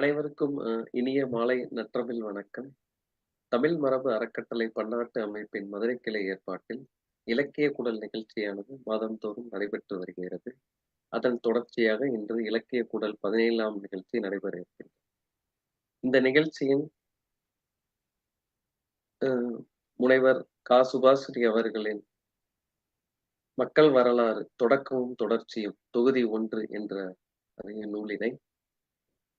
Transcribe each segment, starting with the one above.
அனைவருக்கும் இனிய மாலை நற்றமிழ் வணக்கம். தமிழ் மரபு அறக்கட்டளை பன்னாட்டு அமைப்பின் மதுரை கிளை ஏற்பாட்டில் இலக்கிய குடல் நிகழ்ச்சியானது மாதந்தோறும் நடைபெற்று வருகிறது. அதன் தொடர்ச்சியாக இன்று இலக்கிய குடல் 17ஆம் நிகழ்ச்சி நடைபெற இருக்கிறது. இந்த நிகழ்ச்சியின் முனைவர் சுபாஸ்ரீ அவர்களின் மக்கள் வரலாறு தொடக்கமும் தொடர்ச்சியும் தொகுதி 1 என்ற அரிய நூலினை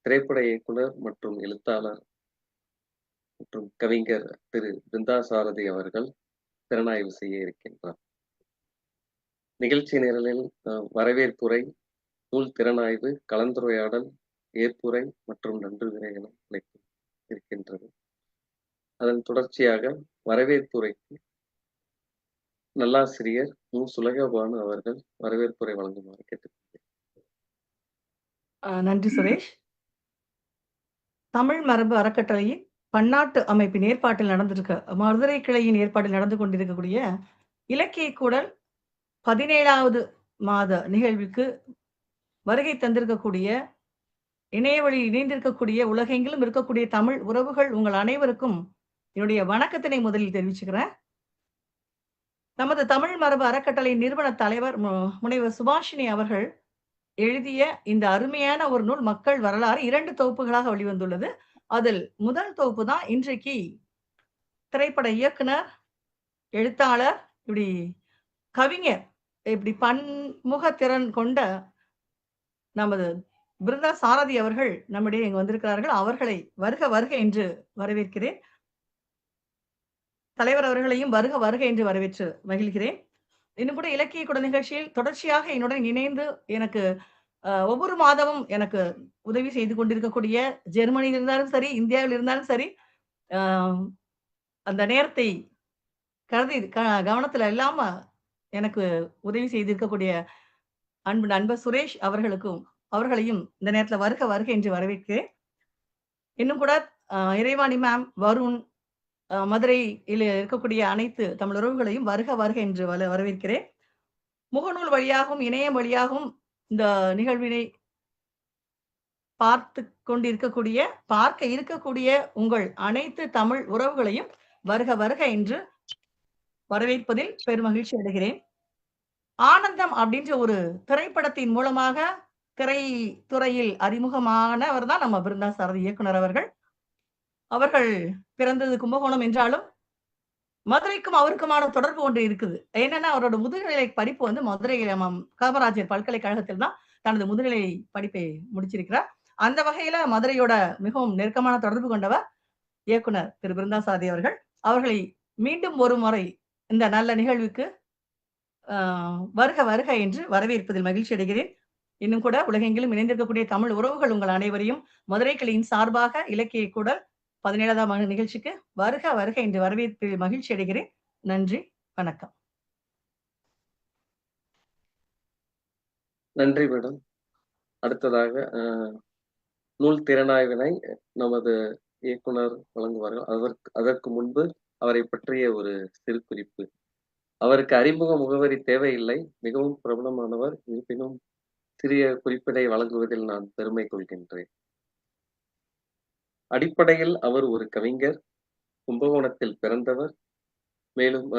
திரைப்பட இயக்குனர் மற்றும் எழுத்தாளர் மற்றும் கவிஞர் திரு பிருந்தா சாரதி அவர்கள் திறனாய்வு செய்ய இருக்கின்றார். நிகழ்ச்சி நிரலில் வரவேற்புரை, நூல் திறனாய்வு, கலந்துரையாடல், ஏற்புரை மற்றும் நன்றியுரை என இருக்கின்றது. அதன் தொடர்ச்சியாக வரவேற்புரைக்கு நல்லாசிரியர் சுலகபானு அவர்கள் வரவேற்புரை வழங்குமாறு கேட்டுக்கொள்கிறேன். நன்றி சுரேஷ். தமிழ் மரபு அறக்கட்டளையின் பன்னாட்டு அமைப்பின் ஏற்பாட்டில் மதுரை கிளையின் ஏற்பாட்டில் நடந்து கொண்டிருக்கக்கூடிய இலக்கிய கூடல் 17வது மாத நிகழ்வுக்கு வருகை தந்திருக்கக்கூடிய இணையவழி இணைந்திருக்கக்கூடிய உலகெங்கிலும் இருக்கக்கூடிய தமிழ் உறவுகள் உங்கள் அனைவருக்கும் என்னுடைய வணக்கத்தினை முதலில் தெரிவிச்சுக்கிறேன். நமது தமிழ் மரபு அறக்கட்டளை நிறுவன தலைவர் முனைவர் சுபாஷினி அவர்கள் எழுதிய இந்த அருமையான ஒரு நூல் மக்கள் வரலாறு 2 தொகுப்புகளாக வெளிவந்துள்ளது. அதில் முதல் தொகுப்பு தான் இன்றைக்கு திரைப்பட இயக்குனர், எழுத்தாளர், இப்படி கவிஞர், இப்படி பன்முக திறன் கொண்ட நமது பிருந்தா சாரதி அவர்கள் நம்மிடையே இங்கு வந்திருக்கிறார்கள். அவர்களை வருக வருக என்று வரவேற்கிறேன். தலைவர் அவர்களையும் வருக வருக என்று வரவேற்று மகிழ்கிறேன். இன்னும் கூட இலக்கிய கூட நிகழ்ச்சியில் தொடர்ச்சியாக என்னுடன் இணைந்து எனக்கு ஒவ்வொரு மாதமும் எனக்கு உதவி செய்து கொண்டிருக்கக்கூடிய ஜெர்மனியில் இருந்தாலும் சரி, இந்தியாவில் இருந்தாலும் சரி, அந்த நேரத்தை கருதி கவனத்துல இல்லாம எனக்கு உதவி செய்திருக்கக்கூடிய நண்பர் சுரேஷ் அவர்களையும் இந்த நேரத்துல வருக வருக என்று வரவேற்கிறேன். இன்னும் கூட இறைவாணி மேம், வருண், மதுரையில் இருக்கக்கூடிய அனைத்து தமிழ் உறவுகளையும் வருக வருக என்று வரவேற்கிறேன். முகநூல் வழியாகவும் இணையம் வழியாகவும் இந்த நிகழ்வினை பார்க்க இருக்கக்கூடிய உங்கள் அனைத்து தமிழ் உறவுகளையும் வருக வருக என்று வரவேற்பதில் பெருமகிழ்ச்சி அடைகிறேன். ஆனந்தம் அப்படின்ற ஒரு திரைப்படத்தின் மூலமாக திரைத்துறையில் அறிமுகமானவர் தான் நம்ம பிருந்தா சாரதி இயக்குனர் அவர்கள் பிறந்தது கும்பகோணம் என்றாலும் மதுரைக்கும் அவருக்குமான தொடர்பு ஒன்று இருக்குது. என்னன்னா, அவரோட முதுநிலை படிப்பு மதுரை காமராஜர் பல்கலைக்கழகத்தில் தான் தனது முதுநிலை படிப்பை முடிச்சிருக்கிறார். அந்த வகையில மதுரையோட மிகவும் நெருக்கமான தொடர்பு கொண்டவர் இயக்குனர் திரு பிருந்தா சாரதி அவர்களை மீண்டும் ஒரு முறை இந்த நல்ல நிகழ்வுக்கு வருக வருக என்று வரவேற்பதில் மகிழ்ச்சி அடைகிறேன். இன்னும் கூட உலகெங்கிலும் இணைந்திருக்கக்கூடிய தமிழ் உறவுகள் உங்கள் அனைவரையும் மதுரை கிளையின் சார்பாக இலக்கிய கூடல் 17ஆம் நிகழ்ச்சிக்கு வருக வருக என்று வரவேற்பதில் மகிழ்ச்சி அடைகிறேன். நன்றி, வணக்கம். நன்றி மேடம். அடுத்ததாக நூல் திறனாய்வினை நமது இயக்குனர் வழங்குவார்கள். அதற்கு முன்பு அவரை பற்றிய ஒரு சிறு குறிப்பு. அவருக்கு அறிமுக முகவரி தேவையில்லை. மிகவும் பிரபலமானவர். இருப்பினும் சிறிய குறிப்பினை வழங்குவதில் நான் பெருமை கொள்கின்றேன். அடிப்படையில் அவர் ஒரு கவிஞர், கும்பகோணத்தில் பிறந்தவர். மேலும்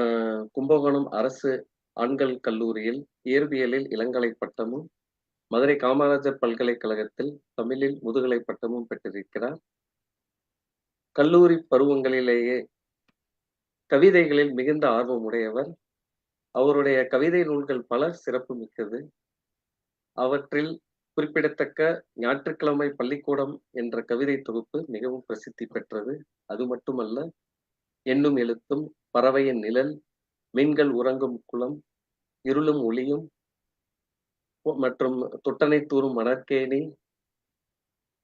கும்பகோணம் அரசு ஆண்கள் கல்லூரியில் இயற்பியலில் இளங்கலை பட்டமும், மதுரை காமராஜர் பல்கலைக்கழகத்தில் தமிழில் முதுகலை பட்டமும் பெற்றிருக்கிறார். கல்லூரி பருவங்களிலேயே கவிதைகளில் மிகுந்த ஆர்வம் உடையவர். அவருடைய கவிதை நூல்கள் பல சிறப்பு மிக்கது. அவற்றில் குறிப்பிடத்தக்க ஞாயிற்றுக்கிழமை பள்ளிக்கூடம் என்ற கவிதை தொகுப்பு மிகவும் பிரசித்தி பெற்றது. அது மட்டுமல்ல, எண்ணும் எழுத்தும், பறவையின் நிழல், மீன்கள் உறங்கும் குளம், இருளும் ஒளியும் மற்றும் தொட்டனை தூரும் மணற்கேணி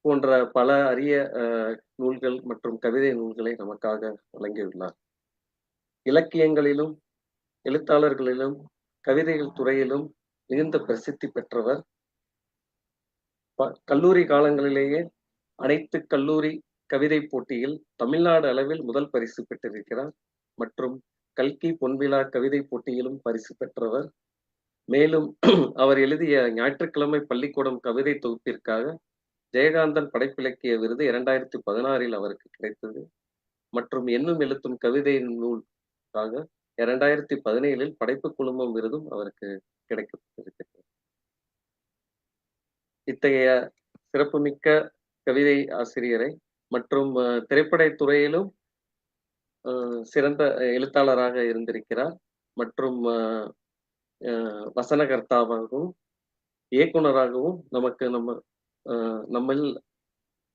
போன்ற பல அரிய நூல்கள் மற்றும் கவிதை நூல்களை நமக்காக வழங்கியுள்ளார். இலக்கியங்களிலும் எழுத்தாளர்களிலும் கவிதைகள் துறையிலும் மிகுந்த பிரசித்தி பெற்றவர். கல்லூரி காலங்களிலேயே அனைத்து கல்லூரி கவிதை போட்டியில் தமிழ்நாடு அளவில் முதல் பரிசு பெற்றிருக்கிறார் மற்றும் கல்கி பொன்விழா கவிதை போட்டியிலும் பரிசு பெற்றவர். மேலும் அவர் எழுதிய ஞாயிற்றுக்கிழமை பள்ளிக்கூடம் கவிதை தொகுப்பிற்காக ஜெயகாந்தன் படைப்பிலக்கிய விருது 2016 அவருக்கு கிடைத்தது. மற்றும் எண்ணும் எழுத்தும் கவிதை நூலுக்காக 2017 படைப்பு குழுமம் விருதும் அவருக்கு கிடைக்கப்பட்டிருக்கிறது. இத்தகைய சிறப்புமிக்க கவிதை ஆசிரியரை மற்றும் திரைப்படத் துறையிலும் சிறந்த எழுத்தாளராக இருந்திருக்கிறார். மற்றும் வசனகர்த்தாவாகவும் இயக்குனராகவும் நம்மில்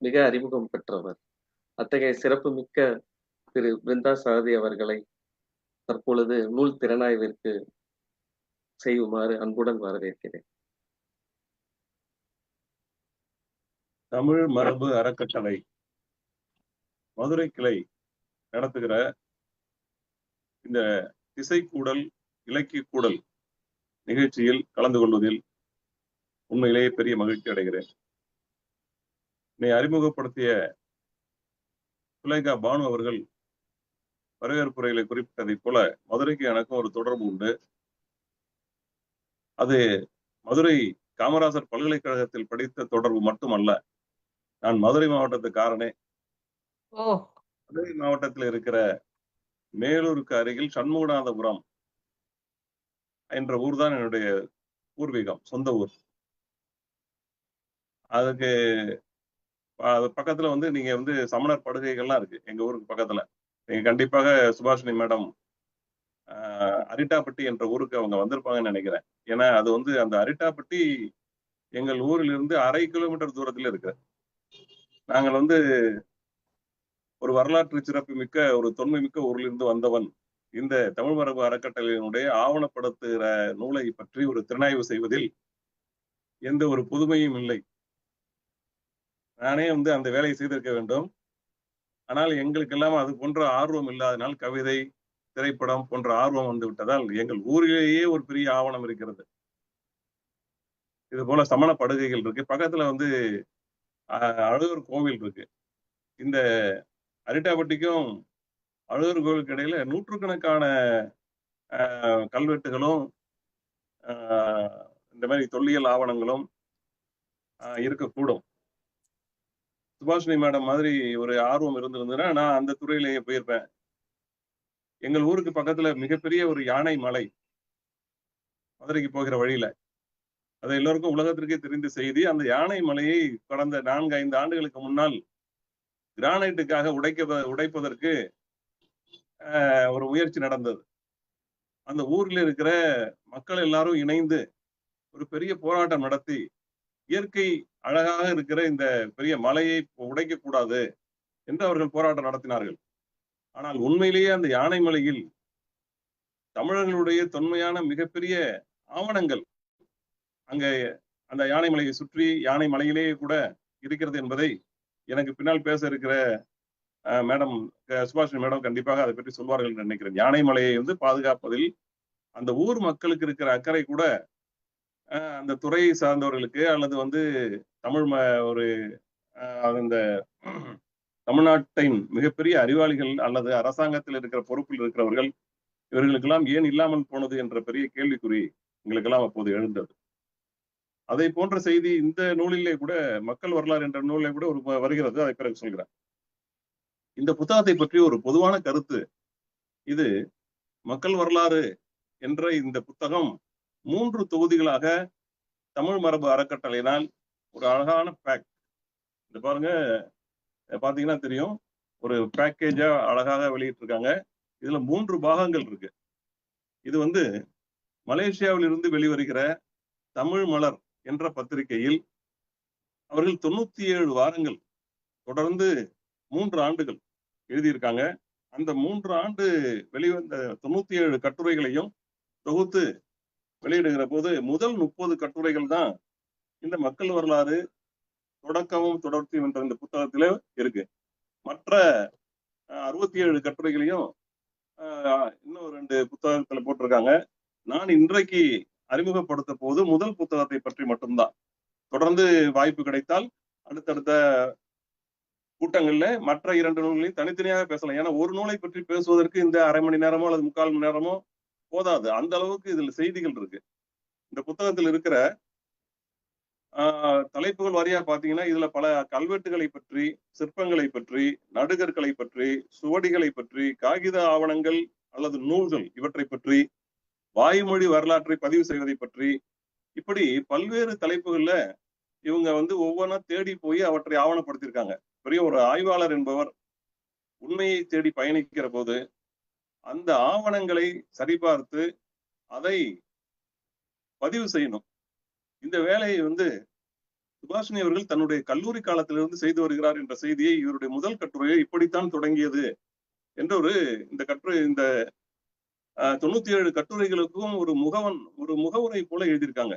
மிக அறிமுகம் பெற்றவர். அத்தகைய சிறப்புமிக்க திரு பிருந்தா சாரதி அவர்களை தற்பொழுது நூல் திறனாய்விற்கு செய்யுமாறு அன்புடன் வரவேற்கிறேன். தமிழ் மரபு அறக்கட்டளை மதுரை கிளை நடத்துகிற இந்த திசைக்கூடல் இலக்கிய கூடல் நிகழ்ச்சியில் கலந்து கொள்வதில் உண்மையிலேயே பெரிய மகிழ்ச்சி அடைகிறேன். என்னை அறிமுகப்படுத்திய சுலேகா பானு அவர்கள் வரவேற்புரைகளை குறிப்பிட்டதைப் போல மதுரைக்கு எனக்கும் ஒரு தொடர்பு உண்டு. அது மதுரை காமராசர் பல்கலைக்கழகத்தில் படித்த தொடர்பு மட்டுமல்ல, நான் மதுரை மாவட்டத்துக்காரனே. மதுரை மாவட்டத்தில் இருக்கிற மேலூருக்கு அருகில் சண்முகநாதபுரம் என்ற ஊர் தான் என்னுடைய பூர்வீகம், சொந்த ஊர். அதுக்கு பக்கத்துல நீங்க சமணர் படுகைகள்லாம் இருக்கு எங்க ஊருக்கு பக்கத்துல. நீங்க கண்டிப்பாக சுபாஷினி மேடம் அரிட்டாப்பட்டி என்ற ஊருக்கு அவங்க வந்திருப்பாங்கன்னு நினைக்கிறேன். ஏன்னா அது அந்த அரிட்டாப்பட்டி எங்கள் ஊரில் இருந்து 1/2 கிலோமீட்டர் தூரத்துல இருக்கு. நாங்கள் ஒரு வரலாற்று சிறப்பு மிக்க ஒரு தொன்மை மிக்க ஊரில் இருந்து வந்தவன். இந்த தமிழ் மரபு அறக்கட்டளையினுடைய ஆவணப்படுத்துகிற நூலை பற்றி ஒரு திறனாய்வு செய்வதில் எந்த ஒரு புதுமையும் இல்லை. நானே அந்த வேலையை செய்திருக்க வேண்டும். ஆனால் எங்களுக்கெல்லாம் அது போன்ற ஆர்வம் இல்லாதனால், கவிதை திரைப்படம் போன்ற ஆர்வம் வந்து விட்டதால் எங்கள் ஊரிலேயே ஒரு பெரிய ஆவணம் இருக்கிறது. இது போல சமண படுகைகள் இருக்கு. பக்கத்துல அழகர் கோவில் இருக்கு. இந்த அரிட்டாப்பட்டிக்கும் அழகர் கோவிலுக்கு இடையில நூற்றுக்கணக்கான கல்வெட்டுகளும் இந்த மாதிரி தொல்லியல் ஆவணங்களும் இருக்கக்கூடும். சுபாஷினி மேடம் மாதிரி ஒரு ஆர்வம் இருந்திருந்ததுன்னா நான் அந்த துறையிலேயே போயிருப்பேன். எங்கள் ஊருக்கு பக்கத்துல மிகப்பெரிய ஒரு யானை மலை மதுரைக்கு போகிற வழியில, அது எல்லோருக்கும் உலகத்திற்கே தெரிந்த செய்தி. அந்த யானை மலையை கடந்த 4-5 ஆண்டுகளுக்கு முன்னால் கிரானைட்டுக்காக உடைப்பதற்கு ஒரு முயற்சி நடந்தது. அந்த ஊர்ல இருக்கிற மக்கள் எல்லாரும் இணைந்து ஒரு பெரிய போராட்டம் நடத்தி, இயற்கை அழகாக இருக்கிற இந்த பெரிய மலையை உடைக்க கூடாது என்று அவர்கள் போராட்டம் நடத்தினார்கள். ஆனால் உண்மையிலேயே அந்த யானை மலையில் தமிழர்களுடைய தொன்மையான மிகப்பெரிய ஆவணங்கள் அங்க அந்த யானை மலையை சுற்றி யானை மலையிலேயே கூட இருக்கிறது என்பதை எனக்கு பின்னால் பேச இருக்கிற மேடம் சுபாஷினி மேடம் கண்டிப்பாக அதை பற்றி சொல்வார்கள் என்று நினைக்கிறேன். யானை மலையை பாதுகாப்பதில் அந்த ஊர் மக்களுக்கு இருக்கிற அக்கறை கூட அந்த துறையை சார்ந்தவர்களுக்கு அல்லது தமிழ் ஒரு அந்த தமிழ்நாட்டின் மிகப்பெரிய அறிவாளிகள் அல்லது அரசாங்கத்தில் இருக்கிற பொறுப்பில் இருக்கிறவர்கள் இவர்களுக்கெல்லாம் ஏன் இல்லாமல் போனது என்ற பெரிய கேள்விக்குறி எங்களுக்கெல்லாம் அப்போது எழுந்தது. அதை போன்ற செய்தி இந்த நூலிலே கூட, மக்கள் வரலாறு என்ற நூலிலே கூட வருகிறது. அதை பிறகு சொல்கிறேன். இந்த புத்தகத்தை பற்றி ஒரு பொதுவான கருத்து, இது மக்கள் வரலாறு என்ற இந்த புத்தகம் 3 தொகுதிகளாக தமிழ் மரபு அறக்கட்டளையினால் ஒரு அழகான பேக், இந்த பாருங்க, பாத்தீங்கன்னா தெரியும், ஒரு பேக்கேஜா அழகாக வெளியிட்டிருக்காங்க. இதுல 3 பாகங்கள் இருக்கு. இது மலேசியாவில் இருந்து வெளிவருகிற தமிழ் மலர் என்ற பத்திரிகையில் அவர்கள் 97 வாரங்கள் தொடர்ந்து 3 ஆண்டுகள் எழுதியிருக்காங்க. அந்த 3 ஆண்டு வெளிவந்த 97 கட்டுரைகளையும் தொகுத்து வெளியிடுகிற போது முதல் 30 கட்டுரைகள் தான் இந்த மக்கள் வரலாறு தொடக்கமும் தொடர்ச்சியும் என்ற இந்த புத்தகத்தில இருக்கு. மற்ற 67 கட்டுரைகளையும் இன்னும் 2 புத்தகத்துல போட்டிருக்காங்க. நான் இன்றைக்கு அறிமுகப்படுத்த போது முதல் புத்தகத்தை பற்றி மட்டும்தான். தொடர்ந்து வாய்ப்பு கிடைத்தால் அடுத்தடுத்த கூட்டங்கள்ல மற்ற 2 நூல்களையும் தனித்தனியாக பேசலாம். ஏன்னா ஒரு நூலை பற்றி பேசுவதற்கு இந்த 1/2 மணி நேரமோ அல்லது 3/4 மணி நேரமோ போதாது. அந்த அளவுக்கு இதுல செய்திகள் இருக்கு. இந்த புத்தகத்தில் இருக்கிற தலைப்புகள் வாரியா பாத்தீங்கன்னா இதுல பல கல்வெட்டுகளை பற்றி, சிற்பங்களை பற்றி, நடுகர்களை பற்றி, சுவடிகளை பற்றி, காகித ஆவணங்கள் அல்லது நூல்கள் இவற்றை பற்றி, வாய்மொழி வரலாற்றை பதிவு செய்வதை பற்றி, இப்படி பல்வேறு தலைப்புகள்ல இவங்க ஒவ்வொன்றா தேடி போய் அவற்றை ஆவணப்படுத்தியிருக்காங்க. பெரிய ஒரு ஆய்வாளர் என்பவர் உண்மையை தேடி பயணிக்கிற போது அந்த ஆவணங்களை சரிபார்த்து அதை பதிவு செய்யணும். இந்த வேலையை சுபாஷினி அவர்கள் தன்னுடைய கல்லூரி காலத்திலிருந்து செய்து வருகிறார் என்ற செய்தியை இவருடைய முதல் கட்டுரையை இப்படித்தான் தொடங்கியது என்ற இந்த கட்டுரை இந்த 97 கட்டுரைகளுக்கும் ஒரு முகவுரை போல எழுதியிருக்காங்க.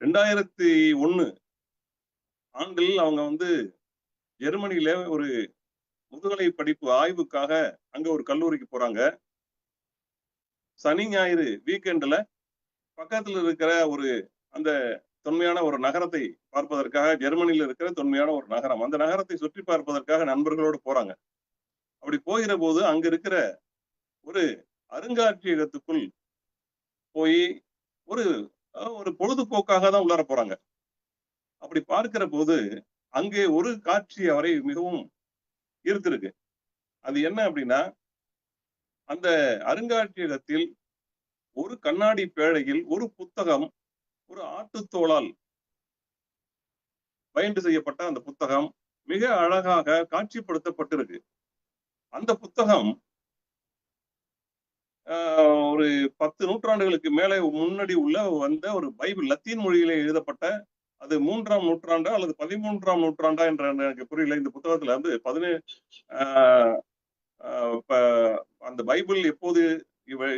2001 ஆண்டில் அவங்க ஜெர்மனியில ஒரு முதுகலை படிப்பு ஆய்வுக்காக அங்க ஒரு கல்லூரிக்கு போறாங்க. சனி ஞாயிறு வீக்கெண்ட்ல பக்கத்துல இருக்கிற அந்த தொன்மையான ஒரு நகரத்தை பார்ப்பதற்காக, ஜெர்மனியில இருக்கிற தொன்மையான ஒரு நகரம், அந்த நகரத்தை சுற்றி பார்ப்பதற்காக நண்பர்களோடு போறாங்க. அப்படி போகிற போது அங்க இருக்கிற ஒரு அருங்காட்சியகத்துக்குள் போய் ஒரு பொழுதுபோக்காக தான் உள்ளார போறாங்க. அப்படி பார்க்கிற போது அங்கே ஒரு காட்சி அவரை மிகவும் ஈர்த்திருக்கு. அது என்ன அப்படின்னா, அந்த அருங்காட்சியகத்தில் ஒரு கண்ணாடி பேழையில் ஒரு புத்தகம், ஒரு ஆட்டுத்தோளால் பைண்ட் செய்யப்பட்ட அந்த புத்தகம் மிக அழகாக காட்சிப்படுத்தப்பட்டிருக்கு. அந்த புத்தகம் ஒரு 10 நூற்றாண்டுகளுக்கு மேலே முன்னாடி வந்த ஒரு பைபிள், லத்தீன் மொழியிலே எழுதப்பட்ட, அது 3ஆம் நூற்றாண்டா அல்லது 13ஆம் நூற்றாண்டா என்ற எனக்கு புரியல. இந்த புத்தகத்துல அந்த பைபிள் எப்போது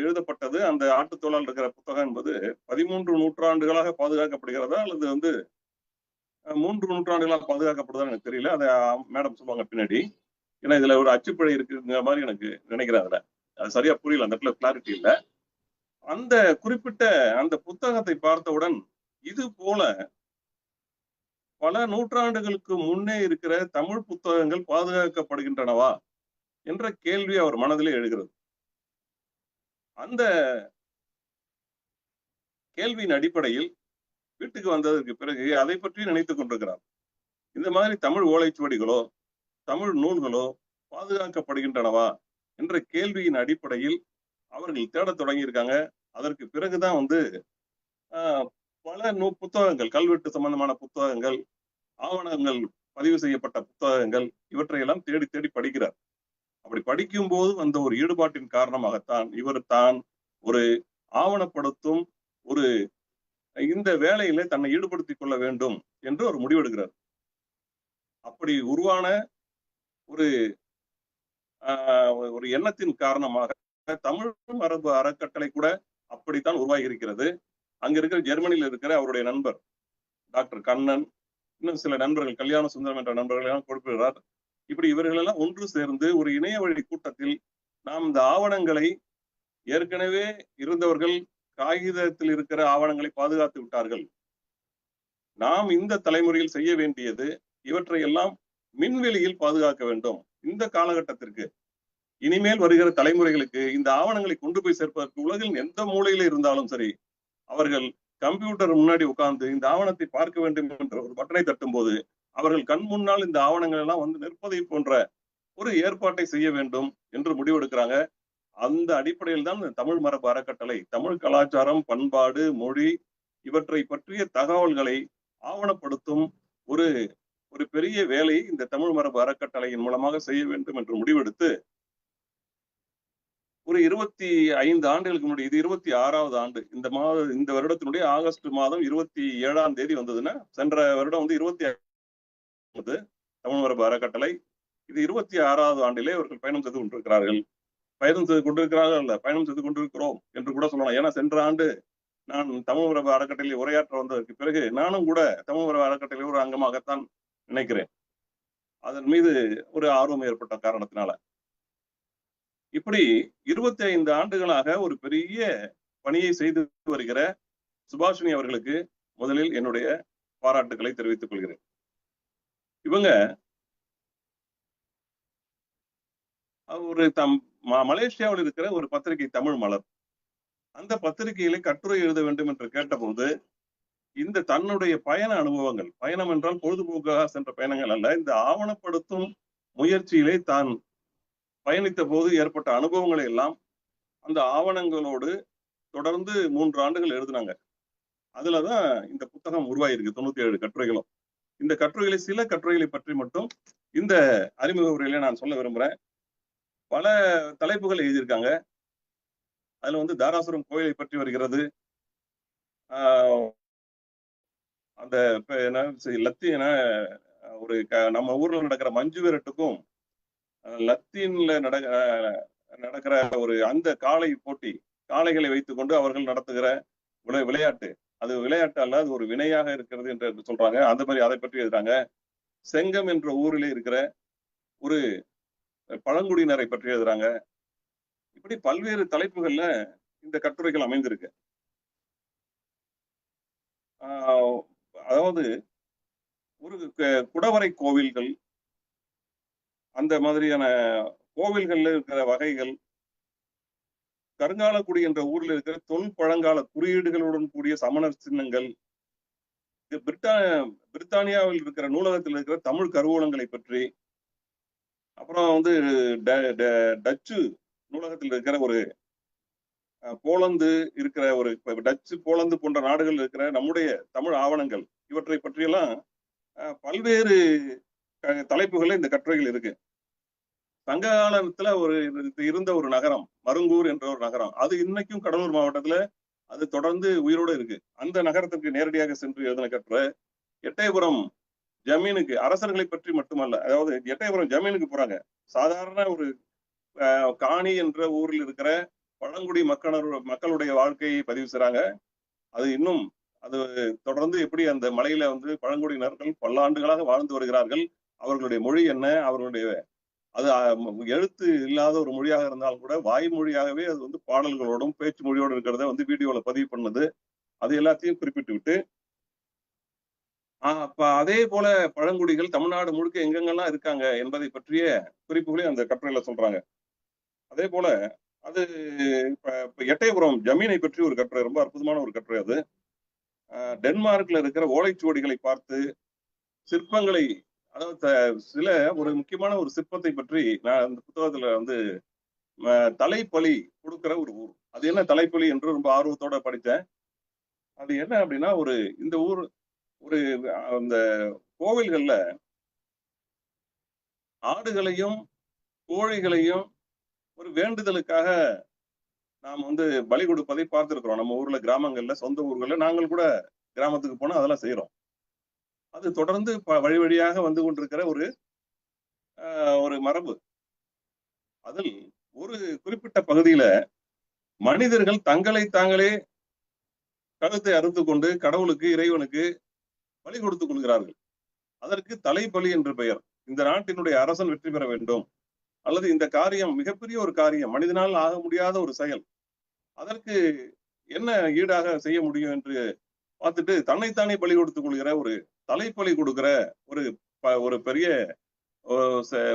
எழுதப்பட்டது, அந்த ஆட்டுத்தோளால் இருக்கிற புத்தகம் என்பது 13 நூற்றாண்டுகளாக பாதுகாக்கப்படுகிறதா அல்லது 3 நூற்றாண்டுகளாக பாதுகாக்கப்படுதா எனக்கு தெரியல. அதை மேடம் சொல்லுவாங்க பின்னாடி. ஏன்னா இதுல ஒரு அச்சுப்பிழை இருக்குங்கிற மாதிரி எனக்கு நினைக்கிறேன். அதுல அது சரியா புரியல, அந்த இடத்துல கிளாரிட்டி இல்லை. அந்த குறிப்பிட்ட அந்த புத்தகத்தை பார்த்தவுடன் இது போல பல நூற்றாண்டுகளுக்கு முன்னே இருக்கிற தமிழ் புத்தகங்கள் பாதுகாக்கப்படுகின்றனவா என்ற கேள்வி அவர் மனதிலே எழுகிறது. அந்த கேள்வியின் அடிப்படையில் வீட்டுக்கு வந்ததற்கு பிறகு அதை பற்றி நினைத்துக் கொண்டிருக்கிறார். இந்த மாதிரி தமிழ் ஓலைச்சுவடிகளோ தமிழ் நூல்களோ பாதுகாக்கப்படுகின்றனவா என்ற கேள்வியின் அடிப்படையில் அவர்கள் தேடத் தொடங்கியிருக்காங்க. அதற்கு பிறகுதான் பல புத்தகங்கள், கல்வெட்டு சம்பந்தமான புத்தகங்கள், ஆவணங்கள் பதிவு செய்யப்பட்ட புத்தகங்கள் இவற்றையெல்லாம் தேடி தேடி படிக்கிறார். அப்படி படிக்கும் போது வந்த ஒரு ஈடுபாட்டின் காரணமாகத்தான் இவர் தான் ஒரு ஆவணப்படுத்தும் இந்த வேலையில தன்னை ஈடுபடுத்திக் கொள்ள வேண்டும் என்று ஒரு முடிவெடுக்கிறார். அப்படி உருவான ஒரு எண்ணத்தின் காரணமாக தமிழ் மரபு அறக்கட்டளை கூட அப்படித்தான் உருவாகி இருக்கிறது. அங்க இருக்கிற ஜெர்மனியில் இருக்கிற அவருடைய நண்பர் டாக்டர் கண்ணன், இன்னும் சில நண்பர்கள், கல்யாண சுந்தரம் என்ற நண்பர்கள் எல்லாம் குறிப்பிடுகிறார். இப்படி இவர்கள் எல்லாம் ஒன்று சேர்ந்து ஒரு இணைய வழி கூட்டத்தில் நாம் இந்த ஆவணங்களை, ஏற்கனவே இருந்தவர்கள் காகிதத்தில் இருக்கிற ஆவணங்களை பாதுகாத்து விட்டார்கள், நாம் இந்த தலைமுறையில் செய்ய வேண்டியது இவற்றை எல்லாம் மின்வெளியில் பாதுகாக்க வேண்டும். இந்த காலகட்டத்திற்கு இனிமேல் வருகிற தலைமுறைகளுக்கு இந்த ஆவணங்களை கொண்டு போய் சேர்ப்பதற்கு உலகில் எந்த மூலையில இருந்தாலும் சரி, அவர்கள் கம்ப்யூட்டர் முன்னாடி உட்கார்ந்து இந்த ஆவணத்தை பார்க்க வேண்டும் என்ற ஒரு பட்டனை தட்டும் போது அவர்கள் கண் முன்னால் இந்த ஆவணங்கள் எல்லாம் நிற்பதை போன்ற ஒரு ஏற்பாட்டை செய்ய வேண்டும் என்று முடிவெடுக்கிறாங்க. அந்த அடிப்படையில் தான் தமிழ் மரபு அறக்கட்டளை தமிழ் கலாச்சாரம், பண்பாடு, மொழி இவற்றை பற்றிய தகவல்களை ஆவணப்படுத்தும் ஒரு பெரிய வேலையை இந்த தமிழ் மரபு அறக்கட்டளையின் மூலமாக செய்ய வேண்டும் என்று முடிவெடுத்து ஒரு 25 ஆண்டுகளுக்கு முன்னாடி, இது 26வது ஆண்டு, இந்த வருடத்தினுடைய ஆகஸ்ட் மாதம் 27ஆம் தேதி வந்ததுன்னா, சென்ற வருடம் 25 தமிழ் மரபு அறக்கட்டளை, இது 26வது ஆண்டிலே அவர்கள் பயணம் செய்து கொண்டிருக்கிறார்கள். பயணம் செய்து கொண்டிருக்கிறோம் என்று கூட சொல்லலாம். ஏன்னா சென்ற ஆண்டு நான் தமிழ் மரபு அறக்கட்டளையில் உரையாற்ற வந்ததற்கு பிறகு நானும் கூட தமிழ் மரபு அறக்கட்டளை ஒரு அங்கமாகத்தான் நினைக்கிறேன். அதன் மீது ஒரு ஆர்வம் ஏற்பட்ட காரணத்தினால இப்படி 25 ஆண்டுகளாக ஒரு பெரிய பணியை செய்து வருகிற சுபாஷினி அவர்களுக்கு முதலில் என்னுடைய பாராட்டுக்களை தெரிவித்துக் கொள்கிறேன். இவங்க மலேசியாவில் இருக்கிற ஒரு பத்திரிகை தமிழ் மலர், அந்த பத்திரிகையில கட்டுரை எழுத வேண்டும் என்று கேட்டபோது இந்த தன்னுடைய பயண அனுபவங்கள், பயணம் என்றால் பொழுதுபோக்காக சென்ற பயணங்கள் அல்ல, இந்த ஆவணப்படுத்தும் முயற்சியிலே தான் பயணித்த போது ஏற்பட்ட அனுபவங்களை எல்லாம் அந்த ஆவணங்களோடு தொடர்ந்து 3 ஆண்டுகள் எழுதினாங்க. அதுலதான் இந்த புத்தகம் உருவாயிருக்கு, 97 கட்டுரைகளும். இந்த கட்டுரைகளை, சில கட்டுரைகளை பற்றி மட்டும் இந்த அறிமுக உரையில நான் சொல்ல விரும்புறேன். பல தலைப்புகள் எழுதியிருக்காங்க. அதுல வந்து தாராசுரம் கோயிலை பற்றி வருகிறது. அந்த லத்தீன ஒரு நம்ம ஊர்ல நடக்கிற மஞ்சு விரட்டுக்கும் லத்தீன்ல நடக்கிற ஒரு அந்த காளை போட்டி, காளைகளை வைத்துக் கொண்டு அவர்கள் நடத்துகிற விளையாட்டு, அது விளையாட்டு அல்ல, அது ஒரு வினையாக இருக்கிறது என்று சொல்றாங்க. அந்த மாதிரி அதை பற்றி எழுதுறாங்க. செங்கம் என்ற ஊரிலே இருக்கிற ஒரு பழங்குடியினரை பற்றி எழுதுறாங்க. இப்படி பல்வேறு தலைப்புகள்ல இந்த கட்டுரைகள் அமைந்திருக்கு. அதாவது ஒரு குடவரை கோவில்கள், அந்த மாதிரியான கோவில்கள்ல இருக்கிற வகைகள், கருங்காலக்குடி என்ற ஊரில் இருக்கிற தொல்பழங்கால குறியீடுகளுடன் கூடிய சமணர் சின்னங்கள், பிரித்தானியாவில் இருக்கிற நூலகத்தில் இருக்கிற தமிழ் கருவூலங்களை பற்றி, அப்புறம் வந்து டச்சு நூலகத்தில் இருக்கிற ஒரு போலந்து இருக்கிற ஒரு டச்சு, போலந்து போன்ற நாடுகள் இருக்கிற நம்முடைய தமிழ் ஆவணங்கள், இவற்றை பற்றியெல்லாம் பல்வேறு தலைப்புகள்ல இந்த கட்டுரைகள் இருக்கு. சங்க காலத்துல இருந்த ஒரு நகரம் மருங்கூர் என்ற ஒரு நகரம், அது இன்னைக்கும் கடலூர் மாவட்டத்துல அது தொடர்ந்து உயிரோடு இருக்கு. அந்த நகரத்திற்கு நேரடியாக சென்று எழுதின கட்டுரை. எட்டயபுரம் ஜமீனுக்கு, அரசர்களை பற்றி மட்டுமல்ல, அதாவது எட்டயபுரம் ஜமீனுக்கு போறாங்க. சாதாரண ஒரு காணி என்ற ஊரில் இருக்கிற பழங்குடி மக்களுடைய வாழ்க்கையை பதிவு செய்றாங்க. அது இன்னும் அது தொடர்ந்து எப்படி அந்த மலையில வந்து பழங்குடியினர்கள் பல்லாண்டுகளாக வாழ்ந்து வருகிறார்கள், அவர்களுடைய மொழி என்ன, அவர்களுடைய அது எழுத்து இல்லாத ஒரு மொழியாக இருந்தாலும் கூட வாய்மொழியாகவே அது வந்து பாடல்களோடும் பேச்சு மொழியோடு இருக்கிறத வந்து வீடியோல பதிவு பண்ணது, அது எல்லாத்தையும் குறிப்பிட்டு விட்டு, அப்ப அதே போல பழங்குடிகள் தமிழ்நாடு முழுக்க எங்கெங்கெல்லாம் இருக்காங்க என்பதை பற்றிய குறிப்புகளையும் அந்த கட்டுரையில சொல்றாங்க. அதே போல அது இப்ப எட்டயபுரம் ஜமீனை பற்றி ஒரு கட்டுரை, ரொம்ப அற்புதமான ஒரு கட்டுரை அது. டென்மார்க்ல இருக்கிற ஓலைச்சுவடிகளை பார்த்து சிற்பங்களை, அதாவது சில ஒரு முக்கியமான ஒரு சிற்பத்தை பற்றி நான் அந்த புத்தகத்துல வந்து தலைப்பலி கொடுக்கிற ஒரு ஊர், அது என்ன தலைப்பலி என்று ரொம்ப ஆர்வத்தோட படித்தேன். அது என்ன அப்படின்னா, இந்த ஊர் ஒரு அந்த கோவில்கள்ல ஆடுகளையும் கோழிகளையும் ஒரு வேண்டுதலுக்காக நாம் வந்து பலி கொடுப்பதை பார்த்திருக்கிறோம். நம்ம ஊர்ல கிராமங்கள்ல, சொந்த ஊர்கள்ல நாங்கள் கூட கிராமத்துக்கு போனா அதெல்லாம் செய்யறோம். அது தொடர்ந்து வழி வழியாக வந்து கொண்டிருக்கிற ஒரு மரபு. அதில் ஒரு குறிப்பிட்ட பகுதியில மனிதர்கள் தங்களை தாங்களே கழுத்தை அறுத்து கொண்டு கடவுளுக்கு, இறைவனுக்கு பலி கொடுத்துக் கொள்கிறார்கள். அதற்கு தலைப்பலி என்று பெயர். இந்த நாட்டினுடைய அரசன் வெற்றி பெற வேண்டும், அல்லது இந்த காரியம் மிகப்பெரிய ஒரு காரியம், மனிதனால் ஆக முடியாத ஒரு செயல், அதற்கு என்ன ஈடாக செய்ய முடியும் என்று பார்த்துட்டு தன்னைத்தானே பலி கொடுத்துக் கொள்கிற ஒரு தலைப்பலி கொடுக்கிற ஒரு பெரிய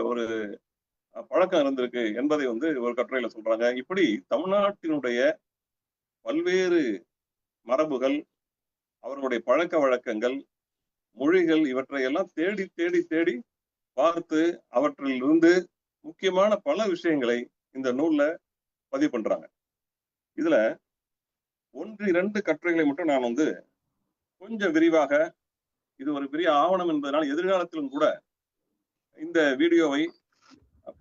ஒரு பழக்கம் இருந்திருக்கு என்பதை வந்து ஒரு கட்டுரையில சொல்றாங்க. இப்படி தமிழ்நாட்டினுடைய பல்வேறு மரபுகள், அவர்களுடைய பழக்க வழக்கங்கள், மொழிகள், இவற்றை எல்லாம் தேடி தேடி தேடி பார்த்து அவற்றில் இருந்து முக்கியமான பல விஷயங்களை இந்த நூல்ல பதிவு பண்றாங்க. இதுல 1-2 கட்டுரைகளை மட்டும் நான் வந்து கொஞ்சம் விரிவாக, இது ஒரு பெரிய ஆவணம் என்பதனால் எதிர்காலத்திலும் கூட இந்த வீடியோவை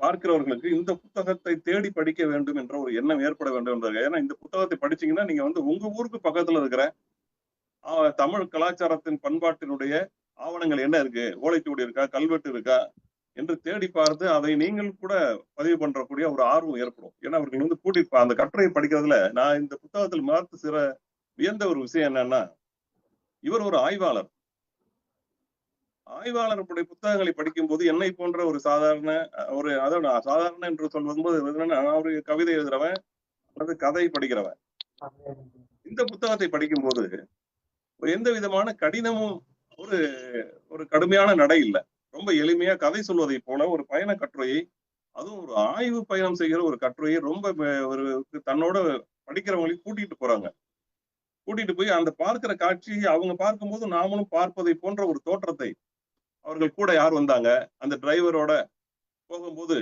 பார்க்கிறவர்களுக்கு இந்த புத்தகத்தை தேடி படிக்க வேண்டும் என்ற ஒரு எண்ணம் ஏற்பட வேண்டும் என்பது. ஏன்னா இந்த புத்தகத்தை படிச்சீங்கன்னா நீங்க வந்து உங்க ஊருக்கு பக்கத்துல இருக்கிற தமிழ் கலாச்சாரத்தின் பண்பாட்டினுடைய ஆவணங்கள் என்ன இருக்கு, ஓலைச்சுவடி இருக்கா, கல்வெட்டு இருக்கா என்று தேடி பார்த்து அதை நீங்கள் கூட பதிவு பண்றக்கூடிய ஒரு ஆர்வம் ஏற்படும். ஏன்னா அவர்கள் வந்து கூட்டிட்டு அந்த கட்டுரையை படிக்கிறதுல நான் இந்த புத்தகத்தில் பார்த்து சில வியந்த ஒரு விஷயம் என்னன்னா, இவர் ஒரு ஆய்வாளர். ஆய்வாளருடைய புத்தகங்களை படிக்கும் போது என்னை போன்ற ஒரு சாதாரண அதாவது சாதாரண என்று சொல்லும்போது ஒரு கவிதை எழுதுறவன் அல்லது கதை படிக்கிறவன் இந்த புத்தகத்தை படிக்கும் போது எந்த விதமான கடினமும் ஒரு கடுமையான நடை இல்லை. ரொம்ப எளிமையா கதை சொல்வதை போல ஒரு பயண கட்டுரையை, அதுவும் ஒரு ஆய்வு பயணம் செய்கிற ஒரு கட்டுரையை ரொம்ப தன்னோட படிக்கிறவங்களையும் கூட்டிட்டு போறாங்க. கூட்டிட்டு போய் அந்த பார்க்கிற காட்சி அவங்க பார்க்கும்போது நாமளும் பார்ப்பதை போன்ற ஒரு தோற்றத்தை அவர்கள் கூட யார் வந்தாங்க, அந்த டிரைவரோட போகும்போது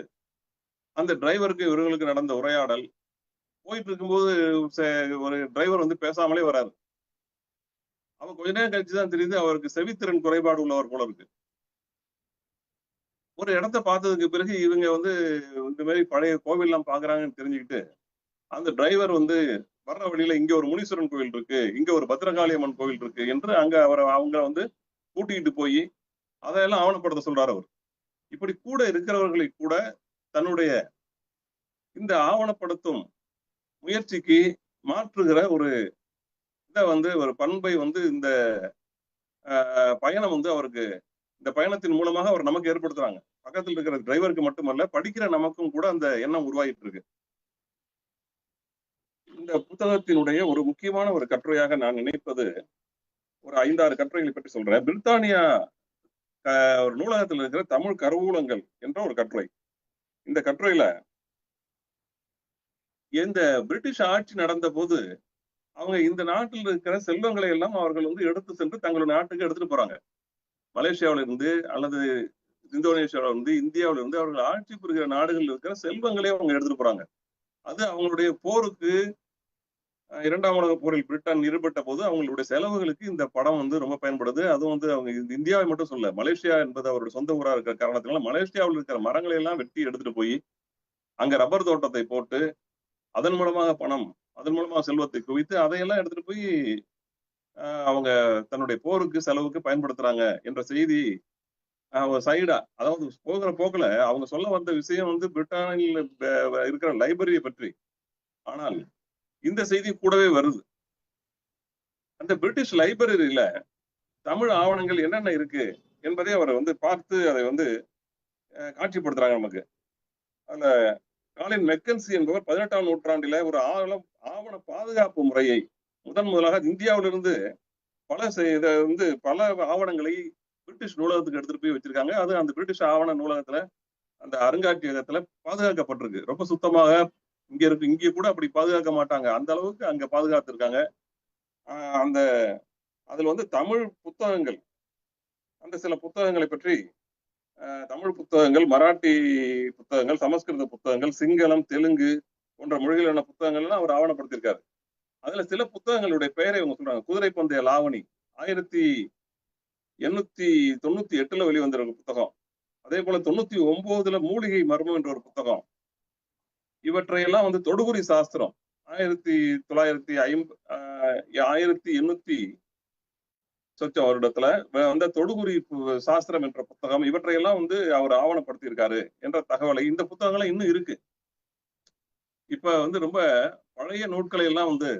அந்த டிரைவருக்கு இவர்களுக்கு நடந்த உரையாடல் போயிட்டு இருக்கும்போது ஒரு டிரைவர் வந்து பேசாமலே வராரு. அவன் கொஞ்ச நேரம் கழிச்சுதான் தெரியுது அவருக்கு செவித்திறன் குறைபாடு உள்ளவர் போல இருக்கு. ஒரு இடத்த பார்த்ததுக்கு பிறகு இவங்க வந்து இந்த மாதிரி பழைய கோவில் எல்லாம் பாக்குறாங்கன்னு தெரிஞ்சுக்கிட்டு அந்த டிரைவர் வந்து வர்ற வழியில இங்க ஒரு முனீஸ்வரன் கோவில் இருக்கு, இங்க ஒரு பத்ரகாளி அம்மன் கோவில் இருக்கு என்று அங்க அவங்க வந்து கூட்டிகிட்டு போய் அதையெல்லாம் ஆவணப்படுத்த சொல்றாரு அவர். இப்படி கூட இருக்கிறவர்களை கூட தன்னுடைய இந்த ஆவணப்படுத்தும் முயற்சிக்கு மாற்றுகிற ஒரு இதை வந்து ஒரு பண்பை வந்து இந்த பயணம் வந்து அவருக்கு இந்த பயணத்தின் மூலமாக அவர் நமக்கு ஏற்படுத்துறாங்க. பக்கத்தில் இருக்கிற டிரைவருக்கு மட்டுமல்ல, படிக்கிற நமக்கும் கூட அந்த எண்ணம் உருவாகிட்டு இருக்கு. இந்த புத்தகத்தினுடைய ஒரு முக்கியமான ஒரு கட்டுரையாக நான் நினைப்பது, ஒரு 5-6 கட்டுரைகளை பற்றி சொல்றேன். பிரித்தானியா ஒரு நூலகத்தில் இருக்கிற தமிழ் கருவூலங்கள் என்ற ஒரு கட்டுரை. இந்த கட்டுரையில இந்த பிரிட்டிஷ் ஆட்சி நடந்த போது அவங்க இந்த நாட்டில் இருக்கிற செல்வங்களை எல்லாம் அவர்கள் வந்து எடுத்து சென்று தங்களுடைய நாட்டுக்கு எடுத்துட்டு போறாங்க. மலேசியாவில இருந்து அல்லது இந்தோனேஷியாவில இருந்து இந்தியாவில இருந்து அவர்கள் ஆட்சி புரிகிற நாடுகளில் இருக்கிற செல்வங்களே அவங்க எடுத்துட்டு போறாங்க. அது அவங்களுடைய போருக்கு 2ஆம் உலக போரில் பிரிட்டன் ஈடுபட்ட போது அவங்களுடைய செலவுகளுக்கு இந்த படம் வந்து ரொம்ப பயன்படுது. அதுவும் வந்து அவங்க இந்தியாவை மட்டும் சொல்ல, மலேசியா என்பது அவருடைய சொந்த ஊரா இருக்கிற காரணத்தினால மலேசியாவில் இருக்கிற மரங்களை எல்லாம் வெட்டி எடுத்துட்டு போய் அங்க ரப்பர் தோட்டத்தை போட்டு அதன் மூலமாக பணம், அதன் மூலமாக செல்வத்தை குவித்து அதையெல்லாம் எடுத்துட்டு போய் அவங்க தன்னுடைய போருக்கு செலவுக்கு பயன்படுத்துறாங்க என்ற செய்தி சைடா, அதாவது போகிற போக்குல அவங்க சொல்ல வந்த விஷயம் வந்து பிரிட்டானில் இருக்கிற லைப்ரரியை பற்றி. ஆனால் இந்த செய்தி கூடவே வருது. அந்த பிரிட்டிஷ் லைப்ரரியில தமிழ் ஆவணங்கள் என்னென்ன இருக்கு என்பதை அவர் வந்து பார்த்து அதை வந்து காட்சிப்படுத்துறாங்க நமக்கு. அந்த காலின் மெக்கன்சி என்பவர் 18ஆம் நூற்றாண்டில ஒரு ஆவண பாதுகாப்பு முறையை முதலாக இந்தியாவிலிருந்து பல ஆவணங்களை பிரிட்டிஷ் நூலகத்துக்கு எடுத்துட்டு போய் வச்சிருக்காங்க. அது அந்த பிரிட்டிஷ் ஆவண நூலகத்துல அந்த அருங்காட்சியகத்துல பாதுகாக்கப்பட்டிருக்கு. ரொம்ப சுத்தமாக இங்க கூட அப்படி பாதுகாக்க மாட்டாங்க, அந்த அளவுக்கு அங்க பாதுகாத்திருக்காங்க. அந்த அதுல வந்து தமிழ் புத்தகங்கள், அந்த சில புத்தகங்களை பற்றி தமிழ் புத்தகங்கள், மராட்டி புத்தகங்கள், சமஸ்கிருத புத்தகங்கள், சிங்களம், தெலுங்கு போன்ற மொழிகளான புத்தகங்கள் எல்லாம் அவர் ஆவணப்படுத்தியிருக்காரு. அதுல சில புத்தகங்களுடைய பெயரை அவங்க சொல்றாங்க. குதிரை பந்தய லாவணி 1898 வெளிவந்த ஒரு புத்தகம். அதே போல 99 மூலிகை மர்மம் என்ற ஒரு புத்தகம். இவற்றையெல்லாம் வந்து தொடுகுறி சாஸ்திரம் 1850 சொச்ச வருடத்துல வந்த தொடுகுறி சாஸ்திரம் என்ற புத்தகம், இவற்றையெல்லாம் வந்து அவர் ஆவணப்படுத்தி இருக்காரு என்ற தகவலை இந்த புத்தகங்கள்லாம் இன்னும் இருக்கு. இப்ப வந்து ரொம்ப பழைய நூட்களை எல்லாம் வந்து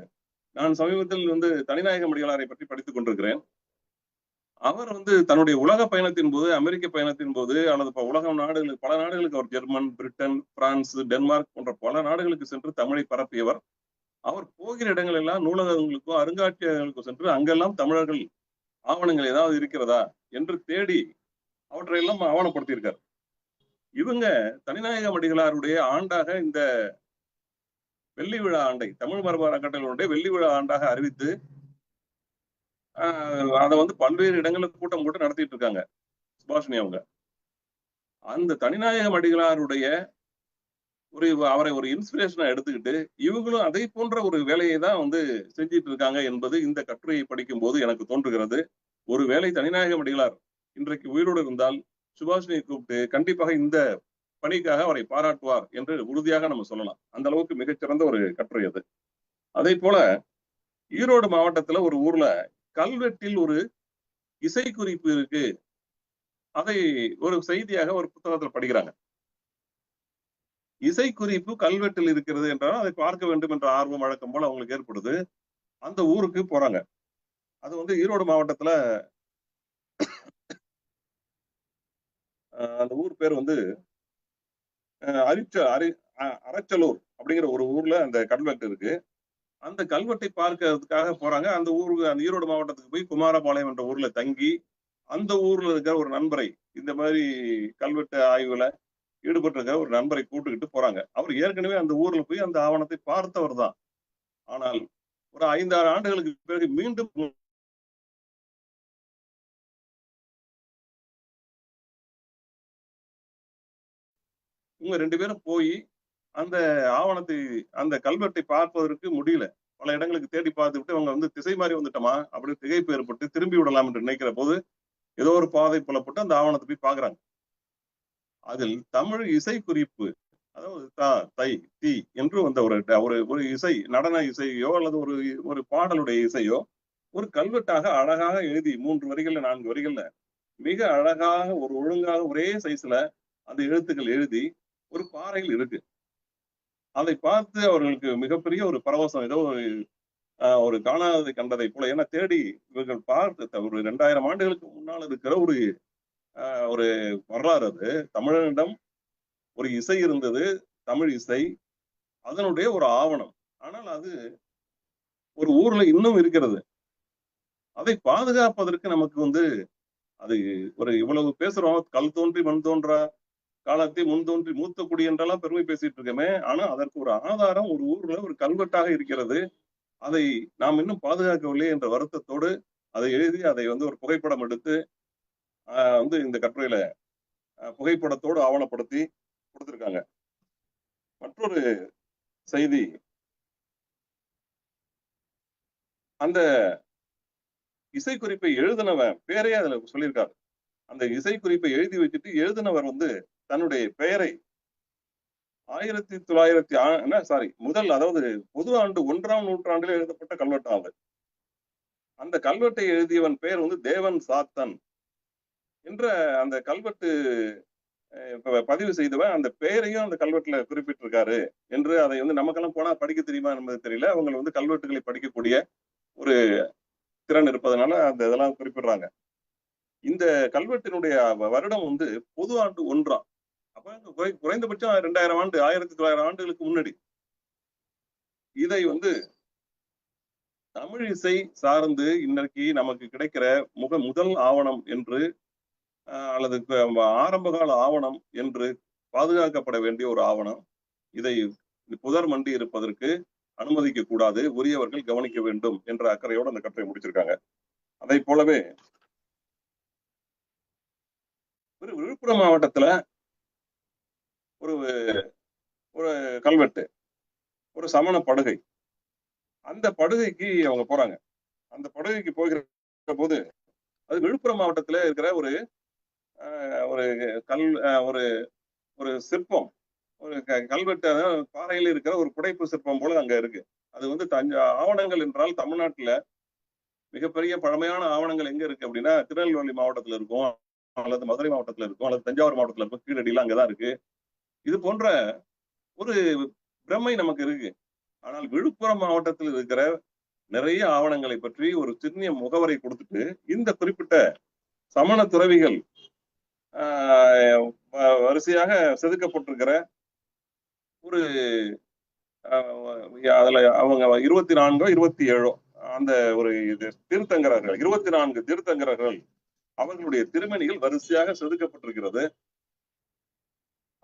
நான் சமீபத்தில் வந்து தனிநாயகம் அடிகளாரை பற்றி படித்துக் கொண்டிருக்கிறேன். அவர் வந்து தன்னுடைய உலக பயணத்தின் போது, அமெரிக்க பயணத்தின் போது அல்லது உலக நாடுகளுக்கு, பல நாடுகளுக்கு அவர் ஜெர்மன், பிரிட்டன், பிரான்ஸ், டென்மார்க் போன்ற பல நாடுகளுக்கு சென்று தமிழை பரப்பியவர். அவர் போகிற இடங்கள் எல்லாம் நூலகங்களுக்கும் அருங்காட்சியகங்களுக்கும் சென்று அங்கெல்லாம் தமிழர்கள் ஆவணங்கள் ஏதாவது இருக்கிறதா என்று தேடி அவற்றையெல்லாம் ஆவணப்படுத்தியிருக்கார். இவங்க தனிநாயகம் அடிகளாருடைய ஆண்டாக இந்த வெள்ளி விழா ஆண்டை தமிழ் மரபு அறக்கட்டளையுடைய வெள்ளி விழா ஆண்டாக அறிவித்து அதை வந்து பல்வேறு இடங்களுக்கு கூட்டம் போட்டு நடத்திட்டு இருக்காங்க சுபாஷினி அவங்க. அந்த தனிநாயகம் அடிகளாருடைய அவரை ஒரு இன்ஸ்பிரேஷனா எடுத்துக்கிட்டு இவங்களும் அதை போன்ற ஒரு வேலையை தான் வந்து செஞ்சிட்டு இருக்காங்க என்பது இந்த கட்டுரையை படிக்கும் போது எனக்கு தோன்றுகிறது. ஒருவேளை தனிநாயகம் அடிகளார் இன்றைக்கு உயிரோடு இருந்தால் சுபாஷினியை கூப்பிட்டு கண்டிப்பாக இந்த பணிக்காக அவரை பாராட்டுவார் என்று உறுதியாக நம்ம சொல்லலாம். அந்த அளவுக்கு மிகச்சிறந்த ஒரு கட்டுரை அது. அதே போல ஈரோடு மாவட்டத்துல ஒரு ஊர்ல கல்வெட்டில் ஒரு இசைக்குறிப்பு இருக்கு, அதை ஒரு செய்தியாக ஒரு புத்தகத்தில் படிக்கிறாங்க. இசைக்குறிப்பு கல்வெட்டில் இருக்கிறது என்றால் அதை பார்க்க வேண்டும் என்ற ஆர்வம் வழக்கம் போல அவங்களுக்கு ஏற்படுது. அந்த ஊருக்கு போறாங்க. அது வந்து ஈரோடு மாவட்டத்துல அந்த ஊர் பேர் வந்து அரச்சலூர் அப்படிங்கிற ஒரு ஊர்ல அந்த கல்வெட்டு இருக்கு. அந்த கல்வெட்டை பார்க்கறதுக்காக போறாங்க. அந்த ஊருக்கு, அந்த ஈரோடு மாவட்டத்துக்கு போய் குமாரபாளையம் என்ற ஊர்ல தங்கி அந்த ஊர்ல இருக்கிற ஒரு நண்பரை, இந்த மாதிரி கல்வெட்டு ஆய்வுல ஈடுபட்டு இருக்கிற ஒரு நண்பரை கூட்டுக்கிட்டு போறாங்க. அவர் ஏற்கனவே அந்த ஊர்ல போய் அந்த ஆவணத்தை பார்த்தவர் தான். ஆனால் ஒரு 5-6 ஆண்டுகளுக்கு பிறகு மீண்டும் இவங்க 2 பேரும் போய் அந்த ஆவணத்தை, அந்த கல்வெட்டை பார்ப்பதற்கு முடியல. பல இடங்களுக்கு தேடி பார்த்து விட்டு அவங்க வந்து திசை மாறி வந்துட்டோமா அப்படின்னு திகைப்பு ஏற்பட்டு திரும்பி விடலாம் என்று நினைக்கிற போது ஏதோ ஒரு பாதை புலப்பட்டு அந்த ஆவணத்தை போய் பாக்குறாங்க. அதில் தமிழ் இசை குறிப்பு, அதாவது தா, தை, தி என்று வந்த ஒரு இசை, நடன இசையோ அல்லது ஒரு பாடலுடைய இசையோ ஒரு கல்வெட்டாக அழகாக எழுதி 3 வரிகள்ல 4 வரிகள்ல மிக அழகாக ஒரு ஒழுங்காக ஒரே சைஸ்ல அந்த எழுத்துக்கள் எழுதி ஒரு பாறையில் இருக்கு. அதை பார்த்து அவர்களுக்கு மிகப்பெரிய ஒரு பரவசம், ஏதோ ஒரு காணாததை கண்டதை போல. ஏன்னா தேடி இவர்கள் பார்த்து ஒரு 2000 ஆண்டுகளுக்கு முன்னால் இருக்கிற ஒரு வரலாறு அது. தமிழனிடம் ஒரு இசை இருந்தது, தமிழ் இசை, அதனுடைய ஒரு ஆவணம். ஆனால் அது ஒரு ஊர்ல இன்னும் இருக்கிறது. அதை பாதுகாப்பதற்கு நமக்கு வந்து அது இவ்வளவு பேசுறோம், கல் தோன்றி மண் தோன்றா காலத்தை முன் தோன்றி மூத்த குடி என்றெல்லாம் பெருமை பேசிட்டு இருக்கமே. ஆனா அதற்கு ஒரு ஆதாரம் ஒரு ஊர்ல ஒரு கல்வெட்டாக இருக்கிறது. அதை நாம் இன்னும் பாதுகாக்கவில்லை என்ற வருத்தத்தோடு அதை எழுதி அதை வந்து ஒரு புகைப்படம் எடுத்து வந்து இந்த கட்டுரையில புகைப்படத்தோடு ஆவணப்படுத்தி கொடுத்திருக்காங்க. மற்றொரு செய்தி, அந்த இசைக்குறிப்பை எழுதினவன் பேரையே அதுல சொல்லியிருக்காரு. அந்த இசைக்குறிப்பை எழுதி வச்சுட்டு எழுதினவர் வந்து தன்னுடைய பெயரை 1900 முதல், அதாவது பொது ஆண்டு 1ஆம் நூற்றாண்டில் எழுதப்பட்ட கல்வெட்டாவது. அந்த கல்வெட்டை எழுதியவன் பெயர் வந்து தேவன் சாத்தன் என்ற அந்த கல்வெட்டு பதிவு செய்தவன் அந்த பெயரையும் அந்த கல்வெட்டுல குறிப்பிட்டிருக்காரு என்று. அதை வந்து நமக்கெல்லாம் போனா படிக்க தெரியுமா என்பது தெரியல. அவங்க வந்து கல்வெட்டுகளை படிக்கக்கூடிய ஒரு திறன் இருப்பதனால அந்த இதெல்லாம் குறிப்பிடுறாங்க. இந்த கல்வெட்டினுடைய வருடம் வந்து பொது ஆண்டு 1ஆம். அப்ப குறைந்தபட்சம் 2000 ஆண்டு, 1900 ஆண்டுகளுக்கு முன்னாடி. இதை வந்து தமிழ் இசை சார்ந்து இன்னைக்கு நமக்கு கிடைக்கிற முதல் ஆவணம் என்று அல்லது ஆரம்பகால ஆவணம் என்று பாதுகாக்கப்பட வேண்டிய ஒரு ஆவணம். இதை புதர் மண்டி இருப்பதற்கு அனுமதிக்க கூடாது, உரியவர்கள் கவனிக்க வேண்டும் என்ற அக்கறையோடு அந்த கட்டுரை முடிச்சிருக்காங்க. அதை போலவே விழுப்புரம் மாவட்டத்துல ஒரு கல்வெட்டு, ஒரு சமண படுகை. அந்த படுகைக்கு அவங்க போறாங்க. அந்த படுகைக்கு போகிற போது அது விழுப்புரம் மாவட்டத்துல இருக்கிற ஒரு ஒரு சிற்பம், ஒரு கல்வெட்டு, பாறையில் இருக்கிற ஒரு புடைப்பு சிற்பம் போல அங்க இருக்கு. அது வந்து ஆவணங்கள் என்றால் தமிழ்நாட்டுல மிகப்பெரிய பழமையான ஆவணங்கள் எங்க இருக்கு அப்படின்னா திருநெல்வேலி மாவட்டத்துல இருக்கும், அல்லது மதுரை மாவட்டத்துல இருக்கும், அல்லது தஞ்சாவூர் மாவட்டத்துல இருக்கும், கீழடியில அங்கதான் இருக்கு. இது போன்ற ஒரு பிரமை நமக்கு இருக்கு. ஆனால் விழுப்புரம் மாவட்டத்தில் இருக்கிற நிறைய ஆவணங்களை பற்றி ஒரு சின்ன முகவரை கொடுத்துட்டு இந்த குறிப்பிட்ட சமண துறவிகள் வரிசையாக செதுக்கப்பட்டிருக்கிற ஒரு அதுல அவங்க 24 27 அந்த ஒரு தீர்த்தங்கரர்கள், 24 தீர்த்தங்கரர்கள், அவர்களுடைய திருமணிகள் வரிசையாக செதுக்கப்பட்டிருக்கிறது.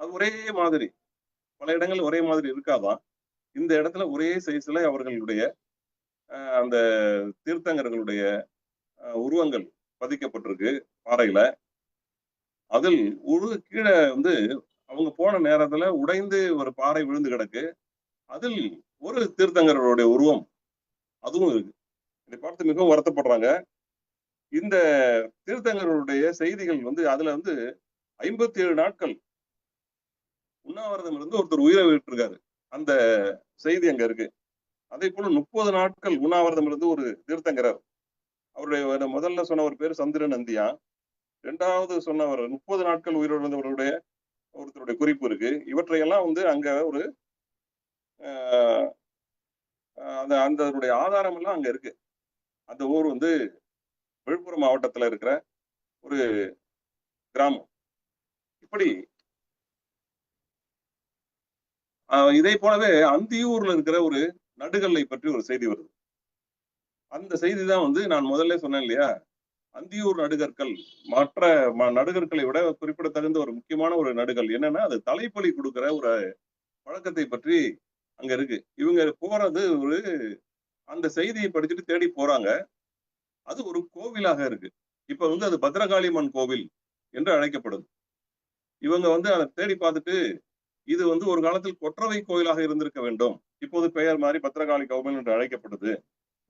அது ஒரே மாதிரி, பல இடங்கள் ஒரே மாதிரி இருக்காதான். இந்த இடத்துல ஒரே சைஸ்ல அவர்களுடைய அந்த தீர்த்தங்கர்களுடைய உருவங்கள் பதிக்கப்பட்டிருக்கு பாறையில. அதில் ஒரு கீழே வந்து அவங்க போன நேரத்துல உடைந்து ஒரு பாறை விழுந்து கிடக்கு. அதில் ஒரு தீர்த்தங்கர்களுடைய உருவம் அதுவும் இருக்கு. இதை பார்த்து மிகவும் வருத்தப்படுறாங்க. இந்த தீர்த்தங்கர்களுடைய செய்திகள் வந்து அதுல வந்து 57 நாட்கள் உண்ணாவிரதம் இருந்து ஒருத்தர் உயிரை விட்டுருக்காரு. அந்த செய்தி அங்க இருக்கு. அதே போல 30 நாட்கள் உண்ணாவிரதம் இருந்து ஒரு தீர்த்தங்கரர், அவருடைய முதல்ல சொன்னவர் பேர் சந்திர நந்தியா, 2வது சொன்னவர் 30 நாட்கள் உயிரோடு இருந்தவருடைய ஒருத்தருடைய குறிப்பு இருக்கு. இவற்றையெல்லாம் வந்து அங்க ஒரு அந்த ஆதாரம் எல்லாம் அங்க இருக்கு. அந்த ஊர் வந்து விழுப்புரம் மாவட்டத்துல இருக்கிற ஒரு கிராமம். இப்படி இதே போலவே அந்தியூர்ல இருக்கிற ஒரு நடுகல்லை பற்றி ஒரு செய்தி வருது. அந்த செய்தி தான் வந்து நான் முதல்ல சொன்னேன் இல்லையா, அந்தியூர் நடுகற்கள் மற்ற நடுகற்களை விட குறிப்பிடத்தகுந்த ஒரு முக்கியமான ஒரு நடுகல். என்னன்னா அது தலைப்பலி கொடுக்கிற ஒரு பழக்கத்தை பற்றி அங்க இருக்கு. இவங்க போறது ஒரு அந்த செய்தியை படிச்சுட்டு தேடி போறாங்க. அது ஒரு கோவிலாக இருக்கு. இப்ப அது பத்ரகாளியம்மன் கோவில் என்று அழைக்கப்படுது. இவங்க அதை தேடி பார்த்துட்டு, இது ஒரு காலத்தில் கொற்றவை கோயிலாக இருந்திருக்க வேண்டும். இப்போது பெயர் மாறி பத்ரகாளி கோவில் என்று அழைக்கப்படுது.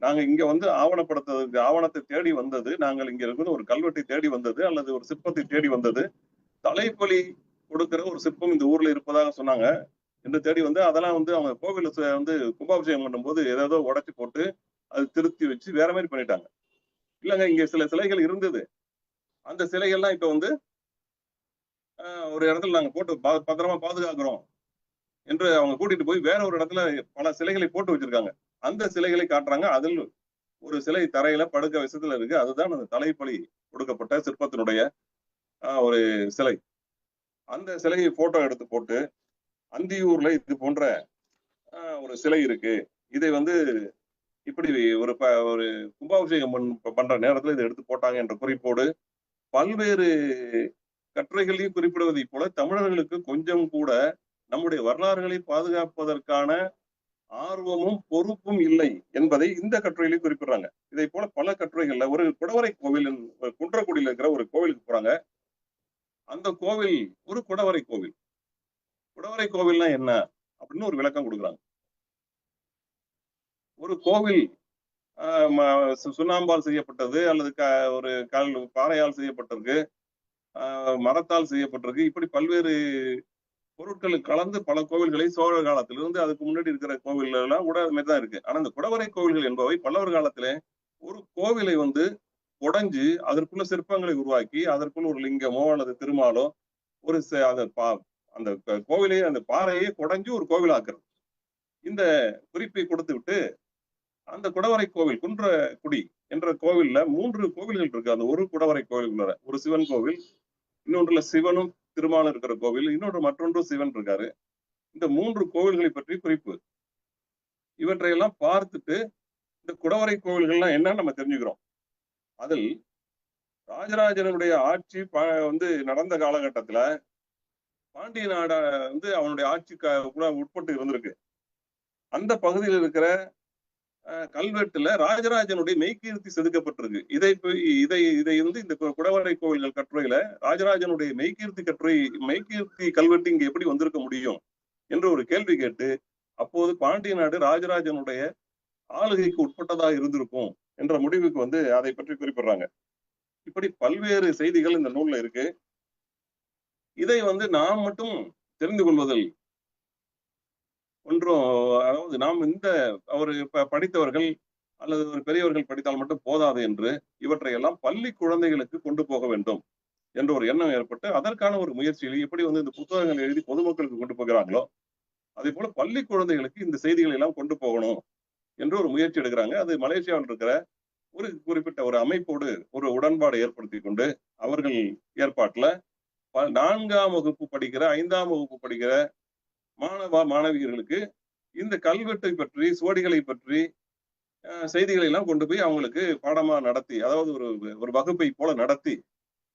நாங்க இங்க ஆவணப்படுத்துறதுக்கு ஆவணத்தை தேடி வந்தது. நாங்கள் இங்க இருக்கிற ஒரு கல்வெட்டை தேடி வந்தது, அல்லது ஒரு சிற்பத்தை தேடி வந்தது. தலைப்பலி கொடுக்கிற ஒரு சிற்பம் இந்த ஊர்ல இருப்பதாக சொன்னாங்க என்று தேடி வந்து, அதெல்லாம் அவங்க கோவில கும்பாபிஷேகம் பண்ணும்போது ஏதோ உடைச்சு போட்டு அது திருத்தி வச்சு வேற மாதிரி பண்ணிட்டாங்க. இல்லங்க, இங்க சில சிலைகள் இருந்தது. அந்த சிலைகள்லாம் இப்ப ஒரு இடத்துல நாங்க போட்டு பத்திரமா பாதுகாக்கிறோம் என்று அவங்க கூட்டிட்டு போய் வேற ஒரு இடத்துல பல சிலைகளை போட்டு வச்சிருக்காங்க. அந்த சிலைகளை காட்டுறாங்க. அதில் ஒரு சிலை தரையில படுக்க விஷயத்துல இருக்கு. அதுதான் அந்த தலைப்பலி கொடுக்கப்பட்ட சிற்பத்தினுடைய ஒரு சிலை. அந்த சிலையை போட்டோ எடுத்து போட்டு, அந்தியூர்ல இது போன்ற ஒரு சிலை இருக்கு, இதை இப்படி ஒரு கும்பாபிஷேகம் பண்ற நேரத்துல இதை எடுத்து போட்டாங்க என்ற குறிப்போடு பல்வேறு கட்டுரைகளையும் குறிப்பிடுவதை போல தமிழர்களுக்கு கொஞ்சம் கூட நம்முடைய வரலாறுகளை பாதுகாப்பதற்கான ஆர்வமும் பொறுப்பும் இல்லை என்பதை இந்த கட்டுரையிலையும் குறிப்பிடுறாங்க. இதை போல பல கட்டுரைகள்ல ஒரு குடவரை கோவில், குன்றக்குடியில இருக்கிற ஒரு கோவிலுக்கு போறாங்க. அந்த கோவில் ஒரு குடவரை கோவில். குடவரை கோவில்னா என்ன அப்படின்னு ஒரு விளக்கம் கொடுக்குறாங்க. ஒரு கோவில் சுண்ணாம்பால் செய்யப்பட்டது, அல்லது ஒரு பாறையால் செய்யப்பட்டிருக்கு, மரத்தால் செய்யப்பட்டிருக்கு. இப்படி பல்வேறு பொருட்கள் கலந்து பல கோவில்களை சோழ காலத்திலிருந்து அதுக்கு முன்னாடி இருக்கிற கோவில் எல்லாம் கூட அது மாதிரிதான் இருக்கு. ஆனா இந்த குடவரை கோவில்கள் என்பவை பல்லவர் காலத்திலே ஒரு கோவிலை உடைஞ்சு அதற்குள்ள சிற்பங்களை உருவாக்கி அதற்குள்ள ஒரு லிங்கமோ அல்லது திருமாலோ ஒரு அந்த கோவிலையே, அந்த பாறையே குடைஞ்சு ஒரு கோவில் ஆக்குறது. இந்த குறிப்பை கொடுத்து விட்டு அந்த குடவரை கோவில், குன்றக்குடி என்ற கோவில்ல 3 கோவில்கள் இருக்கு. அந்த ஒரு குடவரை கோவிலுக்குள்ள ஒரு சிவன் கோவில், இன்னொன்றுல சிவனும் திருமாலும் இருக்கிற கோவில், மற்றொன்று சிவன் இருக்காரு. இந்த 3 கோவில்களை பற்றி குறிப்பு. இவற்றையெல்லாம் பார்த்துட்டு இந்த குடவரை கோவில்கள்லாம் என்னன்னு நம்ம தெரிஞ்சுக்கிறோம். அதில் ராஜராஜனுடைய ஆட்சி நடந்த காலகட்டத்துல பாண்டிய நாட அவனுடைய ஆட்சி கூட உட்பட்டு இருந்திருக்கு. அந்த பகுதியில் இருக்கிற கல்வெட்டுல ராஜராஜனுடைய மெய்கீர்த்தி செதுக்கப்பட்டிருக்கு. இதை இந்த குடவரை கோவில்கள் கட்டுரையில ராஜராஜனுடைய மெய்கீர்த்தி கல்வெட்டு இங்க எப்படி வந்திருக்க முடியும் என்று ஒரு கேள்வி கேட்டு, அப்போது பாண்டிய நாடு ராஜராஜனுடைய ஆளுகைக்கு உட்பட்டதாக இருந்திருக்கும் என்ற முடிவுக்கு அதை பற்றி குறிப்பிடுறாங்க. இப்படி பல்வேறு செய்திகள் இந்த நூல்ல இருக்கு. இதை நாம் மட்டும் தெரிந்து கொள்வதில் ஒன்றும், அதாவது நாம் அவர் படித்தவர்கள் அல்லது ஒரு பெரியவர்கள் படித்தால் மட்டும் போதாது என்று இவற்றையெல்லாம் பள்ளி குழந்தைகளுக்கு கொண்டு போக வேண்டும் என்ற ஒரு எண்ணம் ஏற்பட்டு அதற்கான ஒரு முயற்சியில் எப்படி இந்த புத்தகங்கள் எழுதி பொதுமக்களுக்கு கொண்டு போகிறாங்களோ அதே போல பள்ளி குழந்தைகளுக்கு இந்த செய்திகளை எல்லாம் கொண்டு போகணும் என்று ஒரு முயற்சி எடுக்கிறாங்க. அது மலேசியாவில் இருக்கிற ஒரு குறிப்பிட்ட ஒரு அமைப்போடு ஒரு உடன்பாடு ஏற்படுத்தி கொண்டு அவர்கள் ஏற்பாட்டுல 4ஆம் வகுப்பு படிக்கிற 5ஆம் வகுப்பு படிக்கிற மாணவியர்களுக்கு இந்த கல்வெட்டை பற்றி, சுவடிகளை பற்றி செய்திகளை எல்லாம் கொண்டு போய் அவங்களுக்கு பாடமா நடத்தி, அதாவது ஒரு வகுப்பை போல நடத்தி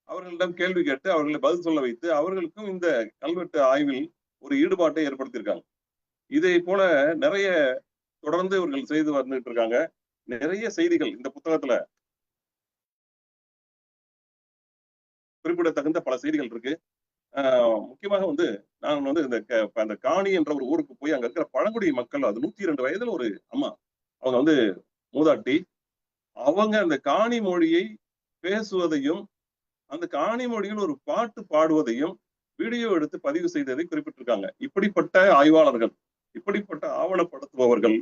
அவர்களிடம் கேள்வி கேட்டு அவர்களை பதில் சொல்ல வைத்து அவர்களுக்கும் இந்த கல்வெட்டு ஆய்வில் ஒரு ஈடுபாட்டை ஏற்படுத்தியிருக்காங்க. இதை போல நிறைய தொடர்ந்து இவர்கள் செய்து வந்துட்டு இருக்காங்க. நிறைய செய்திகள் இந்த புத்தகத்துல குறிப்பிடத்தகுந்த பல செய்திகள் இருக்கு. முக்கியமாக நான் அந்த காணி என்ற ஒரு ஊருக்கு போய் அங்க இருக்கிற பழங்குடி மக்கள், அது 102 வயதுல ஒரு அம்மா, அவங்க மூதாட்டி, அவங்க அந்த காணி மொழியை பேசுவதையும் அந்த காணி மொழியில் ஒரு பாட்டு பாடுவதையும் வீடியோ எடுத்து பதிவு செய்ததை குறிப்பிட்டிருக்காங்க. இப்படிப்பட்ட ஆய்வாளர்கள், இப்படிப்பட்ட ஆவணப்படுத்துபவர்கள்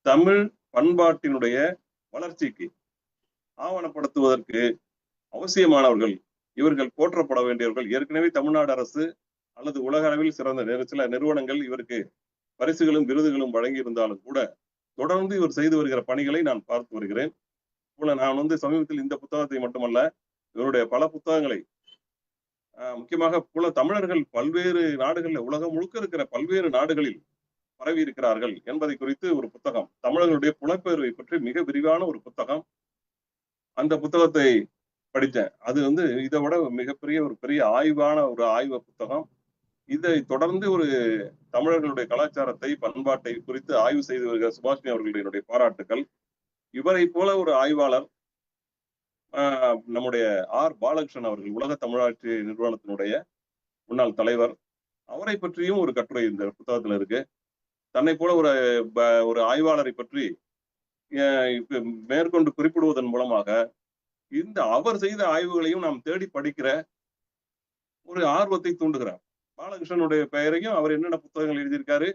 தமிழ் பண்பாட்டினுடைய வளர்ச்சிக்கு ஆவணப்படுத்துவதற்கு அவசியமானவர்கள். இவர்கள் போற்றப்பட வேண்டியவர்கள். ஏற்கனவே தமிழ்நாடு அரசு அல்லது உலக அளவில் சிறந்த சில நிறுவனங்கள் இவருக்கு பரிசுகளும் விருதுகளும் வழங்கி இருந்தாலும் கூட தொடர்ந்து இவர் செய்து வருகிற பணிகளை நான் பார்த்து வருகிறேன். நான் சமீபத்தில் இந்த புத்தகத்தை மட்டுமல்ல, இவருடைய பல புத்தகங்களை, முக்கியமாக தமிழர்கள் பல்வேறு நாடுகளில், உலகம் முழுக்க இருக்கிற பல்வேறு நாடுகளில் பரவி இருக்கிறார்கள் என்பதை குறித்து ஒரு புத்தகம், தமிழர்களுடைய புலப்பெயர்வை பற்றி மிக விரிவான ஒரு புத்தகம். அந்த புத்தகத்தை படித்தேன். அது இதை விட மிகப்பெரிய ஒரு பெரிய ஆய்வான ஒரு ஆய்வு புத்தகம். இதை தொடர்ந்து ஒரு தமிழர்களுடைய கலாச்சாரத்தை, பண்பாட்டை குறித்து ஆய்வு செய்து வருகிற சுபாஷினி அவர்களுடைய என்னுடைய பாராட்டுக்கள். இவரை போல ஒரு ஆய்வாளர் நம்முடைய ஆர் பாலகிருஷ்ணன் அவர்கள், உலக தமிழாட்சி நிறுவனத்தினுடைய முன்னாள் தலைவர், அவரை பற்றியும் ஒரு கட்டுரை இந்த புத்தகத்துல இருக்கு. தன்னை போல ஒரு ஆய்வாளரை பற்றி மேற்கொண்டு குறிப்பிடுவதன் மூலமாக இந்த அவர் செய்த ஆய்வுகளையும் நாம் தேடி படிக்கிற ஒரு ஆர்வத்தை தூண்டுகிறார். பாலகிருஷ்ணனுடைய பெயரையும், அவர் என்னென்ன புத்தகங்கள் எழுதியிருக்காரு,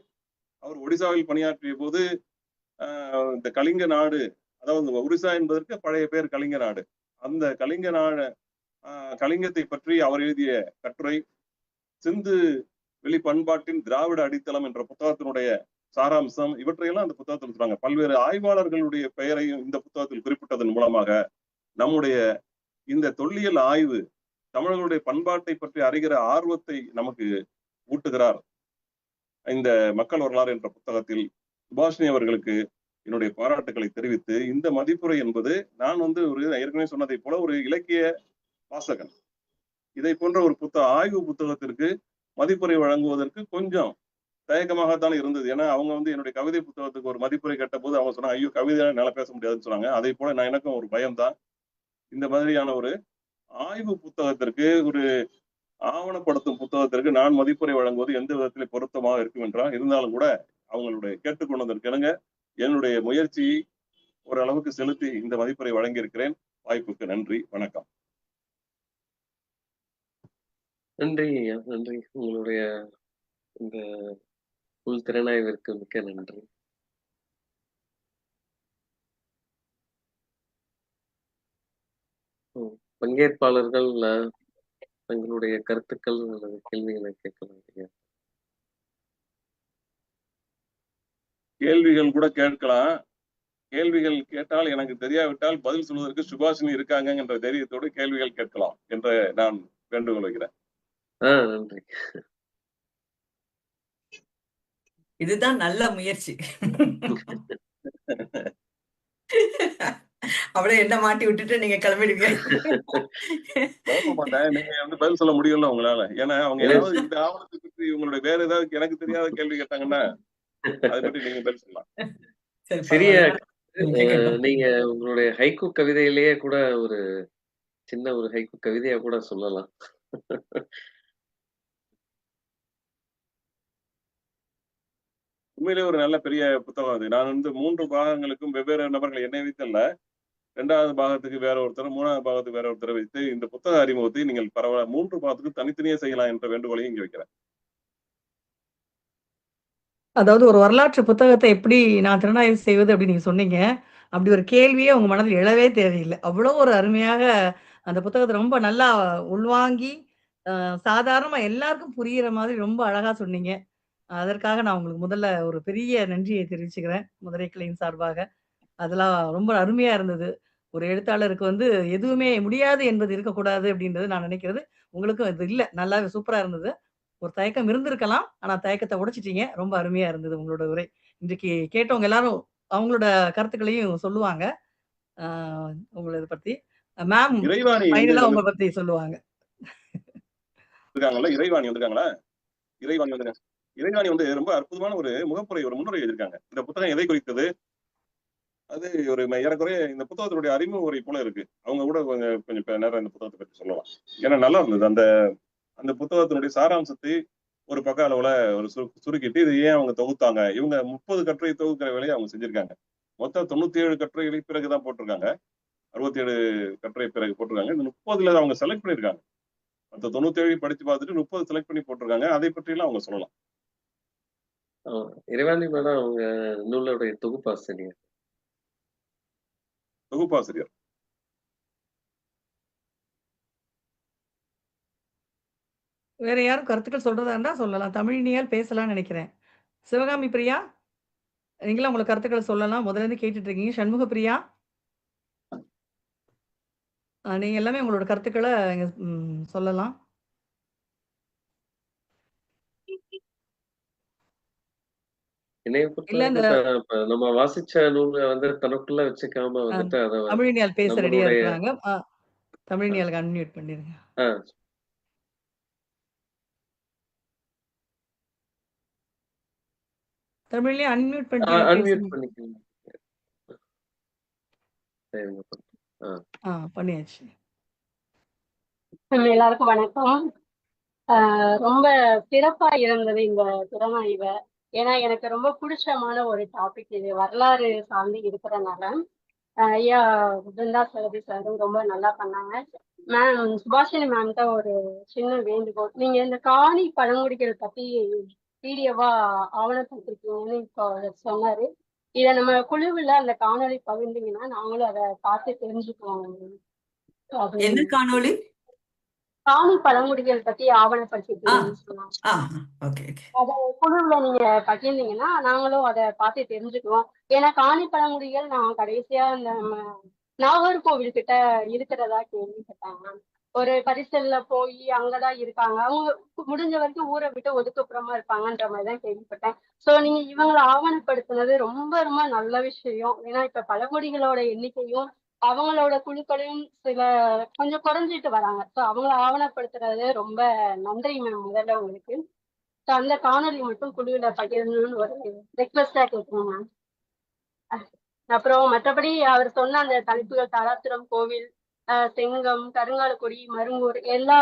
அவர் ஒடிசாவில் பணியாற்றிய போது இந்த கலிங்க நாடு, அதாவது ஒரிசா என்பதற்கு பழைய பெயர் கலிங்க நாடு, அந்த கலிங்க நாடு கலிங்கத்தை பற்றி அவர் எழுதிய கட்டுரை, சிந்து வெளி பண்பாட்டின் திராவிட அடித்தளம் என்ற புத்தகத்தினுடைய சாராம்சம், இவற்றையெல்லாம் அந்த புத்தகத்தில் சொல்றாங்க. பல்வேறு ஆய்வாளர்களுடைய பெயரையும் இந்த புத்தகத்தில் குறிப்பிட்டதன் மூலமாக நம்முடைய இந்த தொல்லியல் ஆய்வு தமிழர்களுடைய பண்பாட்டை பற்றி அறிகிற ஆர்வத்தை நமக்கு ஊட்டுகிறார். இந்த மக்கள் வரலாறு என்ற புத்தகத்தில் சுபாஷினி அவர்களுக்கு என்னுடைய பாராட்டுக்களை தெரிவித்து, இந்த மதிப்புரை என்பது நான் ஒரு ஏற்கனவே சொன்னதை போல ஒரு இலக்கிய வாசகன், இதை போன்ற ஒரு ஆய்வு புத்தகத்திற்கு மதிப்புரை வழங்குவதற்கு கொஞ்சம் தயக்கமாகத்தான் இருந்தது. ஏன்னா அவங்க என்னுடைய கவிதை புத்தகத்துக்கு ஒரு மதிப்புரை கேட்ட போது அவங்க சொன்னாங்க, ஐயோ கவிதை என்னால பேச முடியாதுன்னு சொன்னாங்க. அதே போல எனக்கும் ஒரு பயம்தான். இந்த மாதிரியான ஒரு ஆய்வு புத்தகத்திற்கு, ஒரு ஆவணப்படுத்தும் புத்தகத்திற்கு நான் மதிப்புரை வழங்குவது எந்த விதத்திலே பொருத்தமாக இருக்கும் என்றால், இருந்தாலும் கூட அவங்களுடைய கேட்டுக்கொண்டதற்கிணங்க என்னுடைய முயற்சியை ஓரளவுக்கு செலுத்தி இந்த மதிப்புரை வழங்கியிருக்கிறேன். வாய்ப்புக்கு நன்றி, வணக்கம். நன்றி ஐயா, நன்றி. உங்களுடைய இந்த உள் திறனாய்விற்கு மிக்க நன்றி. பங்கேற்பாளர்கள் தங்களுடைய கருத்துக்கள் அல்லது கேள்விகளை கேட்கலாம் ஐயா. கேள்விகள் கூட கேட்கலாம். கேள்விகள் கேட்டால் எனக்கு தெரியாவிட்டால் பதில் சொல்வதற்கு சுபாஷினி இருக்காங்க என்ற தைரியத்தோடு கேள்விகள் கேட்கலாம் என்று நான் வேண்டுகோள் வைக்கிறேன். நன்றி. இதுதான் நல்ல முயற்சி. அப்படியே என்ன மாட்டி விட்டுட்டு நீங்க கிளம்பிடுவீங்க. நீங்க பதில் சொல்ல முடியும்ல உங்களால. ஏன்னா அவங்க ஏதாவது இந்த ஆவணத்தை பற்றி உங்களுடைய வேற ஏதாவது எனக்கு தெரியாத கேள்வி கேட்டாங்கன்னா அதை பற்றி நீங்க பதில் சொல்லலாம். சிறிய நீங்க உங்களுடைய ஹைக்கூ கவிதையிலேயே கூட ஒரு சின்ன ஒரு ஹைக்கூ கவிதையா கூட சொல்லலாம். உண்மையிலே ஒரு நல்ல பெரிய புத்தகம் அது. நான் 3 பாகங்களுக்கும் வெவ்வேறு நபர்கள் என்னை வைத்தல்ல, 2வது பாகத்துக்கு வேற ஒருத்தர், 3வது பாகத்துக்கு வேற ஒருத்தரை வைத்து இந்த புத்தக அறிமுகத்தை நீங்கள் பரவாயில்ல 3 பாகத்துக்கு தனித்தனியே செய்யலாம் என்ற வேண்டுகோளையும் இங்க வைக்கிறேன். அதாவது ஒரு வரலாற்று புத்தகத்தை எப்படி நான் திறனாய்வு செய்வது அப்படின்னு நீங்க சொன்னீங்க. அப்படி ஒரு கேள்வியே உங்க மனதில் எழவே தேவையில்லை. அவ்வளோ ஒரு அருமையாக அந்த புத்தகத்தை ரொம்ப நல்லா உள்வாங்கி சாதாரணமா எல்லாருக்கும் புரியிற மாதிரி ரொம்ப அழகா சொன்னீங்க. அதற்காக நான் உங்களுக்கு முதல்ல ஒரு பெரிய நன்றியை தெரிவிச்சுக்கிறேன், முதலை கிளையின் சார்பாக. அதெல்லாம் ரொம்ப அருமையா இருந்தது. ஒரு எழுத்தாளருக்கு எதுவுமே முடியாது என்பது இருக்கக்கூடாது அப்படின்றது நான் நினைக்கிறது. உங்களுக்கும் இது இல்ல. நல்லாவே சூப்பரா இருந்தது. ஒரு தயக்கம் இருந்திருக்கலாம். ஆனா தயக்கத்தை உடைச்சிட்டீங்க. ரொம்ப அருமையா இருந்தது உங்களோட உரை. இன்றைக்கு கேட்டவங்க எல்லாரும் அவங்களோட கருத்துக்களையும் சொல்லுவாங்க. உங்கள பத்தி. மேம் ஃபைனலா உங்கள பத்தி சொல்லுவாங்க. இருக்காங்கல்ல, இறைவாணி வந்திருக்காங்களா? இறைவாணி வந்திருக்காங்க. இறைவாணி ரொம்ப அற்புதமான ஒரு முகப்புரை, ஒரு முன்னுரை எழுதியிருக்காங்க. இந்த புத்தகம் எதை குறித்தது? அது ஒரு ஏறக்குறைய இந்த புத்தகத்தினுடைய அறிமுக உரை போல இருக்கு. அவங்க கூட கொஞ்சம் நேரம் இந்த புத்தகத்தை பற்றி சொல்லலாம். ஏன்னா நல்லா இருந்தது. அந்த புத்தகத்தினுடைய சாராம்சத்தை ஒரு பக்க அளவுல ஒரு சுருக்கிட்டு இது ஏன் அவங்க தொகுத்தாங்க. இவங்க 30 கட்டுரை தொகுக்கிற வேலையை அவங்க செஞ்சிருக்காங்க. மொத்தம் 97 கட்டுரைகளை பிறகுதான் போட்டிருக்காங்க. 67 கட்டுரை பிறகு போட்டிருக்காங்க. இந்த 30ல அவங்க செலக்ட் பண்ணியிருக்காங்க. அந்த 97 படிச்சு பார்த்துட்டு 30 செலக்ட் பண்ணி போட்டிருக்காங்க. அதை பற்றியெல்லாம் அவங்க சொல்லலாம். இறைவாணி மேடம் அவங்க நூலுடைய தொகுப்பாசிரியர். வேற யாரும் கருத்துக்கள் சொல்றதா இருந்தா சொல்லலாம். தமிழினியால் பேசலாம்னு நினைக்கிறேன். சிவகாமி பிரியா, நீங்களும் உங்களோட கருத்துக்களை சொல்லலாம். முதல்ல இருந்து கேட்டுட்டு இருக்கீங்க. சண்முக பிரியா, நீங்க எல்லாமே உங்களோட கருத்துக்களை சொல்லலாம். நம்ம வாசிச்ச நூலை தனக்குள்ள வச்சுக்காம தமிழினியால் பேச ரெடியா இருக்காங்க. தமிழினியாலுக்கு அன்மியூட் பண்ணிருங்க. தமிழ்லயே அன்மியூட் பண்ணிட்டு அன்மியூட் பேசுங்க. பண்ணிக்கோங்க. சரிங்க. பண்ணியாச்சு. எல்லாருக்கும் வணக்கம். ரொம்ப சிறப்பா இருந்தது இந்த திறனாய்வு. ஏன்னா எனக்கு ரொம்ப பிடிச்சமான ஒரு டாபிக் இது, வரலாறு சார்ந்து இருக்கிறனால. ஐயா பிருந்தா சரதி சாரும் ரொம்ப நல்லா பண்ணாங்க. மேம் சுபாஷினி மேம்கிட்ட ஒரு சின்ன வேண்டுகோள், நீங்க இந்த காணி பழங்குடிகள் பத்தி பிடிஎஃபா ஆவணப்படுத்திருக்கீங்கன்னு இப்போ சொன்னாரு. இதை நம்ம குழுவில் அந்த காணொளி பகிர்ந்தீங்கன்னா நாங்களும் அதை பார்த்து தெரிஞ்சுக்குவோம். அது என்ன காணொளி? காணி பழங்குடிகள் பத்தி ஆவணப்படுத்திருக்கீங்கன்னு சொன்னாங்க. Okay okay. அத குழுவில் நீங்க பகிர்ந்தீங்கன்னா நாங்களும் அதை பார்த்து தெரிஞ்சுக்குவோம். ஏன்னா காணி பழங்குடிகள் நான் கடைசியா இந்த நாகர்கோவில் கிட்ட இருக்கிறதா கேள்விப்பட்டாங்க. ஒரு பரிசல்ல போய் அங்கதான் இருக்காங்க, அவங்க முடிஞ்ச வரைக்கும் ஊரை விட்டு ஒதுக்குப்புறமா இருப்பாங்கன்ற மாதிரிதான் கேள்விப்பட்டேன். சோ நீங்க இவங்களை ஆவணப்படுத்தினது ரொம்ப ரொம்ப நல்ல விஷயம். ஏன்னா இப்ப பழங்குடிகளோட எண்ணிக்கையும் அவங்களோட குழுக்களையும் கொஞ்சம் குறைஞ்சிட்டு வராங்க. சோ அவங்கள ஆவணப்படுத்துறது ரொம்ப நன்றி மேம் முதல்ல உங்களுக்கு. சோ அந்த காணொலி மட்டும் குழுவில பகிரணும்னு ஒரு ரெக்வெஸ்டா கேட்குறேன் மேம். அப்புறம் மற்றபடி அவர் சொன்ன அந்த தலைப்புகள் தாராசுரம் கோவில், செங்கம், கருங்காலக்குடி, மருங்கூர் எல்லா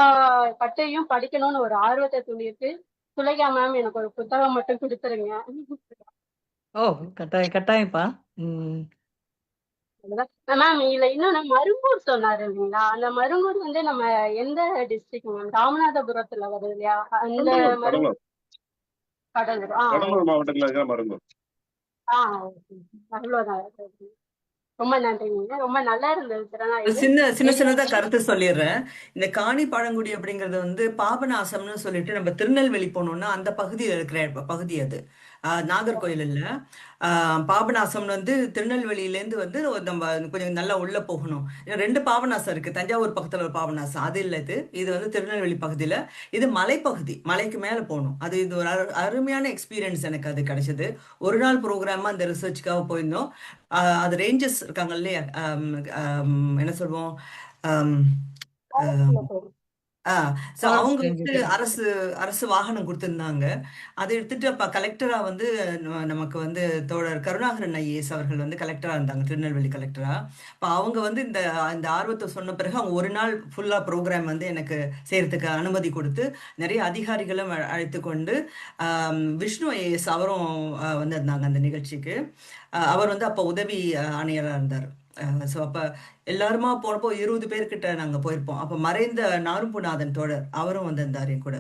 பட்டையும் படிக்கணும்னு ஒரு ஆர்வத்தை தூண்டியிருக்கு. சுலைகா மேம் எனக்கு ஒரு புத்தகம் மட்டும் கொடுத்துருங்க. கட்டாயம்ப்பா. மேம் இதுல இன்னொன்னு மருங்கூர் சொன்னாரு இல்லைங்களா, அந்த மருங்கூர் வந்து நம்ம எந்த டிஸ்ட்ரிக்ட் மேம்? ராமநாதபுரத்துல வருது இல்லையா அந்த மருங்கூர்? கடலூர். கடலூர் மாவட்டத்துல இருக்கிற மருங்கூர். அவ்வளவுதான். ரொம்ப நன்றிங்க, ரொம்ப நல்லா இருந்தது. சின்னதா கருத்து சொல்லிடுறேன். இந்த காணி பழங்குடி அப்படிங்கறது வந்து பாபநாசம்னு சொல்லிட்டு நம்ம திருநெல்வேலி போனோம்னா அந்த பகுதியில் இருக்கிற பகுதி அது. நாகர்கோயில் இல்ல, பாபநாசம்னு வந்து திருநெல்வேலியிலேருந்து வந்து நம்ம கொஞ்சம் நல்லா உள்ள போகணும். 2 பாபநாசம் இருக்கு, தஞ்சாவூர் பக்கத்துல ஒரு பாபநாசம், அது இல்லை இது வந்து திருநெல்வேலி பகுதியில. இது மலைப்பகுதி, மலைக்கு மேல போகணும். அது இது ஒரு அருமையான எக்ஸ்பீரியன்ஸ் எனக்கு அது கிடைச்சது. ஒரு நாள் ப்ரோக்ராமா அந்த ரிசர்ச்சுக்காக போயிருந்தோம். அது ரேஞ்சஸ் இருக்காங்க இல்லையா, என்ன சொல்லுவோம், அவங்க வந்து அரசு வாகனம் கொடுத்திருந்தாங்க. அதை எடுத்துட்டு அப்ப கலெக்டரா வந்து நமக்கு வந்து தோழர் கருணாகரன் ஐஏஎஸ் அவர்கள் வந்து கலெக்டரா இருந்தாங்க, திருநெல்வேலி கலெக்டரா. அப்ப அவங்க வந்து இந்த ஆர்வத்தை சொன்ன பிறகு அவங்க ஒரு நாள் ஃபுல்லா ப்ரோக்ராம் வந்து எனக்கு செய்யறதுக்கு அனுமதி கொடுத்து நிறைய அதிகாரிகளும் அழைத்து கொண்டு விஷ்ணு ஐஏஎஸ் அவரும் வந்திருந்தாங்க அந்த நிகழ்ச்சிக்கு. அவர் வந்து அப்ப உதவி ஆணையராக இருந்தார். ஸோ அப்போ எல்லாருமா போனப்போ 20 பேர்கிட்ட நாங்கள் போயிருப்போம். அப்போ மறைந்த நாரும்புநாதன் தோழர் அவரும் வந்திருந்தார் என் கூட.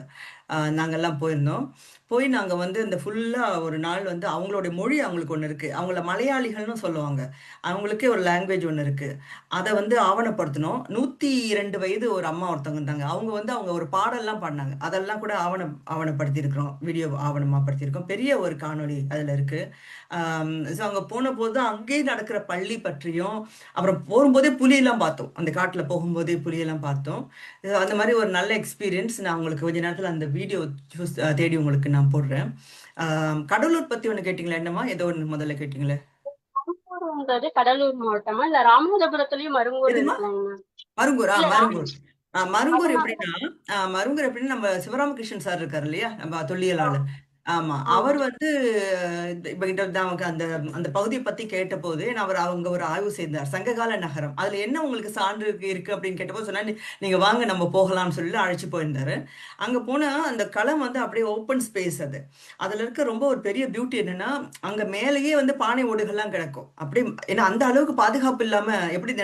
நாங்கள்லாம் போயிருந்தோம். போய் நாங்கள் வந்து இந்த ஃபுல்லாக ஒரு நாள் வந்து அவங்களுடைய மொழி அவங்களுக்கு ஒன்று இருக்குது, அவங்கள மலையாளிகள்னு சொல்லுவாங்க, அவங்களுக்கே ஒரு லாங்குவேஜ் ஒன்று இருக்குது, அதை வந்து ஆவணப்படுத்தணும். 102 வயது ஒரு அம்மா ஒருத்தவங்க இருந்தாங்க, அவங்க வந்து அவங்க ஒரு பாடல்லாம் பண்ணாங்க, அதெல்லாம் கூட ஆவணப்படுத்தியிருக்கிறோம், வீடியோ ஆவணமாக படுத்தியிருக்கோம். பெரிய ஒரு காணொளி அதில் இருக்குது. ஸோ அங்கே போன போது தான் அங்கேயே நடக்கிற பள்ளி பற்றியும், அப்புறம் போகும்போதே புலியெல்லாம் பார்த்தோம், அந்த காட்டில் போகும்போதே புலியெல்லாம் பார்த்தோம். அந்த மாதிரி ஒரு நல்ல எக்ஸ்பீரியன்ஸ். நான் உங்களுக்கு கொஞ்ச நேரத்தில் அந்த வீடியோ தேடி உங்களுக்கு நான் போடுறேன். கடலூர் பத்தி ஒண்ணு கேட்டீங்களா? என்னமா ஏதோ ஒண்ணு முதல்ல கேட்டீங்களே. கடலூர் மாவட்டமா இல்ல ராமநாதபுரத்துலயும் மருங்கூர்? மருங்கூர். மருங்கூர் எப்படின்னா நம்ம சிவராமகிருஷ்ணன் சார் இருக்காரு இல்லையா, நம்ம தொல்லியலாளர். ஆமா, அவர் வந்து அந்த அந்த பகுதியை பத்தி கேட்ட போது அவங்க ஒரு ஆய்வு செய்தார், சங்ககால நகரம், அதுல என்ன உங்களுக்கு சான்று இருக்கு அப்படின்னு கேட்டபோது சொன்னா, நீங்க வாங்க நம்ம போகலாம்னு சொல்லி அழைச்சு போயிருந்தாரு. அங்க போனா அந்த களம் வந்து அப்படியே ஓப்பன் ஸ்பேஸ். அதுல இருக்க ரொம்ப ஒரு பெரிய பியூட்டி என்னன்னா, அங்க மேலேயே வந்து பானை ஓடுகள்லாம் கிடக்கும். அப்படி ஏன்னா அந்த அளவுக்கு பாதுகாப்பு இல்லாம எப்படி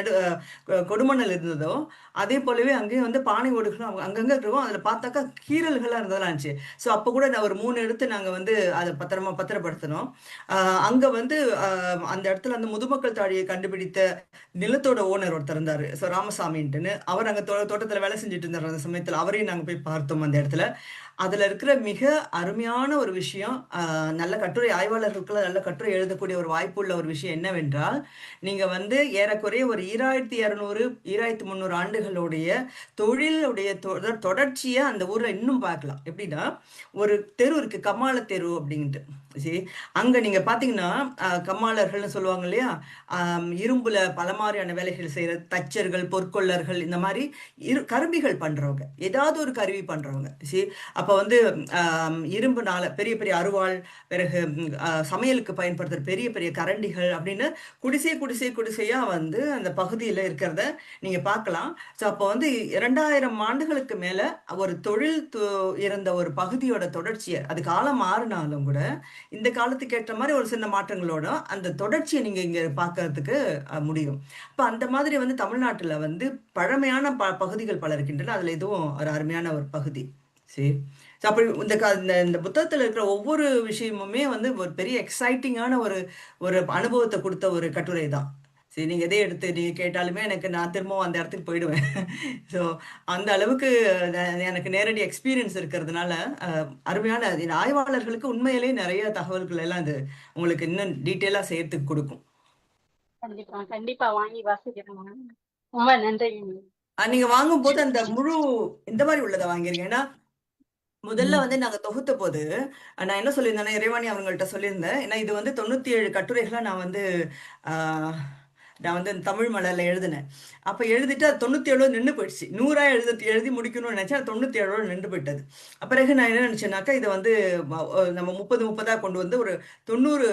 கொடுமணல் இருந்ததோ அதே போலவே அங்கேயும் வந்து பானை ஓடுகளும் அங்கங்க இருக்கும். அதுல பார்த்தாக்கா கீறல்கள்லாம் இருந்ததெல்லாம் இருந்துச்சு. ஸோ அப்போ கூட நான் ஒரு 3 எடுத்து நாங்கள் வந்து அதை பத்திரப்படுத்தணும். அங்க வந்து அந்த இடத்துல அந்த முதுமக்கள் தாழியை கண்டுபிடித்த நிலத்தோட ஓனர் ஒருத்தர் இருந்தாரு, ஸோ ராமசாமின்ட்டுன்னு. அவர் அங்க தோட்டத்துல வேலை செஞ்சுட்டு இருந்தார் அந்த சமயத்துல. அவரையும் நாங்க போய் பார்த்தோம் அந்த இடத்துல. அதுல இருக்கிற மிக அருமையான ஒரு விஷயம், நல்ல கட்டுரை ஆய்வாளர்களுக்குள்ள நல்ல கட்டுரை எழுதக்கூடிய ஒரு வாய்ப்பு உள்ள ஒரு விஷயம் என்னவென்றால், நீங்க வந்து ஏறக்குறைய ஒரு 2200 2300 ஆண்டுகளுடைய தொழிலுடைய தொடர்ச்சியை அந்த ஊர்ல இன்னும் பார்க்கலாம். எப்படின்னா, ஒரு தெரு இருக்கு, கமால தெரு அப்படின்ட்டு. சரி, அங்க நீங்க பாத்தீங்கன்னா கம்மாளர்கள்னு சொல்லுவாங்க இல்லையா, இரும்புல பல மாதிரியான வேலைகள் செய்யற தச்சர்கள், பொற்கொள்ளர்கள், இந்த மாதிரி கருவிகள் பண்றவங்க, ஏதாவது ஒரு கருவி பண்றவங்க. சரி, அப்ப வந்து இரும்புனால பெரிய பெரிய அருவாள், பிறகு சமையலுக்கு பயன்படுத்துற பெரிய பெரிய கரண்டிகள் அப்படின்னு குடிசையா வந்து அந்த பகுதியில இருக்கிறத நீங்க பார்க்கலாம். ஸோ அப்போ வந்து 2000 ஆண்டுகளுக்கு மேல ஒரு தொழில் இருந்த ஒரு பகுதியோட தொடர்ச்சியை, அது காலம் மாறினாலும் கூட இந்த காலத்துக்கு ஏற்ற மாதிரி ஒரு சின்ன மாற்றங்களோட அந்த தொடர்ச்சியை நீங்க இங்க பார்க்கறதுக்கு முடியும். அப்ப அந்த மாதிரி வந்து தமிழ்நாட்டுல வந்து பழமையான பகுதிகள் பல இருக்கின்றன. அதுல இதுவும் ஒரு அருமையான ஒரு பகுதி. சரி, அப்படி இந்த புத்தகத்துல இருக்கிற ஒவ்வொரு விஷயமுமே வந்து ஒரு பெரிய எக்ஸைட்டிங்கான ஒரு ஒரு அனுபவத்தை கொடுத்த ஒரு கட்டுரை தான். சரி, நீங்க எதை எடுத்து நீங்க கேட்டாலுமே நான் திரும்பவும் அந்த இடத்துக்கு போயிடுவேன். ஸோ அந்த அளவுக்கு எனக்கு நேரடி எக்ஸ்பீரியன்ஸ் இருக்கிறதுனால அருமையான இந்த ஆய்வாளர்களுக்கு உண்மையிலேயே நிறைய தகவல்கள் எல்லாம் இது உங்களுக்கு இன்னும் டீட்டெயிலா சேர்த்து கொடுக்கும். கண்டிப்பா கண்டிப்பா வாங்கி வாசிக்கிறேன். ரொம்ப நன்றி. நீங்க வாங்கும் போது அந்த முழு இந்த மாதிரி உள்ளதை வாங்கிருங்க. ஏன்னா முதல்ல வந்து நாங்க தொகுத்த போது நான் என்ன சொல்லியிருந்தேன்னா, இறைவாணி அவங்கள்ட்ட சொல்லியிருந்தேன். ஏன்னா இது வந்து 97 கட்டுரைகளை நான் வந்து தமிழ் மலர்ல எழுதினேன். அப்ப எழுதிட்டு அது 97 நின்று போயிடுச்சு. 100 எழுதி முடிக்கணும்னு நினைச்சேன். 97 நின்று போயிட்டது. பிறகு நான் என்ன நினைச்சேன்னாக்கா, இதை வந்து நம்ம 30 கொண்டு வந்து ஒரு 90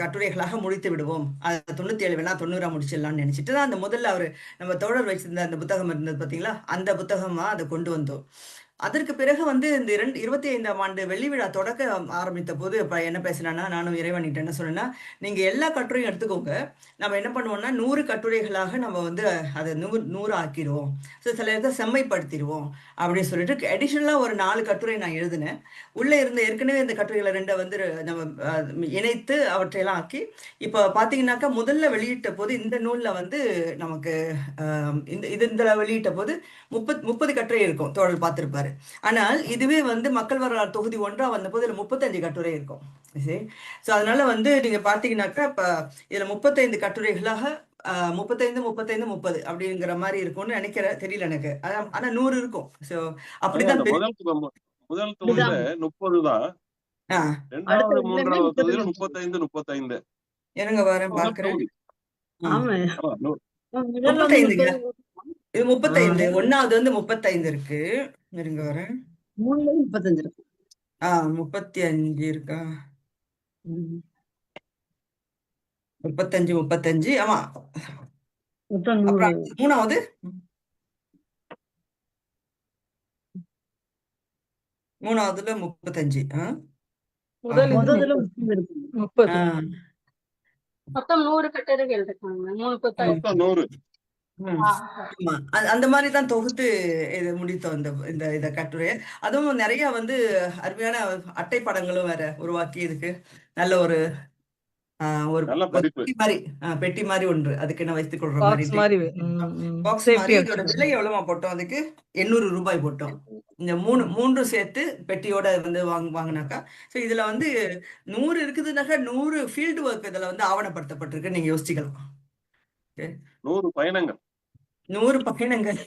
கட்டுரைகளாக முடித்து விடுவோம். 97 வேணா 90 முடிச்சிடலாம்னு நினைச்சிட்டு தான் அந்த முதல்ல நம்ம தோழர் வச்சிருந்த அந்த புத்தகம் இருந்தது பார்த்தீங்களா, அந்த புத்தகமா அதை கொண்டு வந்தோம். அதற்கு பிறகு வந்து இந்த 25ஆம் ஆண்டு வெள்ளி விழா தொடக்க ஆரம்பித்த போது என்ன பேசினா, நானும் இறைவனிட்ட என்ன சொன்னேன்னா, நீங்க எல்லா கட்டுரையும் எடுத்துக்கோங்க, நம்ம என்ன பண்ணுவோம்னா 100 கட்டுரைகளாக நம்ம வந்து அதை 100 ஆக்கிடுவோம், சில இதை செம்மைப்படுத்திடுவோம் அப்படின்னு சொல்லிட்டு அடிஷனலா ஒரு 4 கட்டுரை நான் எழுதினேன். உள்ள இருந்த ஏற்கனவே இந்த கட்டுரைகளை 2 வந்து நம்ம இணைத்து அவற்றையெல்லாம் ஆக்கி, இப்போ பாத்தீங்கன்னாக்கா முதல்ல வெளியிட்ட போது இந்த நூல்ல வந்து நமக்கு இந்த வெளியிட்ட போது 30 கட்டுரை இருக்கும், தோழல் பார்த்திருப்பாரு. ஆனால் இதுவே வந்து மக்கள் வரலாறு தொகுதி 1 வந்த போது இதுல 35 கட்டுரை இருக்கும். சரி, ஸோ அதனால வந்து நீங்க பார்த்தீங்கன்னாக்கா இப்ப இதுல 35 கட்டுரைகளாக 35 35 30 அப்படிங்கிற மாதிரி இருக்கும்னு நினைக்கிறேன், தெரியல எனக்கு. ஆனா 100 இருக்கும். ஸோ அப்படிதான் முதல் தொகுதியில 30 தான், இரண்டாவது மூன்றாவது தொகுதியில 35. இருங்க வரேன் பாக்குறேன். 35 இது 35, 1வது வந்து 35 இருக்கு. இருங்க வரேன். 35 இருக்கு. 35 இருக்கா? 35 ஆமா. அப்புறம் 3வது மூணாவதுல 35. முதல்ல 30. மொத்தம் 100 கட்டுரைகள் இருக்காங்க, 3 புத்தகம். 100. ஆமா, அந்த மாதிரிதான் தொகுத்து இது முடித்தோம் இந்த கட்டுரையை. அதுவும் நிறைய வந்து அருமையான அட்டை படங்களும் வேற உருவாக்கி இருக்கு. நல்ல ஒரு பெட்டி மாதிரி ஒன்று அதுக்கு என்ன வைத்துக் கொள்ற மாதிரி பாக்ஸ் மாதிரி. இதோட விலை எவ்வளவா போட்டோம்? அதுக்கு 800 ரூபாய் போட்டோம். இந்த மூன்று சேர்த்து பெட்டியோட வந்து வாங்கினாக்கா. ஸோ இதுல வந்து 100 இருக்குதுனாக்கா 100 ஃபீல்டு ஒர்க் இதுல வந்து ஆவணப்படுத்தப்பட்டிருக்கு, நீங்க யோசிக்கலாம். 100 பயணங்கள், 100 பயணங்கள்.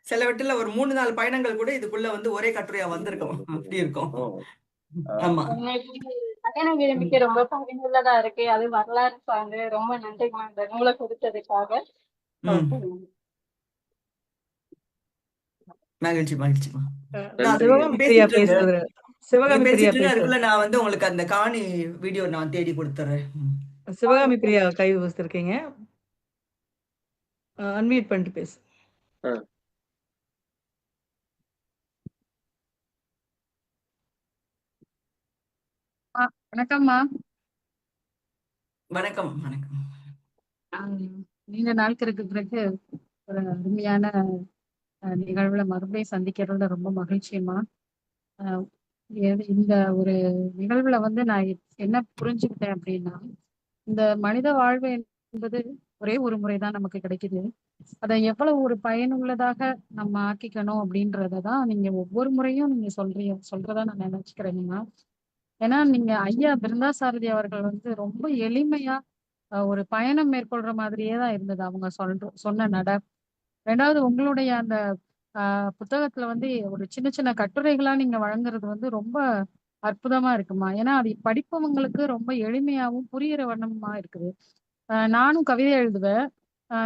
சில வீட்டுல ஒரு 3-4 பயணங்கள் கூட இதுக்குள்ள வந்து ஒரே கட்டுரையா வந்திருக்கும், அப்படி இருக்கும். ஆமா, எனக்கு நம்பிக்கை ரொம்ப பயனுள்ளதா இருக்கு. அது வரலாறு சார்ந்து. ரொம்ப நன்றிமா இந்த நூலை கொடுத்ததுக்காக. மகிழ்ச்சிமா. சிவகாமி பிரியா அதுக்குள்ள நான் வந்து உங்களுக்கு அந்த காணி வீடியோ நான் தேடி கொடுத்துறேன். சிவகாமி பிரியா கை வச்சிருக்கீங்க, அன்மியூட் பண்ணிட்டு பேசு. வணக்கம்மா. வணக்கம். நீண்ட நாட்களுக்கு பிறகு ஒரு அருமையான நிகழ்வுல மறுபடியும் சந்திக்கிறதுல ரொம்ப மகிழ்ச்சியம்மா. இந்த ஒரு நிகழ்வுல வந்து நான் என்ன புரிஞ்சுக்கிட்டேன் அப்படின்னா, இந்த மனித வாழ்வு என்பது ஒரே ஒரு முறைதான் நமக்கு கிடைக்குது. அதை எவ்வளவு ஒரு பயனுள்ளதாக நம்ம ஆக்கிக்கணும் அப்படின்றதான் நீங்க ஒவ்வொரு முறையும் நீங்க சொல்றதா நான் நினைச்சுக்கிறேங்கம்மா. ஏன்னா நீங்க ஐயா பிருந்தாசாரதி அவர்கள் வந்து ரொம்ப எளிமையா ஒரு பயணம் மேற்கொள்ற மாதிரியே தான் இருந்தது அவங்க சொன்ன நட. 2வது உங்களுடைய அந்த புத்தகத்துல வந்து ஒரு சின்ன சின்ன கட்டுரைகளா நீங்க வழங்குறது வந்து ரொம்ப அற்புதமா இருக்குமா. ஏன்னா அது படிப்பவங்களுக்கு ரொம்ப எளிமையாவும் புரியிற வண்ணமா இருக்குது. நானும் கவிதை எழுதுவேன்.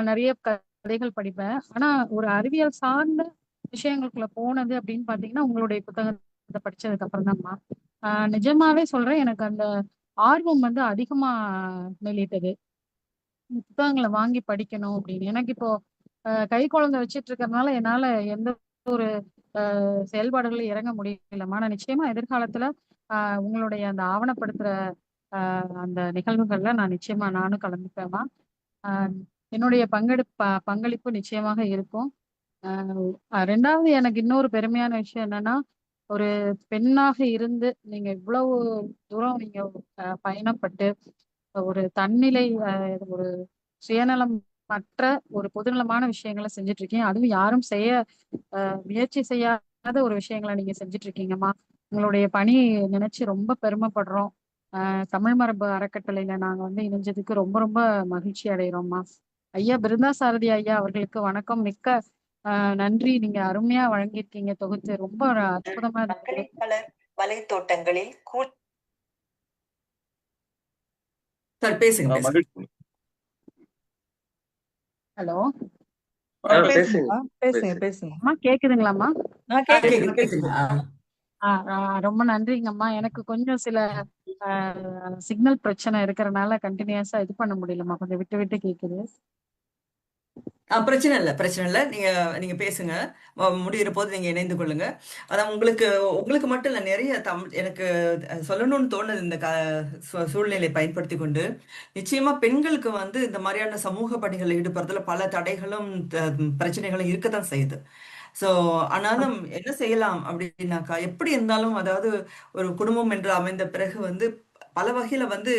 நிறைய கதைகள் படிப்பேன். ஆனா ஒரு அறிவியல் சார்ந்த விஷயங்களுக்குள்ள போனது அப்படின்னு பாத்தீங்கன்னா உங்களுடைய புத்தகத்தை படிச்சதுக்கு அப்புறம் தான்மா. நிஜமாவே சொல்றேன், எனக்கு அந்த ஆர்வம் வந்து அதிகமா மேலிட்டது. புத்தகங்களை வாங்கி படிக்கணும் அப்படின்னு. எனக்கு இப்போ கை குழந்தை வச்சிட்டு இருக்கறதுனால என்னால எந்த ஒரு செயல்பாடுகளில் இறங்க முடியலமா. நான் நிச்சயமா எதிர்காலத்துல உங்களுடைய அந்த ஆவணப்படுத்துற அந்த நிகழ்வுகள்ல நான் நிச்சயமா நானும் கலந்துப்பேமா. என்னுடைய பங்களிப்பு நிச்சயமாக இருக்கும். ரெண்டாவது எனக்கு இன்னொரு பெருமையான விஷயம் என்னன்னா, ஒரு பெண்ணாக இருந்து நீங்க இவ்வளவு தூரம் நீங்க பயணப்பட்டு ஒரு தன்னிலை ஒரு சுயநலம் மற்ற ஒரு பொதுநலமான விஷயங்களை செஞ்சுட்டு இருக்கீங்க. அதுவும் யாரும் செய்ய முயற்சி செய்யாத ஒரு விஷயங்களை நீங்க செஞ்சுட்டு இருக்கீங்கம்மா. உங்களுடைய பணி நினைச்சு ரொம்ப பெருமைப்படுறோம். தமிழ் மரபு அறக்கட்டளையில நாங்க வந்து இணைஞ்சதுக்கு ரொம்ப ரொம்ப மகிழ்ச்சி அடைகிறோம்மா. ஐயா பிருந்தாசாரதி ஐயா அவர்களுக்கு வணக்கம். மிக்க நன்றி. நீங்க அருமையா வழங்கியிருக்கீங்க தொகுத்து. ரொம்ப அற்புதமா இருக்கு. வலை தோட்டங்களில் பேசுங்க. ஹலோ, பேசுங்க. பேசுங்க. கேக்குதுங்களாம்மா? பேசுங்க. ரொம்ப நன்றிங்கம்மா. எனக்கு கொஞ்சம் சில சிக்னல் பிரச்சனை இருக்கிறதுனால கண்டினியூஸா இது பண்ண முடியலம்மா. கொஞ்சம் விட்டு விட்டு கேக்குது. பிரச்சனை இல்லை. நீங்க பேசுங்க. முடிகிற போது நீங்க இணைந்து கொள்ளுங்க. அதான் உங்களுக்கு மட்டும் இல்லை, நிறைய எனக்கு சொல்லணும்னு தோணுது. இந்த சூழ்நிலையை பயன்படுத்தி கொண்டு நிச்சயமா பெண்களுக்கு வந்து இந்த மாதிரியான சமூக பணிகளில் ஈடுபடுறதுல பல தடைகளும் பிரச்சனைகளும் இருக்கத்தான் செய்யுது. ஸோ ஆனாலும் என்ன செய்யலாம் அப்படின்னாக்கா, எப்படி இருந்தாலும் அதாவது ஒரு குடும்பம் என்று அமைந்த பிறகு வந்து பல வகையில வந்து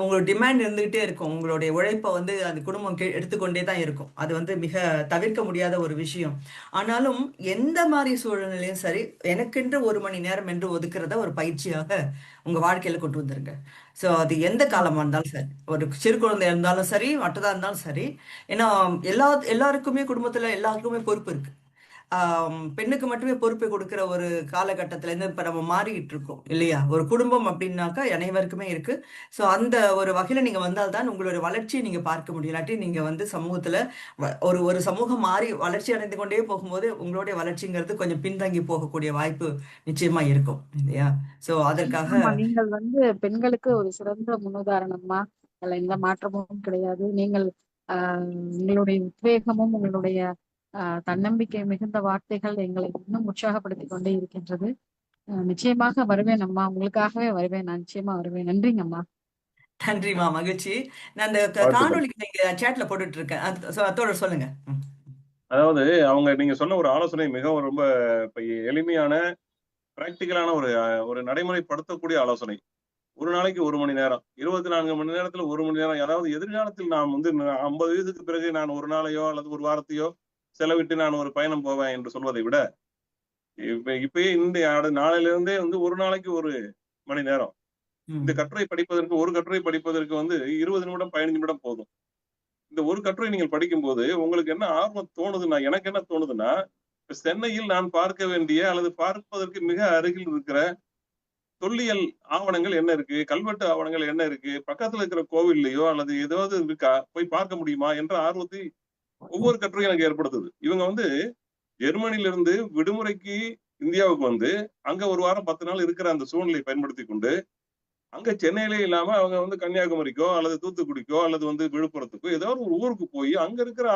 உங்களோட டிமாண்ட் இருந்துகிட்டே இருக்கும். உங்களுடைய உழைப்பை வந்து அந்த குடும்பம் எடுத்துக்கொண்டே தான் இருக்கும். அது வந்து மிக தவிர்க்க முடியாத ஒரு விஷயம். ஆனாலும் எந்த மாதிரி சூழ்நிலையும் சரி, எனக்கென்று 1 மணி நேரம் என்று ஒதுக்குறத ஒரு பயிற்சியாக உங்க வாழ்க்கையில கொண்டு வந்துருங்க. ஸோ அது எந்த காலமா இருந்தாலும் சரி, ஒரு சிறு குழந்தை இருந்தாலும் சரி, மற்றதா இருந்தாலும் சரி. ஏன்னா எல்லாருக்குமே குடும்பத்துல எல்லாருக்குமே பொறுப்பு இருக்கு. பெண்ணுக்கு மட்டுமே பொறுப்பை கொடுக்கிற ஒரு காலகட்டத்துல இருந்து இப்ப நம்ம மாறிக்கிட்டு இருக்கோம் இல்லையா? ஒரு குடும்பம் அப்படின்னாக்கா அனைவருக்குமே இருக்கு. ஸோ அந்த ஒரு வகையில நீங்க வந்தால்தான் உங்களுடைய வளர்ச்சியை நீங்க பார்க்க முடியும். இல்லாட்டி நீங்க வந்து சமூகத்துல ஒரு சமூகம் மாறி வளர்ச்சி அடைந்து கொண்டே போகும்போது உங்களுடைய வளர்ச்சிங்கிறது கொஞ்சம் பின்தங்கி போகக்கூடிய வாய்ப்பு நிச்சயமா இருக்கும் இல்லையா? ஸோ அதற்காக நீங்கள் வந்து பெண்களுக்கு ஒரு சிறந்த முன்னுதாரணமா, அதுல எந்த மாற்றமும் கிடையாது. நீங்கள் உங்களுடைய உத்வேகமும் உங்களுடைய தன்னம்பிக்கை மிகுந்த வார்த்தைகள் எங்களை இன்னும் உற்சாகப்படுத்திக் கொண்டே இருக்கின்றது. நிச்சயமாக வருவேன் அம்மா. உங்களுக்காகவே வருவேன். நான் நிச்சயமா வருவேன். நன்றிங்க அம்மா. நன்றிமா, மகிழ்ச்சி. நான் அந்த காணொலிக்கு நீங்க சேட்ல போட்டுட்டு இருக்கேன். அதோட சொல்லுங்க. அதாவது நீங்க சொன்ன ஒரு ஆலோசனை மிகவும் ரொம்ப எளிமையான பிராக்டிக்கலான ஒரு நடைமுறைப்படுத்தக்கூடிய ஆலோசனை. ஒரு நாளைக்கு 1 மணி நேரம், 24 மணி நேரத்துல 1 மணி நேரம். அதாவது எதிர்காலத்தில் நாம் வந்து 50 வயதுக்கு பிறகு நான் ஒரு நாளையோ அல்லது ஒரு வாரத்தையோ செலவிட்டு நான் ஒரு பயணம் போவேன் என்று சொல்வதை விட, இப்பயே இந்த நாளையில இருந்தே வந்து ஒரு நாளைக்கு 1 மணி நேரம் இந்த கட்டுரை படிப்பதற்கு, ஒரு கட்டுரை படிப்பதற்கு வந்து 20 நிமிடம் 15 நிமிடம் போதும். இந்த ஒரு கட்டுரை நீங்கள் படிக்கும்போது உங்களுக்கு என்ன ஆர்வம் தோணுதுன்னா, எனக்கு என்ன தோணுதுன்னா, சென்னையில் நான் பார்க்க வேண்டிய அல்லது பார்ப்பதற்கு மிக அருகில் இருக்கிற தொல்லியல் ஆவணங்கள் என்ன இருக்கு, கல்வெட்டு ஆவணங்கள் என்ன இருக்கு, பக்கத்துல இருக்கிற கோவில்லையோ அல்லது ஏதாவது இருக்கா, போய் பார்க்க முடியுமா என்ற ஆர்வத்தை ஒவ்வொரு கட்டுரையும் எனக்கு ஏற்படுத்துது. இவங்க வந்து ஜெர்மனியிலிருந்து விடுமுறைக்கு இந்தியாவுக்கு வந்து அங்க ஒரு வாரம் 10 நாள் இருக்கிற அந்த சூழ்நிலையை பயன்படுத்தி கொண்டு அங்க சென்னையிலே இல்லாம அவங்க வந்து கன்னியாகுமரிக்கோ அல்லது தூத்துக்குடிக்கோ அல்லது வந்து விழுப்புரத்துக்கோ ஏதோ ஒரு ஊருக்கு போய் அங்க இருக்கிற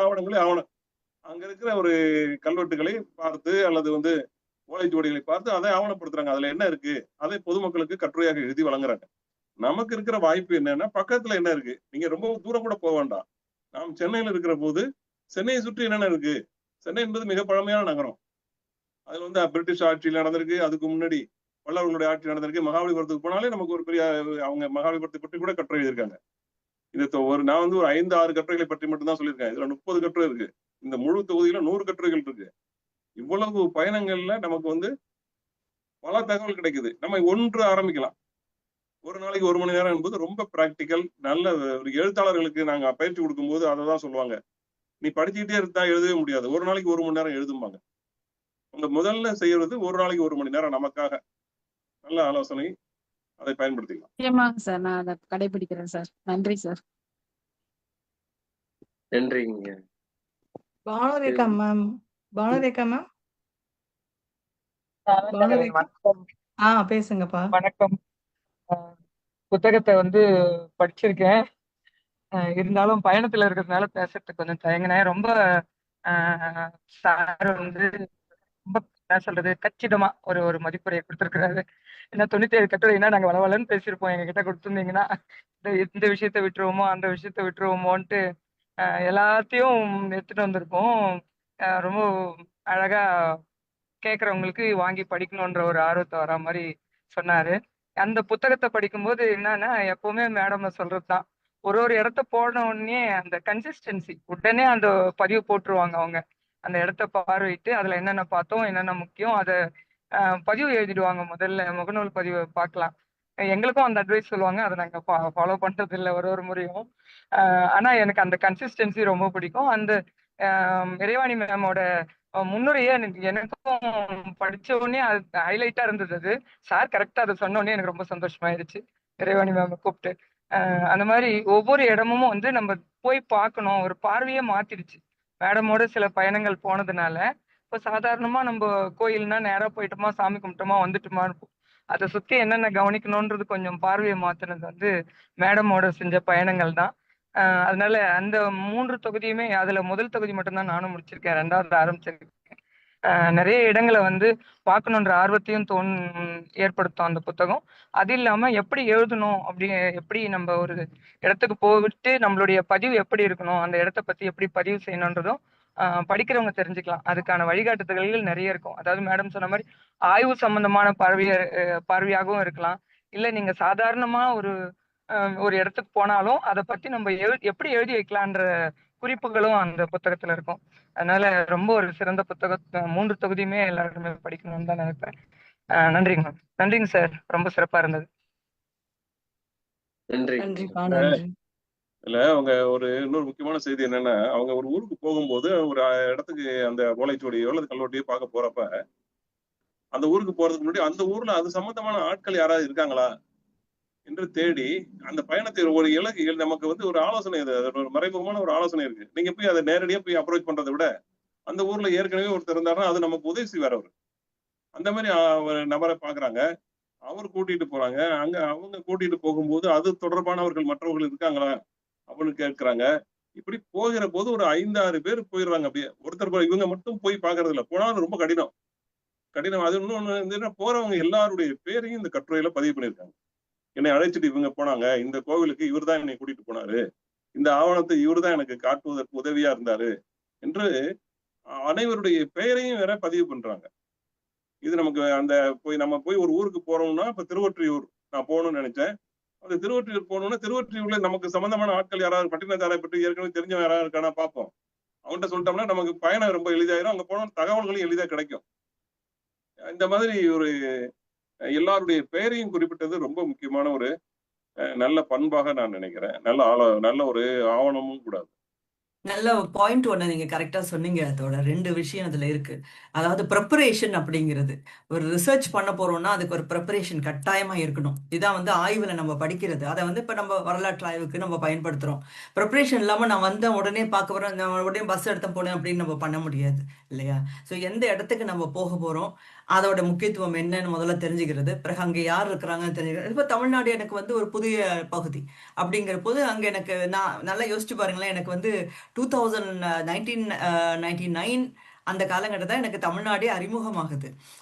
அங்க இருக்கிற ஒரு கல்வெட்டுகளை பார்த்து அல்லது வந்து ஓலைச்சுவடிகளை பார்த்து அதை ஆவணப்படுத்துறாங்க. அதுல என்ன இருக்கு, அதை பொதுமக்களுக்கு கட்டுரையாக எழுதி வழங்குறாங்க. நமக்கு இருக்கிற வாய்ப்பு என்னன்னா, பக்கத்துல என்ன இருக்கு, நீங்க ரொம்ப தூரம் கூட போக வேண்டாம். நாம் சென்னையில இருக்கிற போது சென்னையை சுற்றி என்னென்ன இருக்கு. சென்னை என்பது மிக பழமையான நகரம். அதுல வந்து பிரிட்டிஷ் ஆட்சியில் நடந்திருக்கு, அதுக்கு முன்னாடி பல்லவர்களுடைய ஆட்சி நடந்திருக்கு. மகாபலிபுரத்துக்கு போனாலே நமக்கு ஒரு பெரிய அவங்க மகாபலிபுரத்தை பற்றி கூட கட்டுரை எழுதியிருக்காங்க. நான் வந்து ஒரு 5, 6 கட்டுரைகளை பற்றி மட்டும் தான் சொல்லியிருக்கேன். இதுல 30 கட்டுரை இருக்கு. இந்த முழு தொகுதியில 100 கட்டுரைகள் இருக்கு. இவ்வளவு பயணங்கள்ல நமக்கு வந்து பல தகவல் கிடைக்குது. நம்ம ஒன்று ஆரம்பிக்கலாம். ஒரு நாளைக்கு 1 மணி நேரம் என்பது ரொம்ப பிராக்டிக்கல். நல்ல ஒரு எழுத்தாளர்களுக்கு நாங்க பயிற்சி கொடுக்கும்போது அதை தான் சொல்லுவாங்க. நீ படிச்சுக்கிட்டே இருந்தா எழுதவே முடியாது. ஒரு நாளைக்கு 1 மணி நேரம் எழுதும்பாங்க. உங்க முதல்ல செய்யறது ஒரு நாளைக்கு 1 மணி நேரம் நமக்காக. நல்ல ஆலோசனை, அதை பயன்படுத்திக்கலாம். நிச்சயமாக சார், நான் அதை கடைபிடிக்கிறேன் சார். நன்றி சார். நன்றிங்க. பானுரேகா மேம். பானுரேகா மேம். பானுரேகா. வணக்கம். பேசுங்கப்பா. வணக்கம். புத்தகத்தை வந்து படிச்சிருக்கேன். இருந்தாலும் பயணத்துல இருக்கிறதுனால பேசுறதுக்கு கொஞ்சம் தயங்கினேன். ரொம்ப சார் வந்து ரொம்ப என்ன சொல்றது, கச்சிதமா ஒரு ஒரு மதிப்புரையை கொடுத்துருக்கிறாரு. ஏன்னா 97 கட்டுரைனா நாங்க வளவலன்னு பேசியிருப்போம். எங்க கிட்ட கொடுத்துருந்தீங்கன்னா இந்த விஷயத்த விட்டுருவோமோ அந்த விஷயத்த விட்டுருவோமோன்ட்டு எல்லாத்தையும் எடுத்துட்டு வந்திருப்போம். ரொம்ப அழகா கேட்கறவங்களுக்கு வாங்கி படிக்கணுன்ற ஒரு ஆர்வத்தை வரா மாதிரி சொன்னாரு. அந்த புத்தகத்தை படிக்கும்போது என்னன்னா, எப்பவுமே மேடம் சொல்றதுதான், ஒரு இடத்த போன உடனே அந்த கன்சிஸ்டன்சி உடனே அந்த பதிவு போட்டுருவாங்க அவங்க. அந்த இடத்த பார்வையிட்டு அதுல என்னென்ன பார்த்தோம், என்னென்ன முக்கியம், அதை பதிவு எழுதிடுவாங்க. முதல்ல முகநூல் பதிவு பார்க்கலாம். எங்களுக்கும் அந்த அட்வைஸ் சொல்லுவாங்க, அதை நாங்க ஃபாலோ பண்றது இல்லை ஒரு முறையும். ஆனா எனக்கு அந்த கன்சிஸ்டன்சி ரொம்ப பிடிக்கும். அந்த இறைவாணி மேமோட முன்னுரையே எனக்கும் படிச்ச உடனே அது ஹைலைட்டா இருந்தது. அது சார் கரெக்டா அதை சொன்ன உடனே எனக்கு ரொம்ப சந்தோஷமாயிருச்சு. இறைவாணி மேம் கூப்பிட்டு அந்த மாதிரி ஒவ்வொரு இடமும் வந்து நம்ம போய் பார்க்கணும், ஒரு பார்வையே மாத்திடுச்சு மேடமோட சில பயணங்கள் போனதுனால. இப்போ சாதாரணமா நம்ம கோயில்னா நேரா போயிட்டோமா, சாமி கும்பிட்டோமா, வந்துட்டுமா இருக்கும். அதை சுத்தி என்னென்ன கவனிக்கணும்ன்றது கொஞ்சம் பார்வையை மாத்தினது வந்து மேடமோட செஞ்ச பயணங்கள் தான். அதனால அந்த 3 தொகுதியுமே, அதுல முதல் தொகுதி மட்டும்தான் நானும் முடிச்சிருக்கேன், 2வது ஆரம்பிச்சிருக்கேன். நிறைய இடங்களை வந்து பார்க்கணுன்ற ஆர்வத்தையும் ஏற்படுத்தும் அந்த புத்தகம். அது இல்லாம எப்படி எழுதணும், எப்படி நம்ம ஒரு இடத்துக்கு போயிட்டு நம்மளுடைய பதிவு எப்படி இருக்கணும், அந்த இடத்த பத்தி எப்படி பதிவு செய்யணுன்றதும் படிக்கிறவங்க தெரிஞ்சுக்கலாம். அதுக்கான வழிகாட்டுதல்கள் நிறைய இருக்கும். அதாவது மேடம் சொன்ன மாதிரி ஆய்வு சம்பந்தமான பார்வையாகவும் இருக்கலாம். இல்ல நீங்க சாதாரணமா ஒரு இடத்துக்கு போனாலும் அதை பத்தி நம்ம எப்படி எழுதி வைக்கலான்ற குறிப்புகளும் அந்த புத்தகத்துல இருக்கும். அதனால ரொம்ப ஒரு சிறந்த புத்தகம். 3 தொகுதியுமே எல்லாருமே படிக்கணும்னு தான் நினைப்பேன். நன்றிங்க மேம். நன்றிங்க சார், ரொம்ப சிறப்பா இருந்தது. நன்றிப்பா. நன்றி. இல்ல அவங்க இன்னொரு முக்கியமான செய்தி என்னன்னா, அவங்க ஒரு ஊருக்கு போகும்போது ஒரு இடத்துக்கு அந்த ஓலைச்சுவடியோ அல்லது கல்வெட்டையோ பார்க்க போறப்ப, அந்த ஊருக்கு போறதுக்கு முன்னாடி அந்த ஊர்ல அது சம்பந்தமான ஆட்கள் யாராவது இருக்காங்களா என்று தேடி அந்த பயணத்தை ஒரு இலக்கு நமக்கு வந்து ஒரு ஆலோசனை, ஒரு மறைமுகமான ஒரு ஆலோசனை இருக்கு. நீங்க போய் அதை நேரடியா போய் அப்ரோச் பண்றதை விட அந்த ஊர்ல ஏற்கனவே ஒருத்தர் இருந்தாருன்னா அது நமக்கு உதவி செய்வார். அவர் அந்த மாதிரி நபரை பாக்குறாங்க, அவர் கூட்டிட்டு போறாங்க. அங்க அவங்க கூட்டிட்டு போகும்போது அது தொடர்பானவர்கள் மற்றவர்கள் இருக்காங்களா அப்படின்னு கேட்கிறாங்க. இப்படி போகிற போது ஒரு 5-6 பேர் போயிடுறாங்க. அப்படியே ஒருத்தர் இவங்க மட்டும் போய் பாக்குறது இல்லை, போனாலும் ரொம்ப கடினம். அது இன்னொன்னு போறவங்க எல்லாருடைய பேரையும் இந்த கட்டுரையில பதிவு பண்ணியிருக்காங்க. என்னை அழைச்சிட்டு இவங்க போனாங்க, இந்த கோவிலுக்கு இவர் தான் என்னை கூட்டிட்டு போனாரு, இந்த ஆவணத்தை இவர் தான் எனக்கு காட்டுவதற்கு உதவியா இருந்தாரு என்று அனைவருடைய பெயரையும் வேற பதிவு பண்றாங்க. இது நமக்கு நம்ம போய் ஒரு ஊருக்கு போறோம்னா, இப்ப திருவொற்றியூர் நான் போகணும்னு நினைச்சேன். அந்த திருவொற்றியூர் போகணும்னா திருவொற்றியூர்ல நமக்கு சம்பந்தமான ஆட்கள் யாராவது, பட்டினத்தாரை பற்றி ஏற்கனவே தெரிஞ்சவங்க யாராவது இருக்கானா பார்ப்போம். அவன்கிட்ட சொல்லிட்டோம்னா நமக்கு பயணம் ரொம்ப எளிதாயிரும். அங்க போன தகவல்களும் எளிதா கிடைக்கும். இந்த மாதிரி எல்லாருடைய பெயரையும் குறிப்பிட்டது ரொம்ப முக்கியமான ஒரு நல்ல பண்பாக நான் நினைக்கிறேன். நல்ல ஒரு ஆவணமும் கூட. நல்ல பாயிண்ட் ஒன்று நீங்க கரெக்டா சொன்னீங்க. அதோட 2 விஷயம் அதுல இருக்கு. அதாவது ப்ரிப்பரேஷன் அப்படிங்கிறது, ஒரு ரிசர்ச் பண்ண போறோம்னா அதுக்கு ஒரு ப்ரிப்பரேஷன் கட்டாயமா இருக்கணும். இதான் வந்து ஆய்வுல நம்ம படிக்கிறது. அதை வந்து இப்ப நம்ம வரலாற்று ஆய்வுக்கு நம்ம பயன்படுத்துறோம். ப்ரிப்பரேஷன் இல்லாம நான் வந்தேன் உடனே பார்க்க போறேன், நான் உடனே பஸ் எடுத்த போனேன் அப்படின்னு நம்ம பண்ண முடியாது இல்லையா? ஸோ எந்த இடத்துக்கு நம்ம போக போறோம், அதோட முக்கியத்துவம் என்னன்னு முதல்ல தெரிஞ்சுக்கிறது, பிறகு அங்க யார் இருக்கிறாங்கன்னு தெரிஞ்சுக்கிறது. இப்போ தமிழ்நாடு எனக்கு வந்து ஒரு புதிய பகுதி அப்படிங்கிற போது அங்க எனக்கு நான் நல்லா யோசிச்சு பாருங்களேன், எனக்கு வந்து 1999 அந்த காலகட்டத்தில் எனக்கு தமிழ்நாடே அறிமுகமாகுது.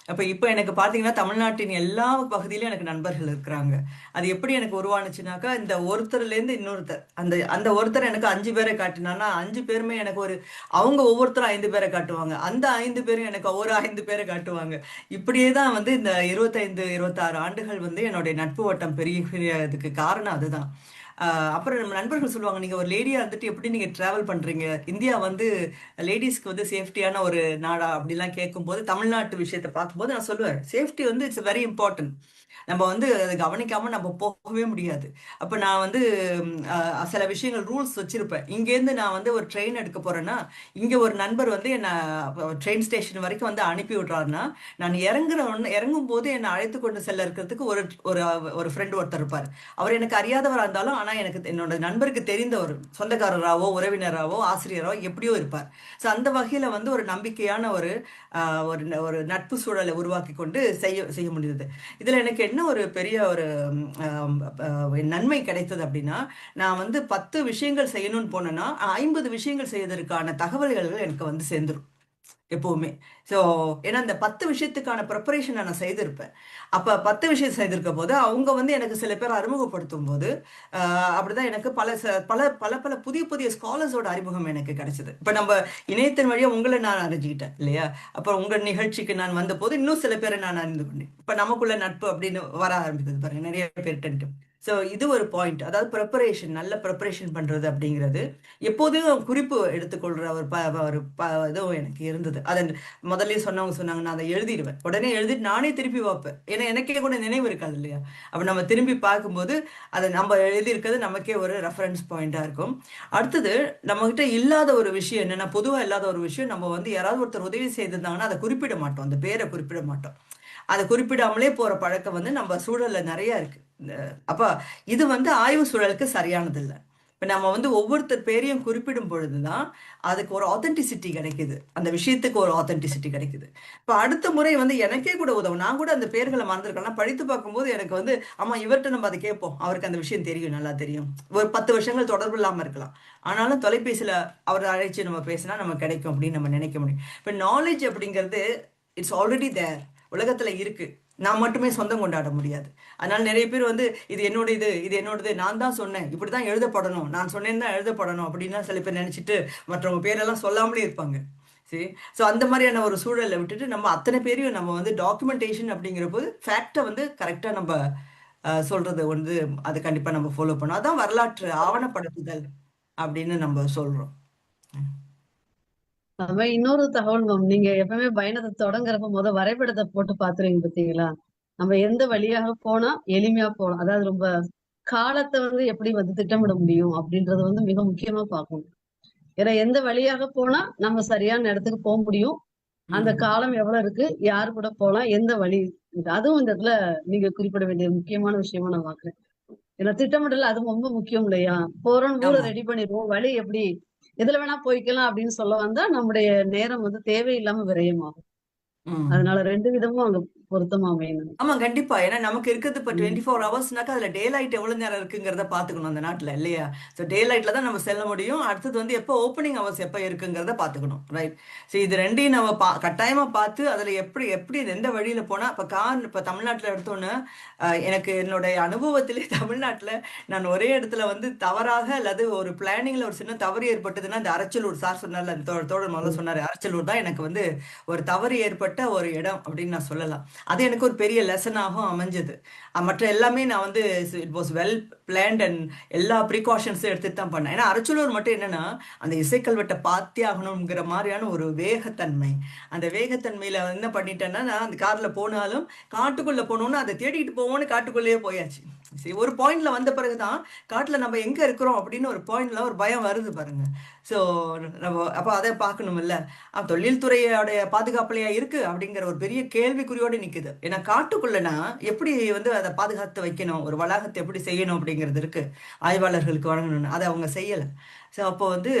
இப்போ எனக்கு பார்த்தீங்கன்னா தமிழ்நாட்டின் எல்லா பகுதியிலும் எனக்கு நண்பர்கள் இருக்கிறாங்க. அது எப்படி எனக்கு உருவானுச்சுனாக்கா, இந்த ஒருத்தர்லேருந்து இன்னொருத்தர், அந்த ஒருத்தர் எனக்கு 5 பேரை காட்டினான்னா 5 பேருமே எனக்கு அவங்க ஒவ்வொருத்தரும் 5 பேரை காட்டுவாங்க, அந்த 5 பேரும் எனக்கு ஒரு 5 பேரை காட்டுவாங்க. இப்படியே தான் வந்து இந்த 25-26 ஆண்டுகள் வந்து என்னுடைய நட்பு வட்டம் பெரியதுக்கு காரணம் அதுதான். அப்புறம் நம்ம நண்பர்கள் சொல்லுவாங்க, நீங்க ஒரு லேடியா இருந்துட்டு எப்படி நீங்க டிராவல் பண்றீங்க, இந்தியா வந்து லேடிஸ்க்கு வந்து சேஃப்டியான ஒரு நாடா அப்படிலாம் கேட்கும்போது, தமிழ்நாட்டு விஷயத்தை பார்க்கும்போது நான் சொல்லுவேன், சேஃப்டி வந்து இட்ஸ் வெரி இம்பார்ட்டன்ட். நம்ம வந்து அதை கவனிக்காம நம்ம போகவே முடியாது. அப்ப நான் வந்து சில விஷயங்கள் ரூல்ஸ் வச்சிருப்பேன். இங்கேருந்து நான் வந்து ஒரு ட்ரெயின் எடுக்க போறேன்னா, இங்க ஒரு நண்பர் வந்து என்ன ட்ரெயின் ஸ்டேஷன் வரைக்கும் வந்து அனுப்பி விடுறாருன்னா, நான் இறங்கும் போது என்னை அழைத்து கொண்டு செல்ல இருக்கிறதுக்கு ஒரு ஒரு ஒரு ஃப்ரெண்ட் ஒருத்தர் இருப்பார். அவர் எனக்கு அறியாதவரா இருந்தாலும், ஆனா எனக்கு என்னோட நண்பருக்கு தெரிந்தவர், சொந்தக்காரராவோ உறவினராவோ ஆசிரியரோ எப்படியோ இருப்பார். ஸோ அந்த வகையில வந்து ஒரு நம்பிக்கையான ஒரு ஒரு ஒரு நட்பு சூழலை உருவாக்கி கொண்டு செய்ய செய்ய முடியுது. இதுல எனக்கு என்ன ஒரு பெரிய ஒரு நன்மை கிடைத்தது அப்படின்னா, நான் வந்து 10 விஷயங்கள் செய்யணும்னு போனேன்னா 50 விஷயங்கள் செய்வதற்கான தகவல்கள் எனக்கு வந்து சேர்ந்துரும் எப்பவுமே. ஸோ ஏன்னா இந்த 10 விஷயத்துக்கான ப்ரிப்பரேஷனை நான் செய்திருப்பேன். அப்ப 10 விஷயம் செய்திருக்க போது அவங்க வந்து எனக்கு சில பேர் அறிமுகப்படுத்தும் போது அப்படிதான் எனக்கு பல பல பல புதிய புதிய ஸ்காலர்ஸோட அறிமுகம் எனக்கு கிடைச்சது. இப்ப நம்ம இணையத்தின் வழியா உங்களை நான் அறிஞ்சுக்கிட்டேன் இல்லையா? அப்புறம் உங்க நிகழ்ச்சிக்கு நான் வந்த போது இன்னும் சில பேரை நான் அறிந்து கொண்டேன். இப்ப நமக்குள்ள நட்பு அப்படின்னு வர ஆரம்பித்தது பாருங்க, நிறைய பேர்ட்டு. ஸோ இது ஒரு பாயிண்ட். அதாவது ப்ரிப்பரேஷன், நல்ல ப்ரிப்பரேஷன் பண்றது அப்படிங்கிறது எப்போதும் குறிப்பு எடுத்துக்கொள்ற இதுவும் எனக்கு இருந்தது. அதை முதல்லயே சொன்னவங்க சொன்னாங்க, நான் அதை எழுதிடுவேன். உடனே எழுதிட்டு நானே திருப்பி வைப்பேன். ஏன்னா எனக்கே கூட நினைவு இருக்காது இல்லையா? அப்ப நம்ம திரும்பி பார்க்கும்போது அதை நம்ம எழுதியிருக்கிறது நமக்கே ஒரு ரெஃபரன்ஸ் பாயிண்டா இருக்கும். அடுத்தது, நம்ம கிட்ட இல்லாத ஒரு விஷயம் என்னன்னா, பொதுவா இல்லாத ஒரு விஷயம், நம்ம வந்து யாராவது ஒருத்தர் உதவி செய்திருந்தாங்கன்னா அதை குறிப்பிட மாட்டோம், அந்த பேரை குறிப்பிட மாட்டோம். அதை குறிப்பிடாமலே போற பழக்கம் வந்து நம்ம சூழல்ல நிறைய இருக்கு. அப்ப இது வந்து ஆய்வு சூழலுக்கு சரியானது இல்லை. இப்ப நம்ம வந்து ஒவ்வொருத்தர் பேரையும் குறிப்பிடும் பொழுதுதான் அதுக்கு ஒரு ஆத்தென்டிசிட்டி கிடைக்குது, அந்த விஷயத்துக்கு ஒரு ஆத்தென்டிசிட்டி கிடைக்குது. இப்ப அடுத்த முறை வந்து எனக்கே கூட உதவும். நான் கூட அந்த பேர்களை மறந்துருக்கேன், படித்து பார்க்கும்போது எனக்கு வந்து ஆமா இவர்கிட்ட நம்ம அதை கேட்போம், அவருக்கு அந்த விஷயம் தெரியும், நல்லா தெரியும். ஒரு 10 வருஷங்கள் தொடர்பு இல்லாம இருக்கலாம், ஆனாலும் தொலைபேசியில அவர் அழைச்சு நம்ம பேசினா நமக்கு கிடைக்கும் அப்படின்னு நம்ம நினைக்க முடியும். இப்ப நாலேஜ் அப்படிங்கிறது இட்ஸ் ஆல்ரெடி தேர், உலகத்துல இருக்கு. நான் மட்டுமே சொந்தம் கொண்டாட முடியாது. அதனால நிறைய பேர் வந்து இது என்னோட இது என்னோடது, நான் தான் சொன்னேன், இப்படிதான் எழுதப்படணும், நான் சொன்னேன் தான் எழுதப்படணும் அப்படின்னா சில பேர் நினைச்சிட்டு மற்றவங்க பேரெல்லாம் சொல்லாமலே இருப்பாங்க. சரி. ஸோ அந்த மாதிரியான ஒரு சூழலை விட்டுட்டு நம்ம அத்தனை பேரையும் நம்ம வந்து டாக்குமெண்டேஷன் அப்படிங்கிற போது ஃபேக்டை வந்து கரெக்டாக நம்ம சொல்றது வந்து அது கண்டிப்பாக நம்ம ஃபாலோ பண்ணோம். அதான் வரலாற்று ஆவணப்படுத்துதல் அப்படின்னு நம்ம சொல்றோம். நம்ம இன்னொரு தகவல் மேம், நீங்க எப்பவுமே பயணத்தை தொடங்குறப்ப வரைபடத்தை போட்டு பாத்துருவீங்க பாத்தீங்களா? நம்ம எந்த வழியாக போனா எளிமையா போகலாம், அதாவது ரொம்ப காலத்தை வந்து எப்படி வந்து திட்டமிட முடியும் அப்படின்றத வந்து மிக முக்கியமா பார்க்கணும். ஏன்னா எந்த வழியாக போனா நம்ம சரியான இடத்துக்கு போக முடியும், அந்த காலம் எவ்வளவு இருக்கு, யாரு கூட போலாம், எந்த வழி இருக்கு, அதுவும் இந்த இடத்துல நீங்க குறிப்பிட வேண்டிய முக்கியமான விஷயமா நான் பாக்குறேன். ஏன்னா திட்டமிடல் அது ரொம்ப முக்கியம் இல்லையா? போறோம், ஊரை ரெடி பண்ணிடுவோம், வழி எப்படி எதுல வேணா போய்க்கலாம் அப்படின்னு சொல்ல வந்தா நம்முடைய நேரம் வந்து தேவையில்லாம விரயமாகும். அதனால 2 விதமும் அங்க பொருத்தமா அமையணும். ஆமா கண்டிப்பா. ஏன்னா நமக்கு இருக்கிறது இப்ப 24 ஹவர்ஸ்னாக்கா அதுல டே லைட் எவ்வளவு நேரம் இருக்குங்கிறத பாத்துக்கணும் அந்த நாட்டுல இல்லையா? ஸோ டே லைட்ல தான் நம்ம செல்ல முடியும். அடுத்தது வந்து எப்போ ஓப்பனிங் ஹவர்ஸ் எப்போ இருக்குங்கிறத பாத்துக்கணும், ரைட்? ஸோ இது ரெண்டையும் நம்ம கட்டாயமா பார்த்து அதுல எப்படி எப்படி எந்த வழியில போனா இப்ப தமிழ்நாட்டுல எடுத்தோன்னு எனக்கு என்னுடைய அனுபவத்திலே தமிழ்நாட்டுல நான் ஒரே இடத்துல வந்து தவறாக அல்லது ஒரு பிளானிங்ல ஒரு சின்ன தவறு ஏற்பட்டதுன்னா, இந்த அரச்சலூர் சார் சொன்னார்ல, அந்த தோழர் முதல்ல சொன்னாரு, அரச்சலூர் தான் எனக்கு வந்து ஒரு தவறு ஏற்பட்ட ஒரு இடம் அப்படின்னு நான் சொல்லலாம். அது எனக்கு ஒரு பெரிய லெசனாகவும் அமைஞ்சது. மற்ற எல்லாமே நான் வந்து it was well planned and எல்லா ப்ரிகாஷன்ஸும் எடுத்துட்டு தான் பண்ணேன். ஏன்னா அரச்சலூர் மட்டும் என்னன்னா அந்த இசைக்கல்வெட்டை பார்த்தே ஆகணுங்கிற மாதிரியான ஒரு வேகத்தன்மை. அந்த வேகத்தன்மையில என்ன பண்ணிட்டேன்னா, நான் அந்த கார்ல போனாலும் காட்டுக்குள்ள போனோம்னு அதை தேடிட்டு போவோம்னு காட்டுக்குள்ளேயே போயாச்சு. சரி, ஒரு பாயிண்ட்ல வந்த பிறகுதான் காட்டுல நம்ம எங்க இருக்கிறோம் அப்படின்னு ஒரு பாயிண்ட்ல ஒரு பயம் வருது பாருங்க. ஸோ நம்ம அப்போ அதை பார்க்கணும் இல்ல, தொழில்துறையோடைய பாதுகாப்புலையா இருக்கு அப்படிங்கிற ஒரு பெரிய கேள்விக்குறியோடு நிக்குது. ஏன்னா காட்டுக்குள்ளனா எப்படி வந்து அதை பாதுகாத்து வைக்கணும், ஒரு வளாகத்தை எப்படி செய்யணும் அப்படிங்கிறது இருக்கு, ஆய்வாளர்களுக்கு வழங்கணும்னு, அதை அவங்க செய்யலை. ஸோ அப்போ வந்து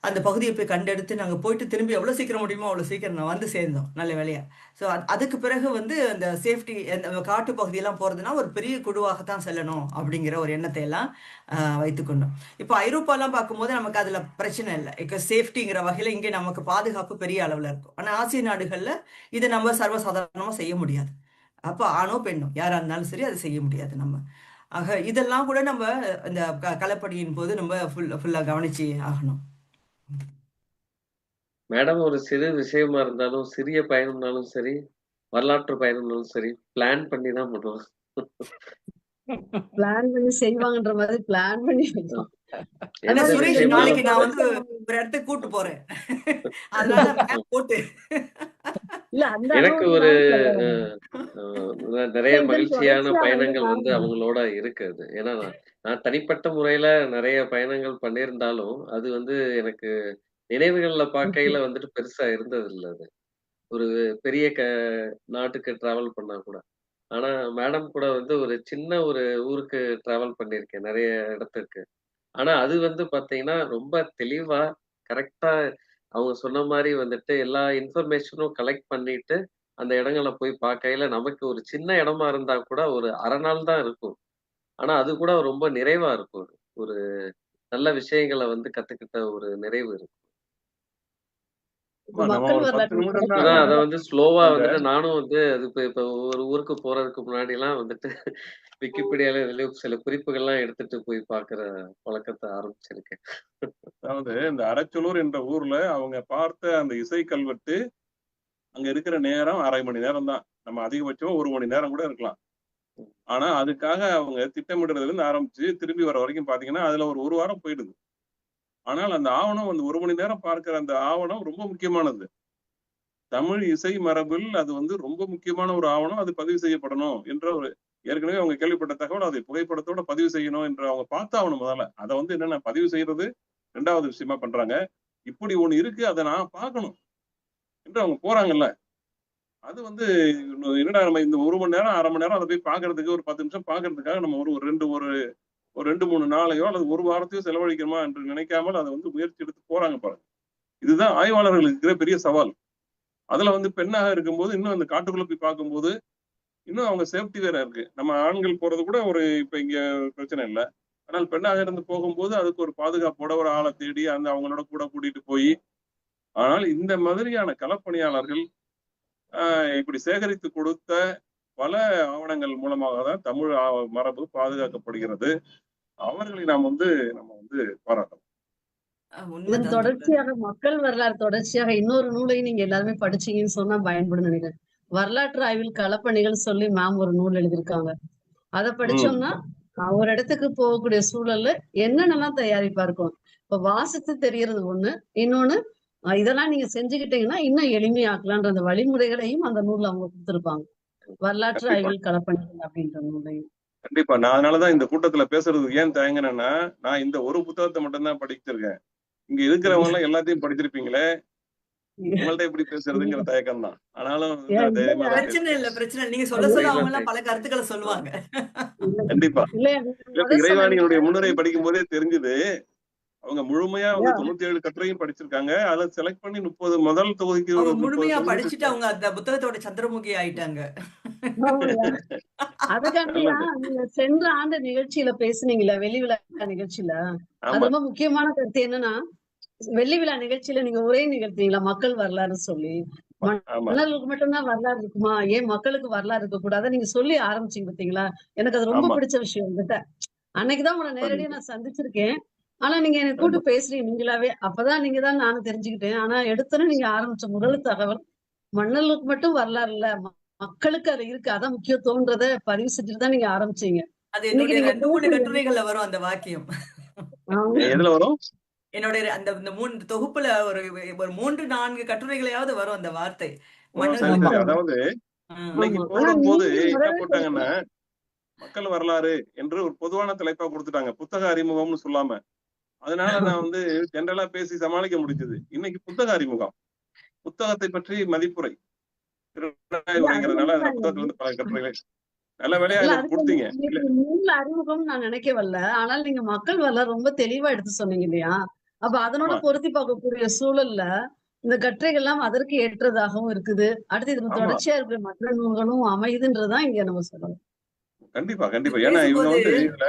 அந்த பகுதியை போய் கண்டெடுத்து நாங்கள் போயிட்டு திரும்பி எவ்வளோ சீக்கிரம் முடியுமோ அவ்வளோ சீக்கிரம் நான் வந்து சேர்ந்தோம், நல்ல வேலையா. ஸோ அதுக்கு பிறகு வந்து அந்த சேஃப்டி, அந்த காட்டு பகுதியெல்லாம் போகிறதுனா ஒரு பெரிய குழுவாகத்தான் செல்லணும் அப்படிங்கிற ஒரு எண்ணத்தை எல்லாம் வைத்துக்கொண்டோம். இப்போ ஐரோப்பாலாம் பார்க்கும்போது நமக்கு அதில் பிரச்சனை இல்லை, இப்போ சேஃப்டிங்கிற வகையில் இங்கே நமக்கு பாதுகாப்பு பெரிய அளவில் இருக்கும். ஆனால் ஆசிய நாடுகளில் இதை நம்ம சர்வசாதாரணமாக செய்ய முடியாது. அப்போ ஆணோ பெண்ணோ யாராக இருந்தாலும் சரி அதை செய்ய முடியாது நம்ம. ஆக இதெல்லாம் கூட நம்ம இந்த களப்பணியின் போது நம்ம ஃபுல்லாக கவனிச்சு ஆகணும். மேடம், ஒரு சிறு விஷயமா இருந்தாலும், சிறிய பயணம்னாலும் சரி, வரலாற்று பயணம்னாலும் சரி, பிளான் பண்ணி தான் பண்ணுவோம். பிளான் பண்ணி செய்வாங்கன்ற மாதிரி பிளான் பண்ணி வைப்போம். ஆனா ஆனா எந்த நீங்க சுரேஷ், இந்த விஷயம்னாலும் நாளைக்கு நான் வந்து தொடர்ச்சியா ஒரு இடத்துக்கு கூட்டு போறேன். அதனால மேப் போட்டு இல்ல அந்த எனக்கு அனுபவத்தை ஒரு நானும் சொல்றேன். நிறைய இதன் மகிழ்ச்சியான தொடர்ச்சியா பயணங்கள் நான் வந்து அவங்களோட இருக்குது. ஏன்னா நான் தனிப்பட்ட முறையில நிறைய பயணங்கள் பண்ணியிருந்தாலும் அது வந்து எனக்கு நினைவுகள்ல பார்க்கையில வந்துட்டு பெருசா இருந்தது இல்ல அது. ஒரு பெரிய நாட்டுக்கு டிராவல் பண்ணா கூட. ஆனா மேடம் கூட வந்து ஒரு சின்ன ஒரு ஊருக்கு டிராவல் பண்ணியிருக்கேன் நிறைய இடத்துக்கு. ஆனா அது வந்து பார்த்தீங்கன்னா, ரொம்ப தெளிவா, கரெக்ட்டா அவங்க சொன்ன மாரி வந்துட்டு எல்லா இன்ஃபர்மேஷனும் கலெக்ட் பண்ணிட்டு, அந்த இடங்கள போய் பார்க்கையில நமக்கு ஒரு சின்ன இடமா இருந்தா கூட ஒரு 1/2 நாள் தான் இருக்கும். ஆனா அது கூட ரொம்ப நிறைவா இருக்கும். ஒரு நல்ல விஷயங்கள வந்து கத்துக்கிட்ட ஒரு நிறைவு இருக்கும். இப்ப நம்ம மக்கள் ஒரு 10 வரலாற்று நிமிடம் தான் இப்பதான் அத வந்து ஸ்லோவா அந்த வந்துட்டு நானும் வந்து அது இப்ப இப்ப ஒரு ஊருக்கு போறதுக்கு முன்னாடிலாம் வந்துட்டு விக்கிபீடியால இதுலயும் சில குறிப்புகள்லாம் எடுத்துட்டு போய் பார்க்குற பழக்கத்த ஆரம்பிச்சிருக்கேன். அதாவது இந்த அரச்சலூர் என்ற ஊர்ல அவங்க பார்த்த அந்த இசை கல்வெட்டு அங்க இருக்கிற நேரம் 1/2 மணி நேரம் தான். நம்ம அதிகபட்சம் 1 மணி நேரம் கூட இருக்கலாம். ஆனா அதுக்காக அவங்க திட்டமிடுறதுல இருந்து ஆரம்பிச்சு திரும்பி வர வரைக்கும் பாத்தீங்கன்னா அதுல ஒரு வாரம் போயிடுது. ஆனால் அந்த ஆவணம் அந்த 1 மணி நேரம் பார்க்கிற அந்த ஆவணம் ரொம்ப முக்கியமானது. தமிழ் இசை மரபில் அது வந்து ரொம்ப முக்கியமான ஒரு ஆவணம். அது பதிவு செய்யப்படணும் என்ற ஒரு ஏற்கனவே அவங்க கேள்விப்பட்ட தகவல் அதை புகைப்படத்தோட பதிவு செய்யணும் என்று அவங்க பார்த்தாகணும் முதல்ல. அதை வந்து என்னன்னா பதிவு செய்யறது 2வது விஷயமா பண்றாங்க. இப்படி ஒண்ணு இருக்கு, அதை நான் பார்க்கணும் என்று அவங்க போறாங்கல்ல. அது வந்து என்னடா நம்ம இந்த 1 மணி நேரம் 1/2 மணி நேரம் அதை போய் பார்க்கறதுக்கு ஒரு 10 நிமிஷம் பார்க்கறதுக்காக நம்ம ஒரு 2 3 நாளையோ அல்லது 1 வாரத்தையோ செலவழிக்கணுமா என்று நினைக்காமல் அதை வந்து முயற்சி எடுத்து போறாங்க பாருங்க. இதுதான் ஆய்வாளர்களுக்கு இருக்கிற பெரிய சவால். அதுல வந்து பெண்ணாக இருக்கும்போது இன்னும் அந்த காட்டுக்குள்ள போய் பார்க்கும்போது இன்னும் அவங்க சேஃப்டி வேற இருக்கு. நம்ம ஆண்கள் போறது கூட ஒரு இப்ப இங்க பிரச்சனை இல்லை. ஆனால் பெண்ணாக இருந்து போகும்போது அதுக்கு ஒரு பாதுகாப்போட ஒரு ஆளை தேடி அந்த அவங்களோட கூட கூட்டிட்டு போய், ஆனால் இந்த மாதிரியான களப்பணியாளர்கள் இப்படி சேகரித்து கொடுத்த பல ஆவணங்கள் மூலமாக தான் தமிழ் மரபு பாதுகாக்கப்படுகிறது. அவர்களை நம்ம வந்து பாராட்டணும். இதன் உண்மைதான். தொடர்ச்சியாக மக்கள் வரலாறு தொடர்ச்சியாக இன்னொரு நூலையும் நீங்க எல்லாருமே படிச்சீங்கன்னு சொன்னா பயன்படும் நினைக்கிறேன். வரலாற்று ஆய்வில் களப்பணிகள் சொல்லி மேம் ஒரு நூல் எழுதியிருக்காங்க. அதை படிச்சோம்னா ஒரு இடத்துக்கு போகக்கூடிய சூழல்ல என்னென்னலாம் தயாரிப்பா இருக்கும். இப்ப வாசித்து தெரியறது ஒண்ணு, இன்னொன்னு இதெல்லாம் நீங்க செஞ்சுக்கிட்டீங்கன்னா இன்னும் எளிமையாக்கலான்ற அந்த வழிமுறைகளையும் அந்த நூல்ல அவங்க கொடுத்திருப்பாங்க. வரலாற்று கண்டிப்பா ஆய்வில் களப்பணிகள் அப்படின்ற நூலையும். கண்டிப்பா. நான் அதனாலதான் இந்த கூட்டத்துல பேசுறதுக்கு ஏன் தயங்கினேன்னா, நான் இந்த ஒரு புத்தகத்தை மட்டும்தான் படிச்சிருக்கேன். இங்க இருக்கிறவங்க எல்லாம் எல்லாத்தையும் படிச்சிருப்பீங்களே, உங்கள்ட்ட எப்படி பேசுறதுங்கிற தயக்கம் தான். ஆனாலும் ஏன் தைரியமா இல்லையா? தான் பிரச்சனை பேசுறேன். இல்ல, பிரச்சனை இல்ல. நீங்க சொல்ல சொல்ல தைரியமா அவங்க எல்லாம் பல பேசுறேன். கருத்துக்களை சொல்லுவாங்க. கண்டிப்பா. இல்லையா நீங்க இப்ப முதல் இறைவாணியினுடைய சொன்னீங்க முன்னுரை படிக்கும் போதே தெரிஞ்சது. அவங்க முழுமையா வந்து 97 கட்டுரையும் படிச்சிருக்காங்க. அதுல செலக்ட் பண்ணி 30 முதல் தொகுதிக்கு ஒரு அவங்க 30 முழுமையா தொகுதி படிச்சுட்டு அவங்க அந்த புத்தகத்தோட சந்திரமுகி ஆயிட்டாங்க. அதுக்காண்டியா நீங்க சென்ற ஆண்டு நிகழ்ச்சியில பேசுனீங்களா வெள்ளி விழா நிகழ்ச்சியில அது ஆமா ரொம்ப முக்கியமான கருத்து என்னன்னா வெள்ளி விழா நிகழ்ச்சியில நீங்க உரை நிகழ்த்தீங்களா மக்கள் வரலாறு சொல்லி ஆமா மன்னர்களுக்கு மட்டும்தான் வரலாறு இருக்குமா ஏன் மக்களுக்கு வரலாறு இருக்க கூடாது நீங்க சொல்லி ஆரம்பிச்சீங்க பாத்தீங்களா எனக்கு அது ரொம்ப ஆமா பிடிச்ச விஷயம் உங்ககிட்ட அன்னைக்குதான் உங்களை நேரடியா பண்ணிருக்கேன். நான் சந்திச்சிருக்கேன் ஆனா நீங்க என்னை கூட்டு ஆமா பேசுறீங்க நீங்களாவே அப்பதான் நீங்க தான் நானும் தெரிஞ்சுக்கிட்டேன் ஆனா எடுத்தோன்னே நீங்க ஆரம்பிச்ச முதல் தகவல் மன்னர்களுக்கு மட்டும் வரலாறு இல்ல மக்களுக்கு அது இருக்கு அதான் முக்கியத்துவம்ன்றத பதிவு செஞ்சுட்டு தான் நீங்க ஆரம்பிச்சீங்க அது இன்னைக்கு என்னுடைய நீங்க 2 கட்டுரைகள்ல வரும் அந்த வாக்கியம். எதுல வரும்? என்னுடைய அந்த இந்த 3 தொகுப்புல ஒரு 3 4 கட்டுரைகளையாவது வரும் அந்த வார்த்தை. ஓ சரி மன்னர்களுக்கு சரி. ஆமா அதாவது இன்னைக்கு ஆமா ஆனா போடும்போது நீங்க என்ன முதல்ல போட்டாங்கன்னா, மக்கள் வரலாறு என்று ஒரு பொதுவான தலைப்பா கொடுத்துட்டாங்க. புத்தக அறிமுகம்னு சொல்லாம. அதனால நான் வந்து ஜெனரலா பேசி சமாளிக்க முடிஞ்சது. இன்னைக்கு புத்தக அறிமுகம். புத்தகத்தை பற்றி மதிப்புரை. திருநாய் இல்ல அது உரைங்கிறதுனால அந்த ஒண்ணுதான் புத்தகத்துல இருந்து பல கட்டுரைகள். நல்ல வேலையா இல்ல எனக்கு அதுக்கு கொடுத்தீங்க. இல்ல உங்களுக்கு நூல் அறிமுகம் நான் நினைக்க வரல ஆனால் நீங்க மக்கள் வரலாறு ரொம்ப தெளிவா எடுத்து சொன்னீங்க இல்லையா அப்ப அதனோட ஆமா பொருத்தி பார்க்கக்கூடிய சூழல்ல இந்த கட்டுரைகள் எல்லாம் அதற்கு ஏற்றதாகவும் இருக்குது அடுத்து இதுல ஆமா தொடர்ச்சியா இருக்கிற மற்ற நூல்களும் அமையுதுன்றதுதான் இங்க நம்ம சொல்லணும் கண்டிப்பா இது கண்டிப்பா. ஏன்னா இவங்க பேசும்போது வந்து இதுல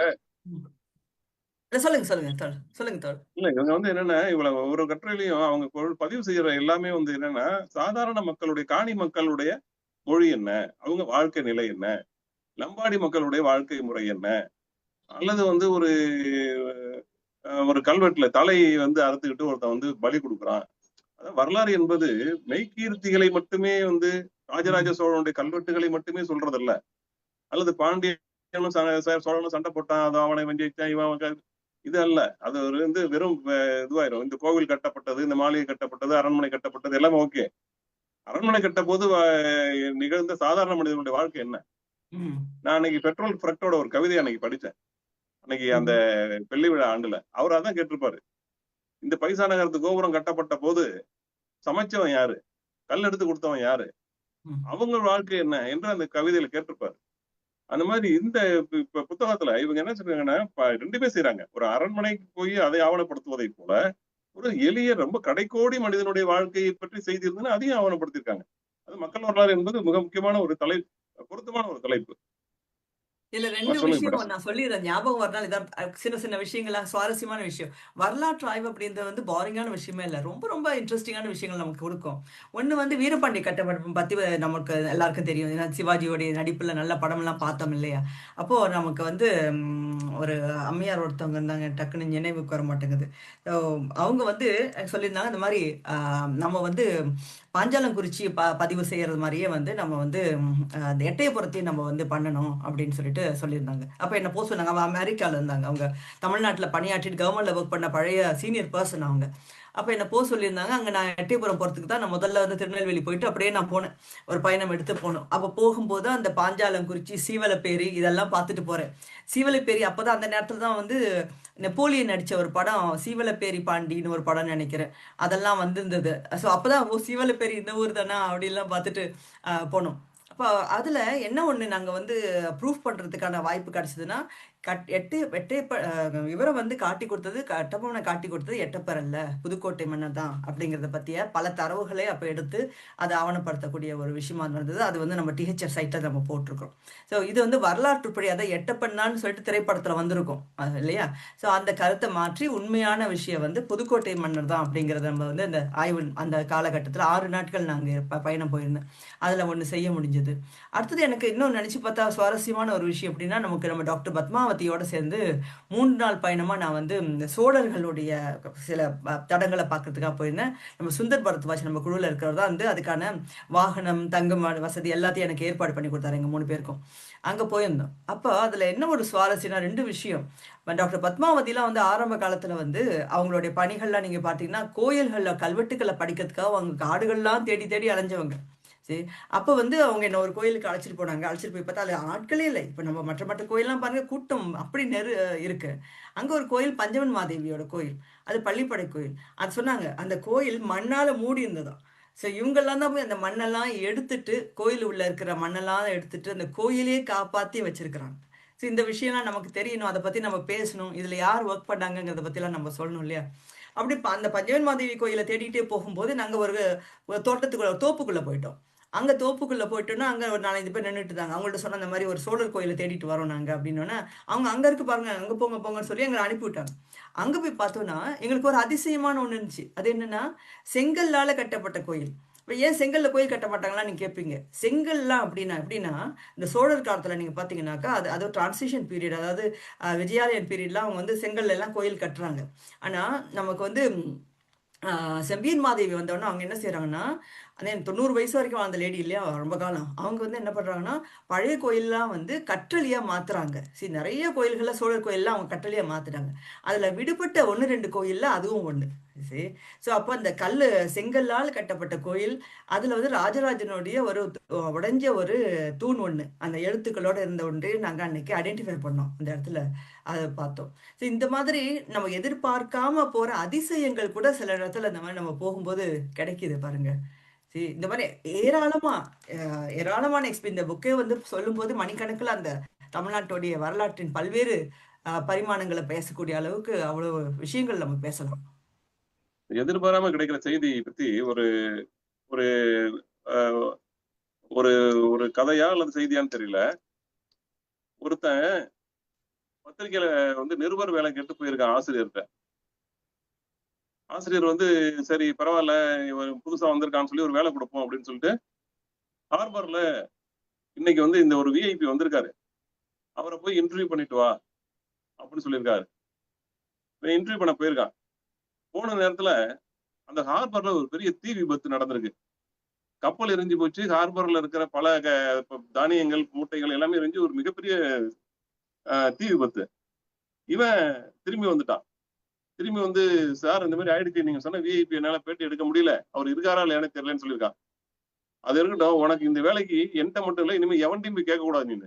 சொல்லுங்க சொல்லுங்க தோழர், சொல்லுங்க தோழர். இல்ல இவங்க வந்து என்னன்னா இவ்வளவு ஒரு கட்டுரையிலையும் அவங்க பதிவு செய்யற எல்லாமே வந்து என்னன்னா சாதாரண மக்களுடைய காணி மக்களுடைய மொழி என்ன, அவங்க வாழ்க்கை நிலை என்ன, லம்பாடி மக்களுடைய வாழ்க்கை முறை என்ன, அல்லது வந்து ஒரு கல்வெட்டுல தலை வந்து அறுத்துக்கிட்டு ஒருத்தன் வந்து பலி கொடுக்குறான். அதான் வரலாறு என்பது மெய்கீர்த்திகளை மட்டுமே வந்து ராஜராஜ சோழனுடைய கல்வெட்டுகளை மட்டுமே சொல்றதல்ல, அல்லது பாண்டிய சோழனும் சண்டை போட்டான், அது அவனை வஞ்சிச்சான், இவன் இது அல்ல. அது வெறும் இதுவாயிரும். இந்த கோவில் கட்டப்பட்டது, இந்த மாளிகை கட்டப்பட்டது, அரண்மனை கட்டப்பட்டது எல்லாமே ஓகே. அரண்மனை கட்ட போது நிகழ்ந்த சாதாரண மனிதனுடைய வாழ்க்கை என்ன? நான் அன்னைக்கு பெட்ரோல் ஃப்ரக்டோட ஒரு கவிதை அன்னைக்கு படித்தேன். அன்னைக்கு அந்த வெள்ளி விழா ஆண்டுல அவர் அதான் கேட்டிருப்பாரு. இந்த பைசா நகரத்து கோபுரம் கட்டப்பட்ட போது சமைச்சவன் யாரு, கல் எடுத்து கொடுத்தவன் யாரு, அவங்க வாழ்க்கை என்ன என்று அந்த கவிதையில கேட்டிருப்பாரு. அந்த மாதிரி இந்த இப்ப புத்தகத்துல இவங்க என்ன சொல்றாங்கன்னா, ரெண்டுமே செய்யறாங்க. ஒரு அரண்மனைக்கு போய் அதை ஆவணப்படுத்துவதை போல ஒரு எளிய ரொம்ப கடைக்கோடி மனிதனுடைய வாழ்க்கையை பற்றி செய்தி இருந்ததுன்னா அதையும் ஆவணப்படுத்திருக்காங்க. அது மக்கள் வரலாறு என்பது மிக முக்கியமான ஒரு பொருத்தமான ஒரு தலைப்பு. இதுல 2 விஷயம் நான் சொல்லிடுறேன். ஞாபகம் வரனால இதான் சின்ன சின்ன விஷயங்களா சுவாரஸ்யமான விஷயம். வரலாற்று ஆய்வு அப்படின்றது வந்து போரிங்கான விஷயமே இல்ல. ரொம்ப ரொம்ப இன்ட்ரெஸ்டிங்கான விஷயங்கள் நமக்கு கொடுக்கும். ஒண்ணு வந்து வீரபாண்டி கட்டபொம்மன் பத்தி நமக்கு எல்லாருக்கும் தெரியும். ஏன்னா சிவாஜியோடைய நடிப்புல நல்ல படம்லாம் பார்த்தோம் இல்லையா? அப்போ நமக்கு வந்து ஒரு அம்மையார் ஒருத்தவங்க இருந்தாங்க, டக்குன்னு நினைவுக்கு வர மாட்டேங்குது. அவங்க வந்து சொல்லியிருந்தாங்க இந்த மாதிரி நம்ம வந்து பாஞ்சாலங்குறிச்சி பதிவு செய்யறது மாதிரியே வந்து நம்ம வந்து அந்த எட்டயபுரத்தையும் நம்ம வந்து பண்ணணும் அப்படின்னு சொல்லியிருந்தாங்க. அப்ப என்ன போக சொன்னாங்க. அவங்க அமெரிக்கால இருந்தாங்க. அவங்க தமிழ்நாட்டுல பணியாற்றிட்டு கவர்மெண்ட்ல ஒர்க் பண்ண பழைய சீனியர் பர்சன் அவங்க. அப்ப என்ன போக சொல்லியிருந்தாங்க. அங்க நான் எட்டயபுரம் போறதுக்கு தான் நான் முதல்ல வந்து திருநெல்வேலி போயிட்டு அப்படியே நான் போனேன். ஒரு பயணம் எடுத்து போனோம். அப்ப போகும்போது அந்த பாஞ்சாலங்குறிச்சி, சீவலப்பேரி இதெல்லாம் பார்த்துட்டு போறேன். சீவலப்பேரி அப்பதான் அந்த நேரத்துல தான் வந்து நெப்போலியன் நடிச்ச ஒரு படம் சீவலப்பேரி பாண்டின்னு ஒரு படம் நினைக்கிறேன். அதெல்லாம் வந்திருந்தது. ஸோ அப்பதான் சீவலப்பேரி இந்த ஊர் தானா அப்படின்லாம் பார்த்துட்டு போனோம். அப்போ அதுல என்ன ஒண்ணு நாங்க வந்து ப்ரூஃப் பண்றதுக்கான வாய்ப்பு கிடைச்சதுன்னா, இவரை வந்து காட்டி கொடுத்தது, கட்டபொம்மனை காட்டி கொடுத்தது எட்டப்பர் அல்ல, புதுக்கோட்டை மன்னர் தான் அப்படிங்கிறத பத்திய பல தரவுகளை அப்ப எடுத்து அதை ஆவணப்படுத்தக்கூடிய ஒரு விஷயமா இருந்தது. அது வந்து நம்ம டிஹெச்எஃப் சைட்ல நம்ம போட்டிருக்கோம். ஸோ இது வந்து வரலாற்றுப்படி அதை எட்டப்பண்ணான்னு சொல்லிட்டு திரைப்படத்துல வந்திருக்கும் இல்லையா? ஸோ அந்த கருத்தை மாற்றி உண்மையான விஷயம் வந்து புதுக்கோட்டை மன்னர் தான் அப்படிங்கிறத நம்ம வந்து அந்த ஆய்வு அந்த காலகட்டத்தில் 6 நாட்கள் நாங்கள் பயணம் போயிருந்தேன். அதுல ஒண்ணு செய்ய முடிஞ்சது. அடுத்தது எனக்கு இன்னும் நினைச்சு பார்த்தா சுவாரஸ்யமான ஒரு விஷயம் அப்படின்னா, நம்ம டாக்டர் பத்மாவதியோட சேர்ந்து 3 நாள் பயணமா நான் வந்து இந்த சோழர்களுடைய சில தடங்களை பார்க்கறதுக்காக போயிருந்தேன். நம்ம சுந்தர் பரத்வாஜ் நம்ம குழுவில் இருக்கிறதா வந்து அதுக்கான வாகனம், தங்கும் வசதி எல்லாத்தையும் எனக்கு ஏற்பாடு பண்ணி கொடுத்தாரு எங்க 3 பேருக்கும். அங்க போயிருந்தோம். அப்போ அதுல என்ன ஒரு சுவாரஸ்யம்னா 2 விஷயம். டாக்டர் பத்மாவதிலாம் வந்து ஆரம்ப காலத்துல வந்து அவங்களுடைய பணிகள்லாம் நீங்க பாத்தீங்கன்னா, கோயில்கள்ல கல்வெட்டுக்களை படிக்கிறதுக்காக அவங்க காடுகள்லாம் தேடி தேடி அலைஞ்சவங்க. சரி, அப்ப வந்து அவங்க என்ன ஒரு கோயிலுக்கு அழைச்சிட்டு போனாங்க. அழைச்சிட்டு போய் பார்த்தா அது ஆட்களே இல்லை. இப்ப நம்ம மற்ற கோயிலெல்லாம் பாருங்க, கூட்டம் அப்படி இருக்கு. அங்க ஒரு கோயில் பஞ்சவன் மாதேவியோட கோயில், அது பள்ளிப்படை கோயில். அது சொன்னாங்க அந்த கோயில் மண்ணால மூடி இருந்ததாம். ஸோ இவங்கெல்லாம் தான் போய் அந்த மண்ணெல்லாம் எடுத்துட்டு, கோயில் உள்ள இருக்கிற மண்ணெல்லாம் எடுத்துட்டு அந்த கோயிலே காப்பாத்தி வச்சிருக்கிறாங்க. ஸோ இந்த விஷயம்லாம் நமக்கு தெரியணும், அதை பத்தி நம்ம பேசணும், இதுல யார் ஒர்க் பண்ணாங்கிறத பத்தி எல்லாம் நம்ம சொல்லணும் இல்லையா? அப்படி அந்த பஞ்சவன் மாதேவி கோயிலை தேடிட்டே போகும்போது நாங்க ஒரு தோப்புக்குள்ள போயிட்டோம். அங்க தோப்புக்குள்ள போயிட்டோன்னா அங்க ஒரு 4-5 பேர் நின்றுட்டு இருந்தாங்க. அவங்கள்ட்ட சொன்ன அந்த மாதிரி ஒரு சோழர் கோயிலை தேடிட்டு வரோம் நாங்க அப்படின்னோன்னா, அவங்க அங்க இருக்கு பாருங்க, அங்க போங்க போங்கன்னு சொல்லி எங்களை அனுப்பிவிட்டாங்க. அங்க போய் பார்த்தோம்னா எங்களுக்கு ஒரு அதிசயமான ஒண்ணு இருந்துச்சு. அது என்னன்னா, செங்கல்லால கட்டப்பட்ட கோயில். இப்போ ஏன் செங்கல்ல கோயில் கட்ட மாட்டாங்களா நீங்க கேட்பீங்க. செங்கல்லாம் எப்படின்னா இந்த சோழர் காலத்துல நீங்க பாத்தீங்கன்னாக்கா அது டிரான்சிஷன் பீரியட், அதாவது விஜயாலயன் பீரியட்லாம் அவங்க வந்து செங்கல்ல எல்லாம் கோயில் கட்டுறாங்க. ஆனா நமக்கு வந்து செம்பியன் மாதேவி வந்தோடனே அவங்க என்ன செய்யறாங்கன்னா, அதே 90 வயசு வரைக்கும் வாழ்ந்த லேடி இல்லையா, ரொம்ப காலம். அவங்க வந்து என்ன பண்றாங்கன்னா, பழைய கோயில்லாம் வந்து கற்றளியா மாத்துறாங்க. சரி, நிறைய கோயில்கள்ல சோழர் கோயில்லாம் அவங்க கற்றளியா மாத்துறாங்க. அதுல விடுபட்ட 1-2 கோயில்ல அதுவும் ஒண்ணு. சரி, ஸோ அப்போ அந்த செங்கல்லால் கட்டப்பட்ட கோயில், அதுல வந்து ராஜராஜனுடைய ஒரு உடைஞ்ச ஒரு தூண் ஒண்ணு, அந்த எழுத்துக்களோட இருந்த ஒன்று நாங்க அன்னைக்கு ஐடென்டிஃபை பண்ணோம். அந்த இடத்துல அதை பார்த்தோம். ஸோ இந்த மாதிரி நம்ம எதிர்பார்க்காம போற அதிசயங்கள் கூட சில இடத்துல இந்த மாதிரி நம்ம போகும்போது கிடைக்குது பாருங்க. சரி, இந்த மாதிரி ஏராளமான இந்த புக்கே வந்து சொல்லும் போது மணிக்கணக்கில் அந்த தமிழ்நாட்டுடைய வரலாற்றின் பல்வேறு பரிமாணங்களை பேசக்கூடிய அளவுக்கு அவ்வளவு விஷயங்கள் நம்ம பேசலாம். எதிர்பாராம கிடைக்கிற செய்தியை பத்தி ஒரு ஒரு ஒரு ஒரு கதையா அல்லது செய்தியான்னு தெரியல. ஒருத்தன் பத்திரிகையில வந்து நிருபர் வேலை கேட்டு போயிருக்கான் ஆசிரியர்கிட்ட. ஆசிரியர் வந்து சரி பரவாயில்ல, இவர் புதுசா வந்திருக்கான்னு சொல்லி ஒரு வேலை கொடுப்போம் அப்படின்னு சொல்லிட்டு ஹார்பர்ல இன்னைக்கு வந்து இந்த ஒரு விஐபி வந்திருக்காரு, அவரை போய் இன்டர்வியூ பண்ணிட்டு வா அப்படின்னு சொல்லியிருக்காரு. இன்டர்வியூ பண்ண போயிருக்கான். போன நேரத்துல அந்த ஹார்பர்ல ஒரு பெரிய தீ விபத்து நடந்திருக்கு. கப்பல் எரிஞ்சு போச்சு. ஹார்பர்ல இருக்கிற பல தானியங்கள், மூட்டைகள் எல்லாமே எரிஞ்சு ஒரு மிகப்பெரிய தீ விபத்து. இவன் திரும்பி வந்துட்டான். திரும்பி வந்து, சார் இந்த மாதிரி ஆயிடுச்சு, நீங்க சொன்ன விஐபி என்னால பேட்டி எடுக்க முடியல, அவர் இருக்காரா இல்லையானே தெரியலன்னு சொல்லியிருக்கான். அது இருக்கட்டும், உனக்கு இந்த வேலைக்கு என்கிட்ட மட்டும் இல்ல, இனிமே எவன்டையும் போய் கேட்க கூடாது, நீங்க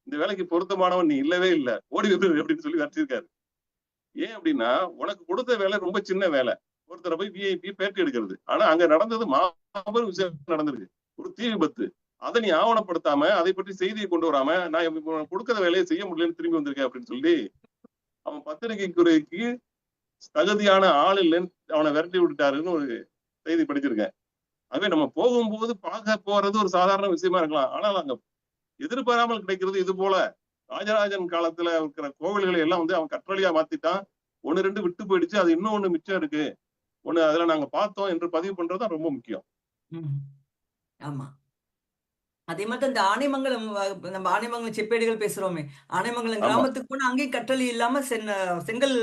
இந்த வேலைக்கு பொருத்தமானவன் நீ இல்லவே இல்லை, ஓடி வந்து அப்படின்னு சொல்லி வச்சிருக்காரு. ஏன் அப்படின்னா, உனக்கு கொடுத்த வேலை ரொம்ப சின்ன வேலை, ஒருத்தரை போய் விஐபி பேட்டி எடுக்கிறது. ஆனா அங்க நடந்தது மாபெரும் விஷயம் நடந்திருக்கு, ஒரு தீ விபத்து. அதை நீ ஆவணப்படுத்தாம, அதை பற்றி செய்தியை கொண்டு வராம, நான் கொடுக்கிற வேலையை செய்ய முடியலன்னு திரும்பி வந்திருக்கேன் அப்படின்னு சொல்லி அவன் பத்திரிகை துறைக்கு தகுதியான ஆள் இல்லைன்னு அவனை விரட்டி விட்டுட்டாருன்னு ஒரு செய்தி படிச்சிருக்கேன். ஆகவே நம்ம போகும்போது பார்க்க போறது ஒரு சாதாரண விஷயமா இருக்கலாம், ஆனால் அங்க எதிர்பாராமல் கிடைக்கிறது இது போல. ராஜராஜன் காலத்துல இருக்கிற கோவில்களை எல்லாம் வந்து அவன் கற்றளியா மாத்திட்டான். 1-2 விட்டு போயிடுச்சு, அது இன்னும் ஒண்ணு மிச்சம் இருக்கு, ஒண்ணு அதுல நாங்க பார்த்தோம் என்று பதிவு பண்றதுதான் ரொம்ப முக்கியம். ஆமா. அதே மாதிரி இந்த ஆனைமங்கலம், நம்ம ஆனைமங்கலம் செப்பேடுகள் பேசுறோமே, ஆனைமங்கலம் கிராமத்துக்கு போனா அங்கேயும் கற்றளி இல்லாம செங்கல்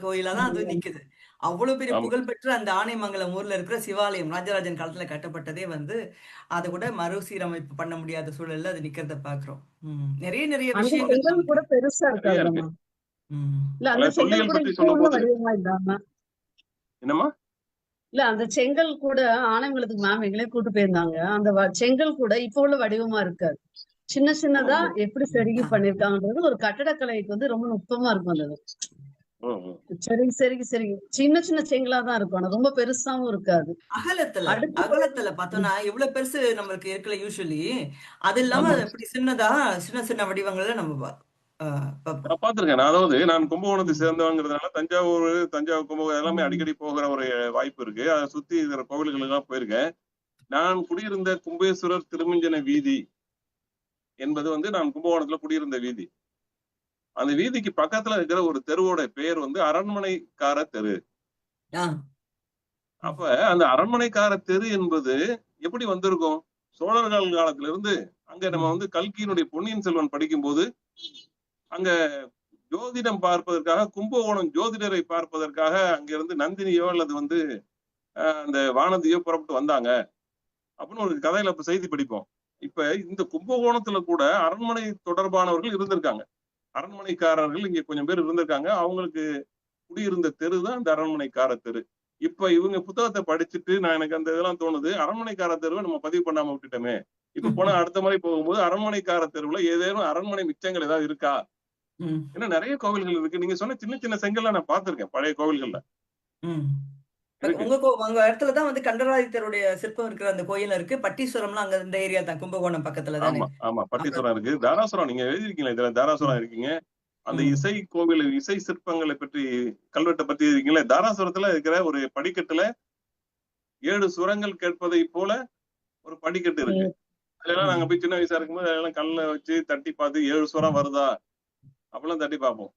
கோயிலா தான் அது நிக்குது. அவ்வளவு பெரிய புகழ்பெற்ற அந்த ஆனைமங்கலம் ஊர்ல இருக்கிற சிவாலயம் ராஜராஜன் காலத்துல கட்டப்பட்டதே வந்து அதை கூட மறுசீரமைப்பு பண்ண முடியாத சூழல்ல அது நிக்கிறத பாக்குறோம். நிறைய நிறைய விஷயங்கள் கூட பெருசா இருக்காது. இல்ல அந்த செங்கல் கூட இப்போ உள்ள வடிவமா இல்லாம, என்னமா இல்ல அந்த செங்கல் கூட ஆனைமங்கலத்துக்கு மேம் எங்களே கூட்டு போயிருந்தாங்க. அந்த செங்கல் கூட இப்ப உள்ள வடிவமா இருக்காது, சின்ன சின்னதா எப்படி செருகி பண்ணிருக்காங்கன்றது ஒரு கட்டடக்கலைக்கு வந்து ரொம்ப நுட்பமா இருக்கும். அந்த சரி சின்ன சின்ன செங்கலா தான் இருக்கும், ஆனா ரொம்ப பெருசாவும் இருக்காது. அகலத்துல பார்த்தோம்னா எவ்வளவு பெருசு நம்மளுக்கு இருக்கல யூஸ்வலி, அது இல்லாம இப்படி சின்னதா சின்ன சின்ன வடிவங்கள்ல நம்ம பாத்திருக்கேன். அதாவது நான் கும்பகோணத்தை சேர்ந்தவங்கிறதுனால தஞ்சாவூர் கும்பகோணம் எல்லாமே அடிக்கடி போகிற ஒரு வாய்ப்பு இருக்கு. அதை சுத்தி இருக்கிற கோவில்களுக்கு எல்லாம் போயிருக்கேன். நான் குடியிருந்த கும்பேஸ்வரர் திருமஞ்சன வீதி என்பது வந்து நான் கும்பகோணத்துல குடியிருந்த வீதி. அந்த வீதிக்கு பக்கத்துல இருக்கிற ஒரு தெருவோட பெயர் வந்து அரண்மனைக்கார தெரு. அப்ப அந்த அரண்மனைக்கார தெரு என்பது எப்படி வந்திருக்கும்? சோழர்கள் காலத்துல இருந்து அங்க நம்ம வந்து கல்கியினுடைய பொன்னியின் செல்வன் படிக்கும் போது அங்க ஜோதிடம் பார்ப்பதற்காக, கும்பகோணம் ஜோதிடரை பார்ப்பதற்காக அங்கிருந்து நந்தினியோ அல்லது வந்து அந்த வானதியோ புறப்பட்டு வந்தாங்க அப்படின்னு ஒரு கதையில இப்ப செய்தி படிப்போம். இப்ப இந்த கும்பகோணத்துல கூட அரண்மனை தொடர்பானவர்கள் இருந்திருக்காங்க, அரண்மனைக்காரர்கள் இங்க கொஞ்சம் பேர் இருந்திருக்காங்க. அவங்களுக்கு குடியிருந்த தெரு தான் இந்த அரண்மனைக்கார தெரு. இப்ப இவங்க புத்தகத்தை படிச்சுட்டு நான் எனக்கு அந்த இதெல்லாம் தோணுது, அரண்மனைக்கார தெருவை நம்ம பதிவு பண்ணாம விட்டுட்டோமே. இப்ப போனா அடுத்த மாதிரி போகும்போது அரண்மனைக்கார தெருவுல ஏதேனும் அரண்மனை மிச்சங்கள் ஏதாவது இருக்கா? ஏன்னா நிறைய கோவில்கள் இருக்கு. நீங்க சொன்ன சின்ன சின்ன செங்கல்லாம் நான் பார்த்திருக்கேன் பழைய கோவில்கள்ல. உங்க இடத்துலதான் வந்து கண்டராதித்தருடைய சிற்பம் இருக்கிற அந்த கோயில் இருக்கு. பட்டீஸ்வரம்லாம் அங்க இந்த ஏரியா தான், கும்பகோணம் பக்கத்துல தானே? ஆமா பட்டீஸ்வரம் இருக்கு. தாராசுரம் நீங்க எழுதிருக்கீங்களா? இதுல தாராசுரம் இருக்கீங்க. அந்த இசை கோவில், இசை சிற்பங்களை பற்றி, கல்வெட்டை பத்தி இருக்கீங்களா? தாராசுரத்துல இருக்கிற ஒரு படிக்கட்டுல 7 சுரங்கள் கேட்பதை போல ஒரு படிக்கட்டு இருக்கு. அதெல்லாம் நாங்க போய் சின்ன வயசா இருக்கும்போது அதெல்லாம் கல்ல வச்சு தட்டி பார்த்து 7 சுரம் வருதா அப்படிலாம் தட்டி பார்ப்போம்.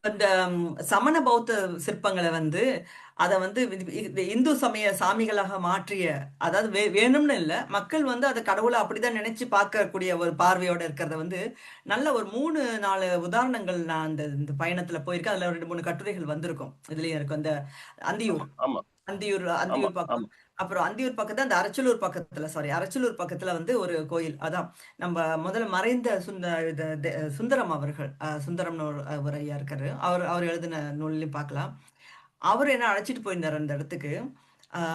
இந்த சமண பௌத்த சிற்பங்களை வந்து அதை வந்து இந்து சமய சாமிகளாக மாற்றிய, அதாவது வேணும்னு இல்லை, மக்கள் வந்து அதை கடவுளை அப்படிதான் நினைச்சு பார்க்கக்கூடிய ஒரு பார்வையோட இருக்கிறத வந்து நல்ல ஒரு 3-4 உதாரணங்கள் நான் இந்த பயணத்துல போயிருக்கேன். அதுல 2-3 கட்டுரைகள் வந்திருக்கும். இதுலயும் இருக்கும் அந்த அந்தியூர் பக்கம், அப்புறம் அந்தியூர் பக்கத்துல அந்த அரச்சலூர் பக்கத்துல வந்து ஒரு கோயில். அதான் நம்ம முதல்ல மறைந்த சுந்தரம் அவர்கள், சுந்தரம்னு ஒரு ஐயா இருக்காரு, அவர் எழுதின நூல்லையும் பார்க்கலாம். அவர் என்ன அழைச்சிட்டு போயிருந்தாரு அந்த இடத்துக்கு.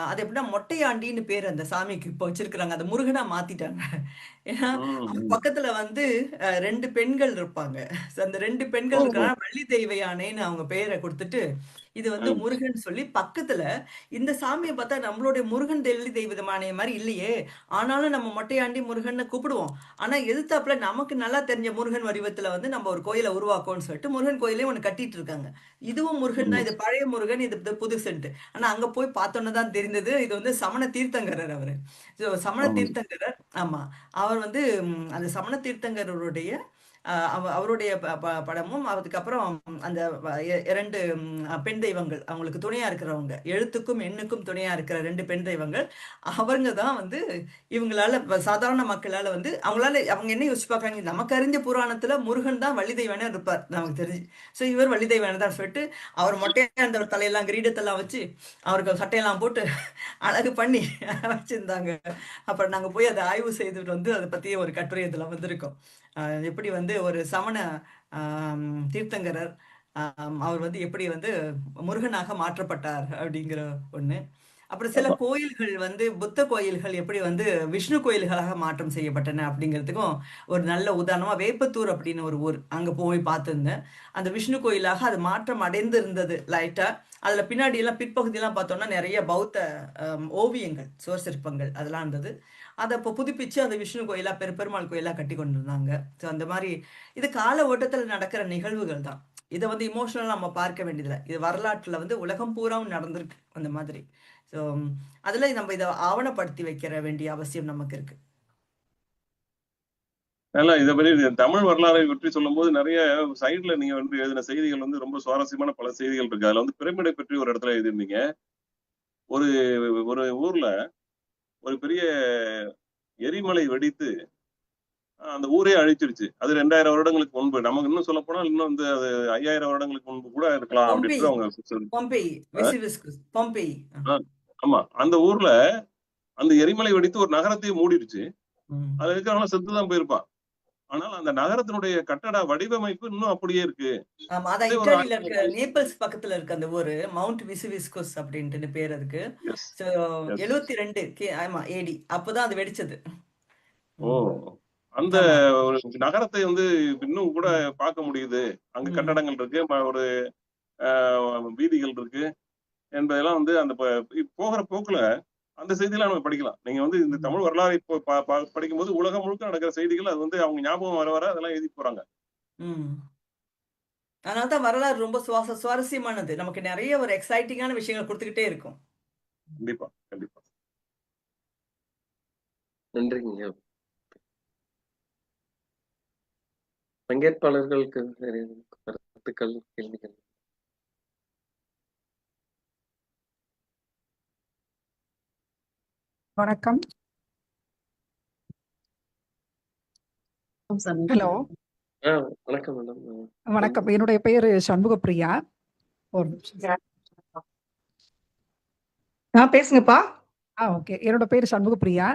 அது எப்படின்னா மொட்டையாண்டின்னு பேர் அந்த சாமிக்கு இப்ப வச்சிருக்கிறாங்க, அந்த முருகனா மாத்திட்டாங்க. ஏன்னா பக்கத்துல வந்து 2 பெண்கள் இருப்பாங்க. அந்த 2 பெண்கள் இருக்கிறாங்க, வள்ளி தெய்வ யானைன்னு அவங்க பேரை கொடுத்துட்டு இது வந்து முருகன் சொல்லி பக்கத்துல இந்த சாமியை பார்த்தா நம்மளுடைய முருகன் தெய்வமான மாதிரி இல்லையே, ஆனாலும் நம்ம மொட்டையாண்டி முருகன் கூப்பிடுவோம். ஆனா எதிர்த்தாப்புல நமக்கு நல்லா தெரிஞ்ச முருகன் வடிவத்துல வந்து நம்ம ஒரு கோயிலை உருவாக்கும்னு சொல்லிட்டு முருகன் கோயிலே ஒண்ணு கட்டிட்டு இருக்காங்க. இதுவும் முருகன் தான், இது பழைய முருகன், இது புதுசுன்ட்டு. ஆனா அங்க போய் பார்த்தோன்னு தான் தெரிந்தது இது வந்து சமண தீர்த்தங்கரர். அவரு சமண தீர்த்தங்கரர். ஆமா, அவர் வந்து அந்த சமண தீர்த்தங்கரருடைய அவருடைய படமும், அதுக்கப்புறம் அந்த 2 பெண் தெய்வங்கள், அவங்களுக்கு துணையா இருக்கிறவங்க, எழுத்துக்கும் எண்ணுக்கும் துணையா இருக்கிற 2 பெண் தெய்வங்கள், அவங்க தான் வந்து இவங்களால சாதாரண மக்களால வந்து அவங்க என்ன யோசிச்சு பார்க்கறாங்க, நமக்கு அறிஞ்ச புராணத்துல முருகன் தான் வள்ளி தெய்வனே இருப்பார் நமக்கு தெரிஞ்சு. ஸோ இவர் வள்ளி தெய்வனே தான் சொல்லிட்டு அவர் மொட்டையா அந்த தலையெல்லாம் கிரீடத்தெல்லாம் வச்சு அவருக்கு சட்டையெல்லாம் போட்டு அழகு பண்ணி வச்சிருந்தாங்க. அப்புறம் நாங்க போய் அதை ஆய்வு செய்துட்டு வந்து அதை பத்திய ஒரு கட்டுரை இதெல்லாம் வந்திருக்கோம். எப்படி வந்து ஒரு சமண தீர்த்தங்கரர் அவர் வந்து எப்படி வந்து முருகனாக மாற்றப்பட்டார் அப்படிங்கிற ஒண்ணு. அப்புறம் சில ஆமா. கோயில்கள் வந்து புத்த கோயில்கள் எப்படி வந்து விஷ்ணு கோயில்களாக மாற்றம் செய்யப்பட்டன அப்படிங்கிறதுக்கும் ஒரு நல்ல உதாரணமா வேப்பத்தூர் அப்படின்னு ஒரு ஊர், அங்க போய் பார்த்திருந்தேன். அந்த விஷ்ணு கோயிலாக அது மாற்றம் அடைந்து இருந்தது லைட்டா. அதுல பின்னாடி எல்லாம் பிற்பகுதியெல்லாம் பார்த்தோம்னா நிறைய பௌத்த ஓவியங்கள், சுவர் சிற்பங்கள் அதெல்லாம் இருந்தது. அதை இப்போ புதுப்பிச்சு அந்த விஷ்ணு கோயிலா பெருமாள் கோயிலா கட்டி கொண்டு இருந்தாங்க. ஸோ அந்த மாதிரி இது கால ஓட்டத்தில் நடக்கிற நிகழ்வுகள் தான். இதை வந்து இமோஷனலா நம்ம பார்க்க வேண்டியதில்லை. இது வரலாற்றுல வந்து உலகம் பூராவும் நடந்திருக்கு அந்த மாதிரி. ஸோ அதுல நம்ம இதை ஆவணப்படுத்தி வைக்கிற வேண்டிய அவசியம் நமக்கு இருக்கு. நல்லா இதை பற்றி தமிழ் வரலாறை பற்றி சொல்லும் போது நிறைய சைட்ல நீங்க வந்து எழுதின செய்திகள் வந்து ரொம்ப சுவாரஸ்யமான பல செய்திகள் இருக்கு. அதுல வந்து பிரமிடை பற்றி ஒரு இடத்துல எழுதிருந்தீங்க. ஒரு ஒரு ஊர்ல ஒரு பெரிய எரிமலை வெடித்து அந்த ஊரே அழிச்சிருச்சு. அது 2000 வருடங்களுக்கு முன்பு. நமக்கு இன்னும் சொல்ல போனால் இன்னும் வந்து அது 5000 வருடங்களுக்கு முன்பு கூட இருக்கலாம் அப்படின்னு அவங்க பொம்பெய். ஆமா, அந்த ஊர்ல அந்த எரிமலை வெடித்து ஒரு நகரத்தையே மூடிடுச்சு. அதுல இருக்கிறவங்க செத்துதான் போயிருப்பான். ஆனால் அந்த நகரத்தினுடைய கட்டட வடிவமைப்பு இன்னும் அப்படியே இருக்கு. ஆமா, அதான் இத்தாலியில இருக்க நேபிள்ஸ் பக்கத்துல இருக்கு அந்த ஊரு, மவுண்ட் விசுவிஸ்கோஸ் அப்படின்ட்டு பேர் அதுக்கு. 72 ஆமா ஏடி அப்பதான் அது வெடிச்சது. அந்த ஒரு நகரத்தை வந்து இன்னும் கூட பார்க்க முடியுது. அங்க கட்டடங்கள் இருக்கு, ஒரு வீதிகள் இருக்கு என்பதெல்லாம் வந்து அந்த போகிற போக்குல அந்த செய்தியெல்லாம் நம்ம படிக்கலாம். நீங்க வந்து இந்த தமிழ் வரலாறு இப்போ படிக்கும்போது உலகம் முழுக்க நடக்கிற செய்திகள் அது வந்து அவங்க ஞாபகம் வர வர அதெல்லாம் எழுதி போறாங்க. அதனாலதான் வரலாறு ரொம்ப சுவாரஸ்யமானது. நமக்கு நிறைய ஒரு எக்ஸைட்டிங்கான விஷயங்கள் கொடுத்துக்கிட்டே இருக்கும். கண்டிப்பா கண்டிப்பா. நன்றிங்க. பங்கேற்பாளர்களுக்கு கருத்துக்கள், கேள்விகள்? வணக்கம். ஹலோ, வணக்கம் மேடம். வணக்கம். என்னுடைய பேரு சண்முகப்பிரியா. ஒரு பேசுங்கப்பா. ஓகே. என்னோட பேரு சண்முகப்பிரியா.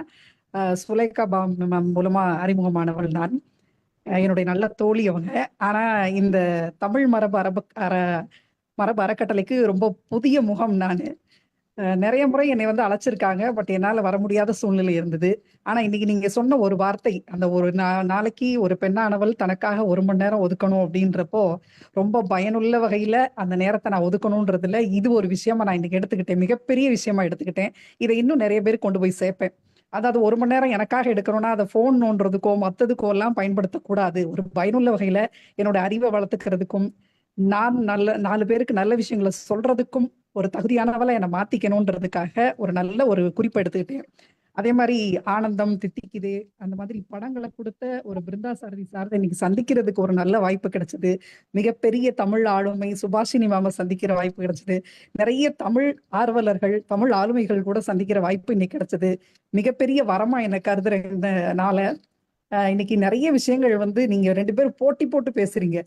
சுலேகா மேம் மூலமா அறிமுகமானவள் நான். என்னுடைய நல்ல தோழி அவங்க. ஆனா இந்த தமிழ் மரபு அறக்கட்டளைக்கு ரொம்ப புதிய முகம் நான். நிறைய முறை என்னை வந்து அழைச்சிருக்காங்க. பட் என்னால வர முடியாத சூழ்நிலை இருந்தது. ஆனா இன்னைக்கு நீங்க சொன்ன ஒரு வார்த்தை, அந்த ஒரு நாளைக்கு ஒரு பெண்ணானவள் தனக்காக 1 மணி நேரம் ஒதுக்கணும் அப்படின்றப்போ ரொம்ப பயனுள்ள வகையில அந்த நேரத்தை நான் ஒதுக்கணும்ன்றதுல இது ஒரு விஷயமா நான் இன்னைக்கு எடுத்துக்கிட்டேன். மிகப்பெரிய விஷயமா எடுத்துக்கிட்டேன். இதை இன்னும் நிறைய பேர் கொண்டு போய் சேர்ப்பேன். அதாவது 1 மணி நேரம் எனக்காக எடுக்கணும்னா அதை போன் நோன்றதுக்கோ மற்றதுக்கோ எல்லாம் பயன்படுத்தக்கூடாது. ஒரு பயனுள்ள வகையில என்னோட அறிவை வளர்த்துக்கிறதுக்கும் நான் 4 பேருக்கு நல்ல விஷயங்களை சொல்றதுக்கும் ஒரு தகுதியானவளை என்னை மாத்திக்கணும்ன்றதுக்காக ஒரு நல்ல ஒரு குறிப்பை எடுத்துக்கிட்டேன். அதே மாதிரி ஆனந்தம், தித்திக்குது அந்த மாதிரி படங்களை கொடுத்த ஒரு பிருந்தா சாரதி சார் இன்னைக்கு சந்திக்கிறதுக்கு ஒரு நல்ல வாய்ப்பு கிடைச்சது. மிகப்பெரிய தமிழ் ஆளுமை சுபாஷினி மேம சந்திக்கிற வாய்ப்பு கிடைச்சது. நிறைய தமிழ் ஆர்வலர்கள், தமிழ் ஆளுமைகள் கூட சந்திக்கிற வாய்ப்பு இன்னைக்கு கிடைச்சது. மிகப்பெரிய வரமா என்ன கருதுறதுனால இன்னைக்கு நிறைய விஷயங்கள் வந்து நீங்க 2 பேரும் போட்டி போட்டு பேசுறீங்க.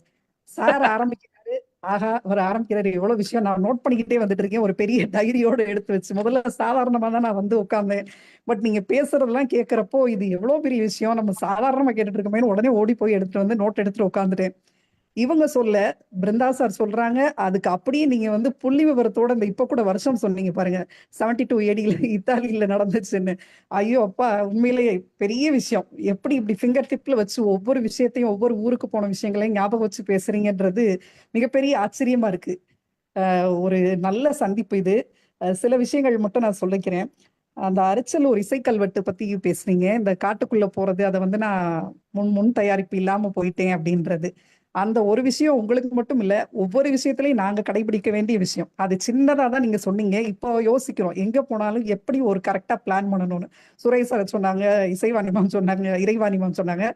சார் ஆரம்பிக்கிறாரு, ஆஹா அவர் ஆரம்பிக்கிறாரு, எவ்வளவு விஷயம் நான் நோட் பண்ணிக்கிட்டே வந்துட்டு இருக்கேன். ஒரு பெரிய டைரியோட எடுத்து வச்சு முதல்ல சாதாரணமா தான் நான் வந்து உட்கார்ந்தேன். பட் நீங்க பேசுறதெல்லாம் கேட்கிறப்போ இது எவ்வளவு பெரிய விஷயம், நம்ம சாதாரணமா கேட்டுட்டு இருக்கோமே உடனே ஓடி போய் எடுத்துட்டு வந்து நோட் எடுத்துட்டு உட்காந்துட்டேன். இவங்க சொல்ல பிருந்தா சார் சொல்றாங்க, அதுக்கு அப்படியே நீங்க வந்து புள்ளி விவரத்தோட இந்த இப்ப கூட வருஷம் சொன்னீங்க பாருங்க, 72 AD இத்தாலியில நடந்துச்சுன்னு. ஐயோ அப்பா, உண்மையிலேயே பெரிய விஷயம். எப்படி இப்படி ஃபிங்கர் டிப்ல வச்சு ஒவ்வொரு விஷயத்தையும் ஒவ்வொரு ஊருக்கு போன விஷயங்களையும் ஞாபகம் வச்சு பேசுறீங்கன்றது மிகப்பெரிய ஆச்சரியமா இருக்கு. ஒரு நல்ல சந்திப்பு இது. சில விஷயங்கள் மட்டும் நான் சொல்லிக்கிறேன். அந்த அரிச்சலூர் இசைக்கல்வெட்டு பத்தி பேசுனீங்க. இந்த காட்டுக்குள்ள போறது, அதை வந்து நான் முன் தயாரிப்பு இல்லாம போயிட்டேன் அப்படின்றது. அந்த ஒரு விஷயம் உங்களுக்கு மட்டும் இல்ல, ஒவ்வொரு விஷயத்திலையும் நாங்க கடைபிடிக்க வேண்டிய விஷயம். அது சின்னதா தான் நீங்க சொன்னீங்க. இப்போ யோசிக்கிறோம் எங்க போனாலும் எப்படி ஒரு கரெக்டா பிளான் பண்ணணும்னு. சுரேஷ் சார் சொன்னாங்க, இசைவாணி மேம் சொன்னாங்க, இறைவாணி மேம் சொன்னாங்க,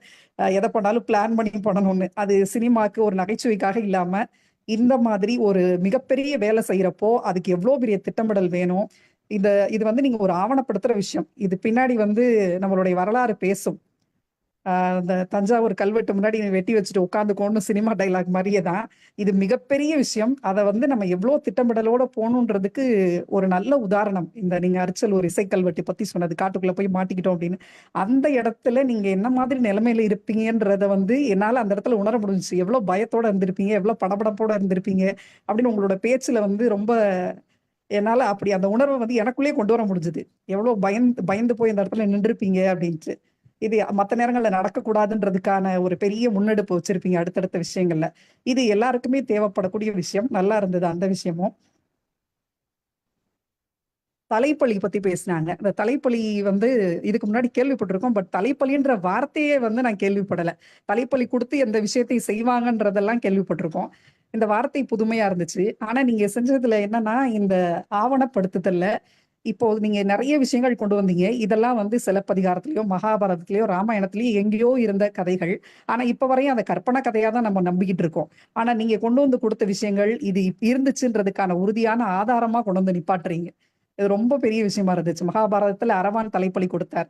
எதை பண்ணாலும் பிளான் பண்ணி பண்ணணும்னு. அது சினிமாக்கு ஒரு நகைச்சுவைக்காக இல்லாம இந்த மாதிரி ஒரு மிகப்பெரிய வேலை செய்யறப்போ அதுக்கு எவ்வளவு பெரிய திட்டமிடல் வேணும். இது வந்து நீங்க ஒரு ஆவணப்படுத்துற விஷயம். இது பின்னாடி வந்து நம்மளுடைய வரலாறு பேசும். அந்த தஞ்சாவூர் கல்வெட்டு முன்னாடி வெட்டி வச்சுட்டு உட்காந்துக்கோன்னு சினிமா டைலாக் மாதிரியே தான் இது மிகப்பெரிய விஷயம். அதை வந்து நம்ம எவ்வளோ திட்டமிடலோட போகணுன்றதுக்கு ஒரு நல்ல உதாரணம் இந்த நீங்க அரிச்சலூர் இசைக்கல்வெட்டு பத்தி சொன்னது, காட்டுக்குள்ள போய் மாட்டிக்கிட்டோம் அப்படின்னு. அந்த இடத்துல நீங்க என்ன மாதிரி நிலைமையில இருப்பீங்கன்றத வந்து என்னால அந்த இடத்துல உணர முடிஞ்சுச்சு. எவ்வளவு பயத்தோட இருந்திருப்பீங்க, எவ்வளவு படபடப்போட இருந்திருப்பீங்க அப்படின்னு உங்களோட பேச்சுல வந்து ரொம்ப என்னால அப்படி அந்த உணர்வை வந்து எனக்குள்ளேயே கொண்டு வர முடிஞ்சுது. எவ்வளவு பயந்து போய் அந்த இடத்துல நின்றுருப்பீங்க அப்படின்ட்டு. இது மற்ற நேரங்கள்ல நடக்கக்கூடாதுன்றதுக்கான ஒரு பெரிய முன்னெடுப்பு வச்சிருப்பீங்க அடுத்தடுத்த விஷயங்கள்ல. இது எல்லாருக்குமே தேவைப்படக்கூடிய விஷயம். நல்லா இருந்தது அந்த விஷயமும். தலைப்பலி பத்தி பேசினாங்க. இந்த தலைப்பலி வந்து இதுக்கு முன்னாடி கேள்விப்பட்டிருக்கோம். பட் தலைப்பலின்ற வார்த்தையே வந்து நான் கேள்விப்படல. தலைப்பலி கொடுத்து எந்த விஷயத்தையும் செய்வாங்கன்றதெல்லாம் கேள்விப்பட்டிருக்கோம். இந்த வார்த்தை புதுமையா இருந்துச்சு. ஆனா நீங்க செஞ்சதுல என்னன்னா, இந்த ஆவணப்படுத்துதல்ல இப்போ நீங்க நிறைய விஷயங்கள் கொண்டு வந்தீங்க. இதெல்லாம் வந்து சிலப்பதிகாரத்திலயோ, மகாபாரதத்திலயோ, ராமாயணத்திலயோ எங்கேயோ இருந்த கதைகள். ஆனா இப்ப வரையும் அந்த கற்பனை கதையா தான் நம்ம நம்பிக்கிட்டு இருக்கோம். ஆனா நீங்க கொண்டு வந்து கொடுத்த விஷயங்கள் இது இருந்துச்சுன்றதுக்கான உறுதியான ஆதாரமா கொண்டு வந்து நிப்பாட்டுறீங்க. இது ரொம்ப பெரிய விஷயமா இருந்துச்சு. மகாபாரதத்துல அரவான் தலைப்பலி கொடுத்தார்.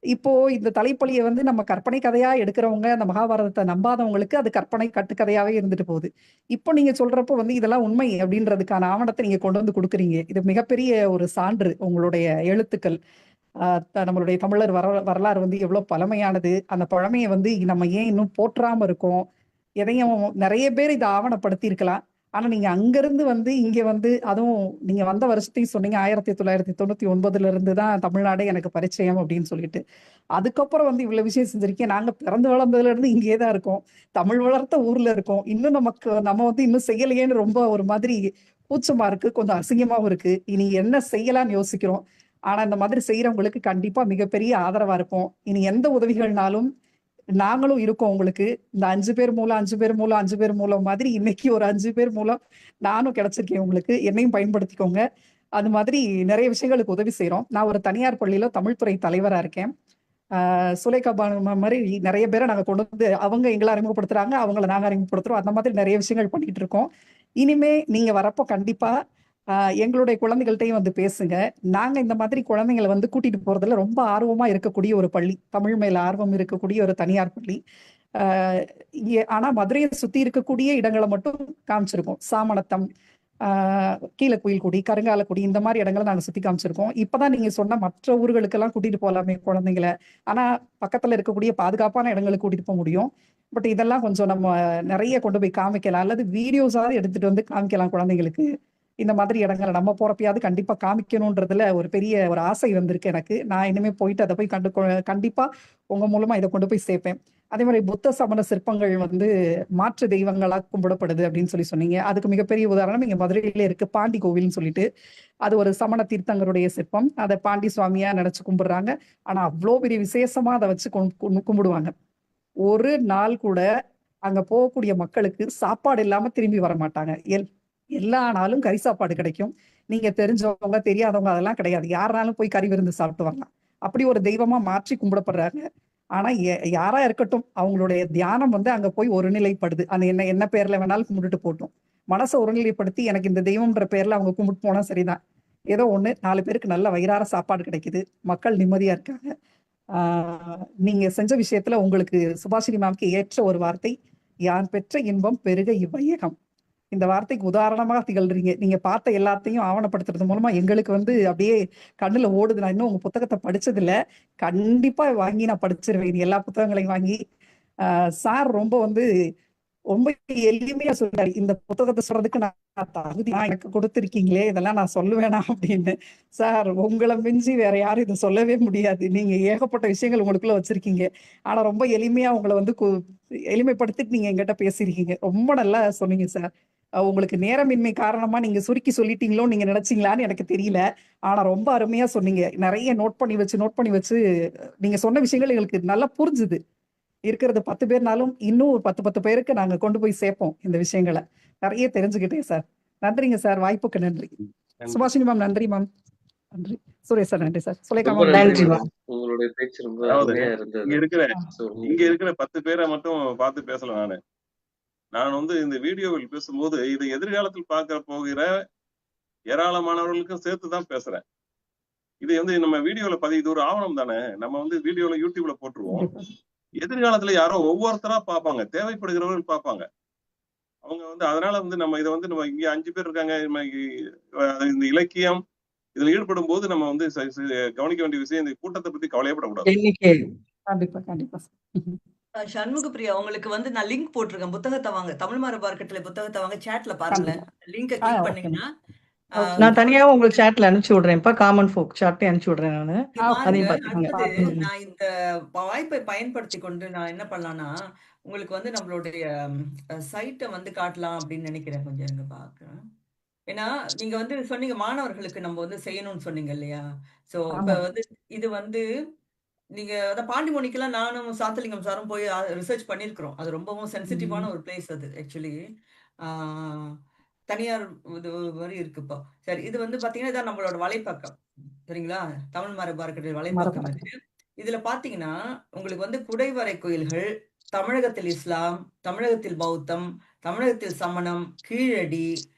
இப்போ இந்த தலைப்பலியை வந்து நம்ம கற்பனை கதையா எடுக்கிறவங்க, அந்த மகாபாரதத்தை நம்பாதவங்களுக்கு அது கற்பனை கட்டுக்கதையாவே இருந்துட்டு போகுது. இப்போ நீங்க சொல்றப்போ வந்து இதெல்லாம் உண்மை அப்படின்றதுக்கான ஆவணத்தை நீங்க கொண்டு வந்து கொடுக்குறீங்க. இது மிகப்பெரிய ஒரு சான்று. உங்களுடைய எழுத்துக்கள் நம்மளுடைய தமிழர் வரலாறு வந்து எவ்வளவு பழமையானது. அந்த பழமையை வந்து நம்ம ஏன் இன்னும் போற்றாம இருக்கோம். எதையும் நிறைய பேர் இதை ஆவணப்படுத்தி இருக்கலாம். ஆனா நீங்க அங்கிருந்து வந்து இங்க வந்து அதுவும் நீங்க வந்த வருஷத்தையும் சொன்னீங்க. 1999 இருந்து தான் தமிழ்நாடே எனக்கு பரிச்சயம் அப்படின்னு சொல்லிட்டு. அதுக்கப்புறம் வந்து இவ்வளவு விஷயம் செஞ்சிருக்கேன். நாங்க பிறந்து வளர்ந்ததுல இருந்து இங்கேயே தான் இருக்கோம். தமிழ் வளர்த்த ஊர்ல இருக்கோம். இன்னும் நம்ம வந்து இன்னும் செய்யலையேன்னு ரொம்ப ஒரு மாதிரி கூச்சமா இருக்கு. கொஞ்சம் அசிங்கமாவும் இருக்கு. இனி என்ன செய்யலாம்னு யோசிக்கிறோம். ஆனா இந்த மாதிரி செய்யறவங்களுக்கு கண்டிப்பா மிகப்பெரிய ஆதரவா இருக்கும். இனி எந்த உதவிகள்னாலும் நாங்களும் இருக்கோம் உங்களுக்கு. இந்த 5 பேர் மூலம் 5 பேர் மூலம் 5 பேர் மூலம் மாதிரி இன்னைக்கு ஒரு 5 பேர் மூலம் நானும் கிடைச்சிருக்கேன் உங்களுக்கு. என்னையும் பயன்படுத்திக்கோங்க. அது மாதிரி நிறைய விஷயங்களுக்கு உதவி செய்யறோம். நான் ஒரு தனியார் பள்ளியில தமிழ்துறை தலைவரா இருக்கேன். சுலேகா பானு மாதிரி நிறைய பேரை நாங்க கொண்டு வந்து அவங்க எங்களை அறிமுகப்படுத்துறாங்க, அவங்கள நாங்க அறிமுகப்படுத்துறோம். அந்த மாதிரி நிறைய விஷயங்கள் பண்ணிட்டு இருக்கோம். இனிமே நீங்க வரப்போ கண்டிப்பா எங்களுடைய குழந்தைகள்கிட்டையும் வந்து பேசுங்க. நாங்க இந்த மாதிரி குழந்தைங்களை வந்து கூட்டிட்டு போறதுல ரொம்ப ஆர்வமா இருக்கக்கூடிய ஒரு பள்ளி, தமிழ் மேல ஆர்வம் இருக்கக்கூடிய ஒரு தனியார் பள்ளி. ஆனா மதுரையை சுத்தி இருக்கக்கூடிய இடங்களை மட்டும் காமிச்சிருக்கோம். சாமணத்தம், கீழக்குயில்குடி, கருங்காலக்குடி இந்த மாதிரி இடங்களை நாங்க சுத்தி காமிச்சிருக்கோம். இப்பதான் நீங்க சொன்ன மற்ற ஊர்களுக்கெல்லாம் கூட்டிட்டு போகலாமே குழந்தைங்களை. ஆனா பக்கத்துல இருக்கக்கூடிய பாதுகாப்பான இடங்களுக்கு கூட்டிட்டு போக முடியும். பட் இதெல்லாம் கொஞ்சம் நம்ம நிறைய கொண்டு போய் காமிக்கலாம், அல்லது வீடியோஸாவது எடுத்துட்டு வந்து காமிக்கலாம் குழந்தைங்களுக்கு. இந்த மாதிரி இடங்களை நம்ம போறப்பயாவது கண்டிப்பா காமிக்கணும்ன்றதுல ஒரு பெரிய ஒரு ஆசை வந்திருக்கு எனக்கு. நான் இனிமே போயிட்டு அதை போய் கண்டிப்பா உங்க மூலமா இதை கொண்டு போய் சேர்ப்பேன். அதே மாதிரி புத்த சமண சிற்பங்கள் வந்து மாற்று தெய்வங்களா கும்பிடப்படுது அப்படின்னு சொன்னீங்க. அதுக்கு மிகப்பெரிய உதாரணம் இங்க மதுரையில இருக்கு பாண்டி கோவில்னு சொல்லிட்டு. அது ஒரு சமண தீர்த்தங்கருடைய சிற்பம். அதை பாண்டி சுவாமியா நினைச்சு கும்பிடுறாங்க. ஆனா அவ்வளோ பெரிய விசேஷமா அதை வச்சு கும்பிடுவாங்க. ஒரு நாள் கூட அங்க போகக்கூடிய மக்களுக்கு சாப்பாடு இல்லாம திரும்பி வர மாட்டாங்க. எல்லா நாளும் கறி சாப்பாடு கிடைக்கும். நீங்க தெரிஞ்சவங்க தெரியாதவங்க அதெல்லாம் கிடையாது. யாராலும் போய் கறி விருந்து சாப்பிட்டு வரலாம். அப்படி ஒரு தெய்வமா மாற்றி கும்பிடப்படுறாங்க. ஆனா யாரா இருக்கட்டும், அவங்களுடைய தியானம் வந்து அங்க போய் ஒருநிலைப்படுது. அந்த என்ன பேர்ல வேணாலும் கும்பிட்டுட்டு போட்டோம். மனசை ஒருநிலைப்படுத்தி எனக்கு இந்த தெய்வம்ன்ற பேர்ல அவங்க கும்பிட்டு போனா சரிதான். ஏதோ ஒண்ணு 4 பேருக்கு நல்ல வயிறார சாப்பாடு கிடைக்குது, மக்கள் நிம்மதியா இருக்காங்க. நீங்க செஞ்ச விஷயத்துல உங்களுக்கு சுபாஷினி மேம்க்கு ஏற்ற ஒரு வார்த்தை, யான் பெற்ற இன்பம் பெருக இவ்வையகம். இந்த வார்த்தைக்கு உதாரணமாக திகழ்றீங்க. நீங்க பார்த்த எல்லாத்தையும் ஆவணப்படுத்துறது மூலமா எங்களுக்கு வந்து அப்படியே கண்ணுல ஓடுது. நான் இன்னும் உங்க புத்தகத்தை படிச்சது இல்ல. கண்டிப்பா வாங்கி நான் படிச்சிருவேன் எல்லா புத்தகங்களையும் வாங்கி. சார் ரொம்ப எளிமையா சொல்றாரு. இந்த புத்தகத்தை சொல்றதுக்கு நான் தகுதி எனக்கு கொடுத்திருக்கீங்களே, இதெல்லாம் நான் சொல்லுவேனா அப்படின்னு. சார் உங்களை மிஞ்சி வேற யாரும் இதை சொல்லவே முடியாது. நீங்க ஏகப்பட்ட விஷயங்கள் உங்களுக்குள்ள வச்சிருக்கீங்க. ஆனா ரொம்ப எளிமையா உங்களை வந்து எளிமைப்படுத்திட்டு நீங்க எங்கிட்ட பேசியிருக்கீங்க. ரொம்ப நல்லா சொன்னீங்க சார். உங்களுக்கு நேரமின்மை காரணமா நீங்க சுருக்கி சொல்லிட்டீங்களோ நீங்க நினைச்சீங்களான்னு எனக்கு தெரியல. ஆனா ரொம்ப அருமையா சொன்னீங்க. நிறைய நோட் பண்ணி வச்சு நீங்க சொன்ன விஷயங்கள் எங்களுக்கு நல்லா புரிஞ்சுது. இருக்கிறது 10 பேர்னாலும் இன்னும் ஒரு 10 பேருக்கு நாங்க கொண்டு போய் சேர்ப்போம் இந்த விஷயங்களை. நிறைய தெரிஞ்சுக்கிட்டேன் சார். நன்றிங்க சார், வாய்ப்புக்கு நன்றி. சுபாஷினி மேம் நன்றி மேம். நன்றி சுரேஷ் சார். நன்றி சார். சுலேகா மேம் நன்றி மேம். உங்களுடைய பேச்சு ரொம்ப அருமையா இருந்தது. இங்க இருக்கிற 10 பேரை மட்டும் பார்த்து பேசல. நான் வந்து இந்த வீடியோவில் பேசும்போது இதை எதிர்காலத்தில் பார்க்க போகிற ஏராளமானவர்களுக்கும் சேர்த்துதான் பேசுறேன். இது வந்து நம்ம வீடியோல பதிவு ஒரு ஆவணம் தானே. நம்ம வந்து வீடியோல யூடியூப்ல போட்டுருவோம். எதிர்காலத்துல யாரோ ஒவ்வொருத்தரா பார்ப்பாங்க, தேவைப்படுகிறவர்கள் பார்ப்பாங்க. அவங்க வந்து அதனால வந்து நம்ம இதை வந்து நம்ம இங்க 5 பேர் இருக்காங்க, இந்த இலக்கியம் இதுல ஈடுபடும் போது நம்ம வந்து கவனிக்க வேண்டிய விஷயம், இந்த கூட்டத்தை பத்தி கவலையப்படக்கூடாது. கண்டிப்பா கண்டிப்பா. சண்முக பிரியா, உங்களுக்கு வந்து நான் லிங்க் போட்டிருக்கேன். புத்தகத்தை வாங்க, தமிழ் மரபு அறக்கட்டளை புத்தகத்தை வாங்க, சேட்ல பாருங்களேன். லிங்கை கிளிக் பண்ணீங்கன்னா நான் தனியா உங்களுக்கு சாட்ல அனுப்பிச்சு விடுறேன்ப்பா. காமன் ஃபோக் சாட்டே அனுப்பிச்சு விடுறேன் நானு. அதையும் பாத்துக்கோங்க. அடுத்தது நான் இந்த வாய்ப்பை பயன்படுத்தி கொண்டு நான் என்ன பண்ணலாம்னா, உங்களுக்கு வந்து நம்மளுடைய சைட்டை வந்து காட்டலாம் அப்படின்னு நினைக்கிறேன். கொஞ்சம் இருங்க பாக்குறேன். ஏன்னா நீங்க வந்து சொன்னீங்க மாணவர்களுக்கு நம்ம வந்து செய்யணும்னு சொன்னீங்க இல்லையா? சோ இப்ப வந்து இது வந்து நீங்க அதான் பாண்டிமோனிக்கெல்லாம் நானும் சாந்தலிங்கம் சாரும் போய் ரிசர்ச் பண்ணியிருக்கிறோம். அது ரொம்பவும் சென்சிட்டிவான ஒரு பிளேஸ் அது ஆக்சுவலி. தனியார் இது மாதிரி இருக்குப்பா. சரி, இது வந்து பாத்தீங்கன்னா இதான் நம்மளோட வலைப்பக்கம். சரிங்களா? தமிழ் மரபு அறக்கட்டளை வலைப்பக்கம் இது. இதுல பாத்தீங்கன்னா உங்களுக்கு வந்து குடைவரை கோயில்கள், தமிழகத்தில் இஸ்லாம், தமிழகத்தில் பௌத்தம், தமிழகத்தில் சமணம், கீழடி,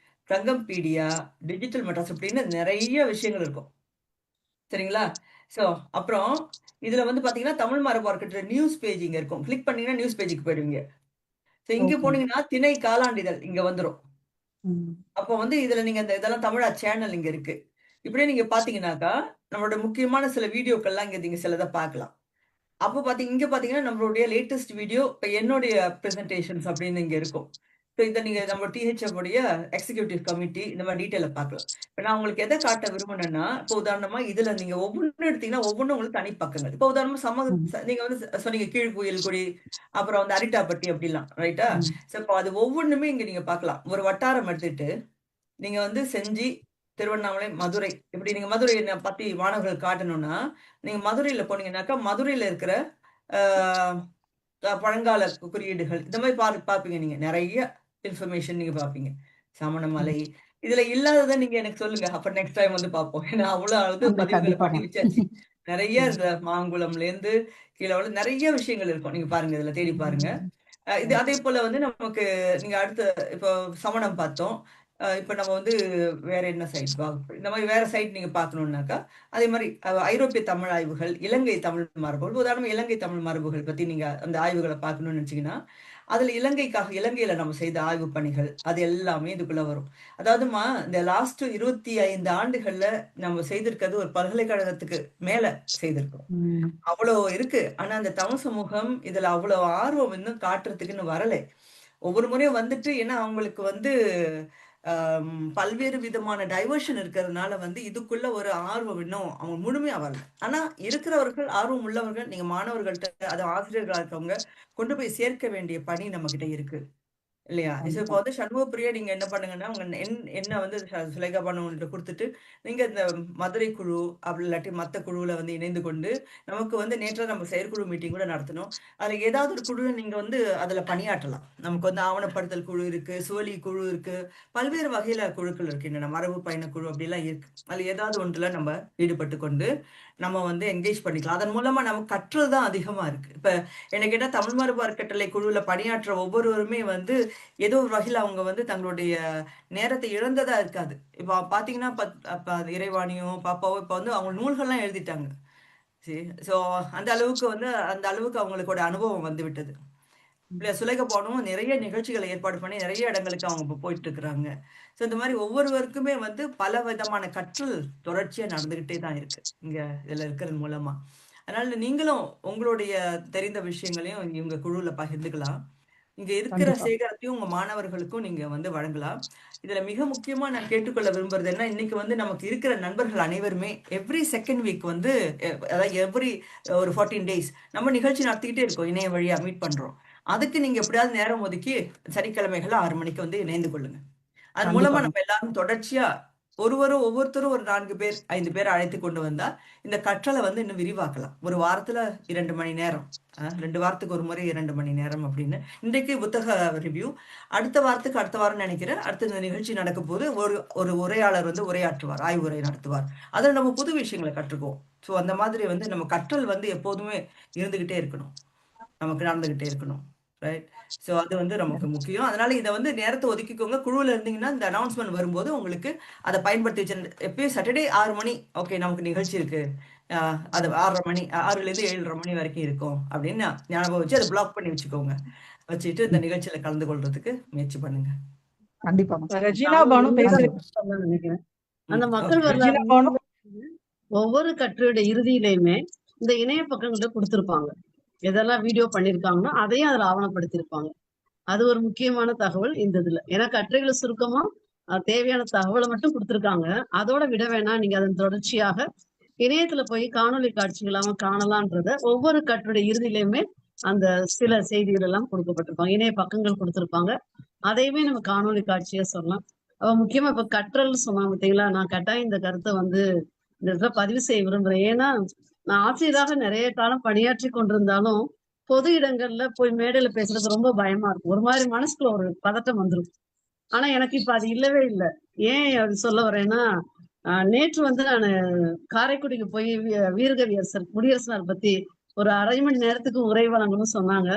பிரங்கம்பீடியா, டிஜிட்டல் மெட்ராஸ் அப்படின்னு நிறைய விஷயங்கள் இருக்கும். சரிங்களா? சோ அப்புறம் இதுல வந்து பாத்தீங்கன்னா தமிழ் மரபு அறக்கட்டளை நியூஸ் பேஜ் இங்க இருக்கும். கிளிக் பண்ணீங்கன்னா நியூஸ் பேஜுக்கு போயிடுவீங்க. சோ இங்க போனீங்கன்னா திணை காலாண்டிதழ் இங்க வந்துரும். அப்போ வந்து இதுல நீங்க இதெல்லாம் தமிழா சேனல் இங்க இருக்கு. இப்படியே நீங்க பாத்தீங்கன்னாக்கா நம்மளோட முக்கியமான சில வீடியோக்கள்லாம் இங்க நீங்க சிலதை பார்க்கலாம். அப்போ இங்க பாத்தீங்கன்னா நம்மளுடைய லேட்டஸ்ட் வீடியோ இப்ப என்னுடைய பிரசன்டேஷன்ஸ் அப்படின்னு இங்க இருக்கும். ஸோ இதை நீங்க நம்ம THF உடைய எக்ஸிக்யூட்டிவ் கமிட்டி இந்த மாதிரி டீட்டெயில பார்க்கலாம். இப்போ நான் உங்களுக்கு எதை காட்ட விரும்புனேன்னா, இப்போ உதாரணமா இதுல நீங்க ஒவ்வொன்றும் எடுத்தீங்கன்னா ஒவ்வொன்றும் உங்களுக்கு தனி பக்கங்கள். இப்போ உதாரணமா நீங்க வந்து சொன்னீங்க கீழ்குயில்குடி, அப்புறம் வந்து அரிட்டாப்பட்டி அப்படிலாம், ரைட்டா? ஸோ இப்போ அது ஒவ்வொன்றுமே இங்க நீங்க பார்க்கலாம். ஒரு வட்டாரம் எடுத்துட்டு நீங்க வந்து செஞ்சி, திருவண்ணாமலை, மதுரை, இப்படி நீங்க மதுரையை பத்தி மாணவர்கள் காட்டணும்னா நீங்க மதுரையில போனீங்கன்னாக்கா மதுரையில இருக்கிற பழங்கால குறியீடுகள் இந்த மாதிரி பார்ப்பீங்க. நீங்க நிறைய இன்ஃபர்மேஷன் நீங்க பார்ப்பீங்க. சமணமலை இதுல இல்லாததை நீங்க எனக்கு சொல்லுங்க. அப்ப நெக்ஸ்ட் டைம் வந்து பார்ப்போம். ஏன்னா அவ்வளவு பதிவுகளை பண்ணி வச்சாச்சு. நிறைய இந்த மாங்குளம்ல இருந்து கீழே நிறைய விஷயங்கள் இருக்கும். நீங்க பாருங்க, இதுல தேடி பாருங்க. இது அதே போல வந்து நமக்கு நீங்க அடுத்த இப்போ சமணம் பார்த்தோம். இப்ப நம்ம வந்து வேற என்ன சைட் இந்த மாதிரி வேற சைட் நீங்க பார்க்கணும்னாக்கா அதே மாதிரி ஐரோப்பிய தமிழ் ஆய்வுகள், இலங்கை தமிழ் மரபுகள். உதாரணம் இலங்கை தமிழ் மரபுகள் பத்தி நீங்க அந்த ஆய்வுகளை பார்க்கணும்னு நினைச்சீங்கன்னா அதுல இலங்கையில நம்ம செய்த ஆய்வு பணிகள் அது எல்லாமே இதுக்குள்ள வரும். அதாவதுமா இந்த லாஸ்ட் 25 ஆண்டுகள்ல நம்ம செய்திருக்கிறது ஒரு பல்கலைக்கழகத்துக்கு மேல செய்திருக்கோம். அவ்வளவு இருக்கு. ஆனா அந்த தமிழ் சமூகம் இதுல அவ்வளவு ஆர்வம் இன்னும் காட்டுறதுக்குன்னு வரலை. ஒவ்வொரு முறையும் வந்துட்டு ஏன்னா அவங்களுக்கு வந்து பல்வேறு விதமான டைவர்ஷன் இருக்கிறதுனால வந்து இதுக்குள்ள ஒரு ஆர்வம் இன்னும் அவங்க முழுமையா வரல. ஆனா இருக்கிறவர்கள், ஆர்வம் உள்ளவர்கள், நீங்க மாணவர்கள்ட்ட அது ஆசிரியர்களா இருக்கவங்க கொண்டு போய் சேர்க்க வேண்டிய பணி நம்ம கிட்ட இருக்கு இல்லையா? இப்போ வந்து சண்முகப்பிரியா நீங்க என்ன பண்ணுங்கன்னா உங்க என்ன வந்து சுலேகா பண்ணவங்கள்ட்ட கொடுத்துட்டு நீங்க இந்த மதுரை குழு அப்படி இல்லாட்டி மற்ற குழுவுல வந்து இணைந்து கொண்டு நமக்கு வந்து நேற்று நம்ம செயற்குழு மீட்டிங் கூட நடத்தணும். அதுல ஏதாவது ஒரு குழு நீங்க வந்து அதுல பணியாற்றலாம். நமக்கு வந்து ஆவணப்படுத்தல் குழு இருக்கு, சுவலி குழு இருக்கு, பல்வேறு வகையில குழுக்கள் இருக்கின்றன, மரபு பயண குழு அப்படிலாம் இருக்கு. அதுல ஏதாவது ஒன்றுல நம்ம ஈடுபட்டு கொண்டு நம்ம வந்து என்கேஜ் பண்ணிக்கலாம். அதன் மூலமா நமக்கு கற்றல் தான் அதிகமா இருக்கு. இப்ப என்ன கேட்டா தமிழ் மரபு அறக்கட்டளை குழுவுல பணியாற்ற ஒவ்வொருவருமே வந்து ஏதோ ஒரு வகையில் அவங்க வந்து தங்களுடைய நேரத்தை இழந்ததா இருக்காது. இப்போ பாத்தீங்கன்னா இறைவாணியும் பாப்பாவும் இப்ப வந்து அவங்க நூல்கள்லாம் எழுதிட்டாங்க. சரி, ஸோ அந்த அளவுக்கு அவங்களுக்கோட அனுபவம் வந்து விட்டது. சுலேகா போனவும் நிறைய நிகழ்ச்சிகளை ஏற்பாடு பண்ணி நிறைய இடங்களுக்கு அவங்க போயிட்டு இருக்கிறாங்க. ஸோ இந்த மாதிரி ஒவ்வொருவருக்குமே வந்து பல விதமான கற்றல் தொடர்ச்சியா நடந்துகிட்டே தான் இருக்கு இங்க இதுல இருக்கிறது மூலமா. அதனால நீங்களும் உங்களுடைய தெரிந்த விஷயங்களையும் இவங்க குழுல பகிர்ந்துக்கலாம். இங்க இருக்கிற சேகரத்தையும் உங்க மாணவர்களுக்கும் நீங்க வந்து வழங்கலாம். இதுல மிக முக்கியமா நான் கேட்டுக்கொள்ள விரும்புறது என்ன, இன்னைக்கு வந்து நமக்கு இருக்கிற நண்பர்கள் அனைவருமே எவ்ரி செகண்ட் வீக் வந்து அதாவது எவ்ரி ஒரு 14 days நம்ம நிகழ்ச்சி நடத்திக்கிட்டே இருக்கோம், இணைய வழியா மீட் பண்றோம். அதுக்கு நீங்க எப்படியாவது நேரம் ஒதுக்கி சனிக்கிழமைகள் 6 மணிக்கு வந்து இணைந்து கொள்ளுங்க. அது மூலமா நம்ம எல்லாரும் தொடர்ச்சியா ஒவ்வொருத்தரும் ஒரு 4 பேர் 5 பேர் அழைத்து கொண்டு வந்தா இந்த கற்றலை வந்து இன்னும் விரிவாக்கலாம். ஒரு வாரத்துல 2 மணி நேரம், 2 வாரத்துக்கு ஒரு முறை 2 மணி நேரம் அப்படின்னு. இன்றைக்கு புத்தக ரிவ்யூ, அடுத்த வாரம் நினைக்கிறேன் அடுத்த இந்த நிகழ்ச்சி நடக்க போது ஒரு உரையாளர் வந்து உரையாற்றுவார், ஆய்வுரை நடத்துவார். அதுல நம்ம புது விஷயங்களை கற்றுக்குவோம். ஸோ அந்த மாதிரி வந்து நம்ம கற்றல் வந்து எப்போதுமே இருந்துகிட்டே இருக்கணும், நமக்கு நடந்துகிட்டே இருக்கணும், ரைட்? ஸோ அது வந்து நமக்கு முக்கியம். அதனால இதை வந்து நேரத்தை ஒதுக்கிக்கோங்க. குழுவில் இருந்தீங்கன்னா இந்த அனௌன்ஸ்மெண்ட் வரும்போது உங்களுக்கு அதை பயன்படுத்தி வச்சு எப்பயும் சாட்டர்டே 6 மணி ஓகே நமக்கு நிகழ்ச்சி இருக்கு, அது 6:30 மணி 6லேருந்து 7:30 மணி வரைக்கும் இருக்கும் அப்படின்னு ஞாபகம் வச்சு அதை பிளாக் பண்ணி வச்சுக்கோங்க. வச்சுட்டு இந்த நிகழ்ச்சியில கலந்து கொள்றதுக்கு முயற்சி பண்ணுங்க. கண்டிப்பா. ரெஜினா நானும் பானு ஒண்ணுதான் பேசுறேன். சொல்லணும்னு நினைக்கிறேன். அந்த ம், மக்கள் ஓகே. ரெஜினா வரலாறு பானு ஒவ்வொரு கட்டுரையோட இறுதியிலையுமே இந்த இணைய பக்கங்கள்ட்ட கொடுத்திருப்பாங்க. எதெல்லாம் வீடியோ பண்ணிருக்காங்களோ அதையும் அதுல ஆவணப்படுத்தியிருப்பாங்க. அது ஒரு முக்கியமான தகவல் இந்த இதுல. ஏன்னா கட்டுரைகளை சுருக்கமா தேவையான தகவலை மட்டும் கொடுத்திருக்காங்க. அதோட விட வேணாம், நீங்க அதன் தொடர்ச்சியாக இணையத்துல போய் காணொளி காட்சிகளாம காணலான்றத ஒவ்வொரு கட்டுரை இறுதியிலையுமே அந்த சில செய்திகள் எல்லாம் கொடுக்கப்பட்டிருப்பாங்க. இணைய பக்கங்கள் கொடுத்திருப்பாங்க. அதையுமே நம்ம காணொளி காட்சியா சொல்லலாம். முக்கியமா இப்ப கற்றல் சொன்னாங்க பார்த்தீங்களா, நான் கட்டாயம் இந்த கருத்தை வந்து இந்த இடத்துல பதிவு செய்ய விரும்புறேன். ஏன்னா நான் ஆசிரியராக நிறைய காலம் பணியாற்றி கொண்டிருந்தாலும் பொது இடங்கள்ல போய் மேடையில பேசுறது ரொம்ப பயமா இருக்கும். ஒரு மாதிரி மனசுக்குள்ள ஒரு பதட்டம் வந்துடும். ஆனா எனக்கு இப்ப அது இல்லவே இல்லை. ஏன் அது சொல்ல வரேன்னா, நேற்று வந்து நான் காரைக்குடிக்கு போய் வீரகவியரசர் முடியரசனார் பத்தி ஒரு 1/2 மணி நேரத்துக்கு உரை வழங்கணும்னு சொன்னாங்க.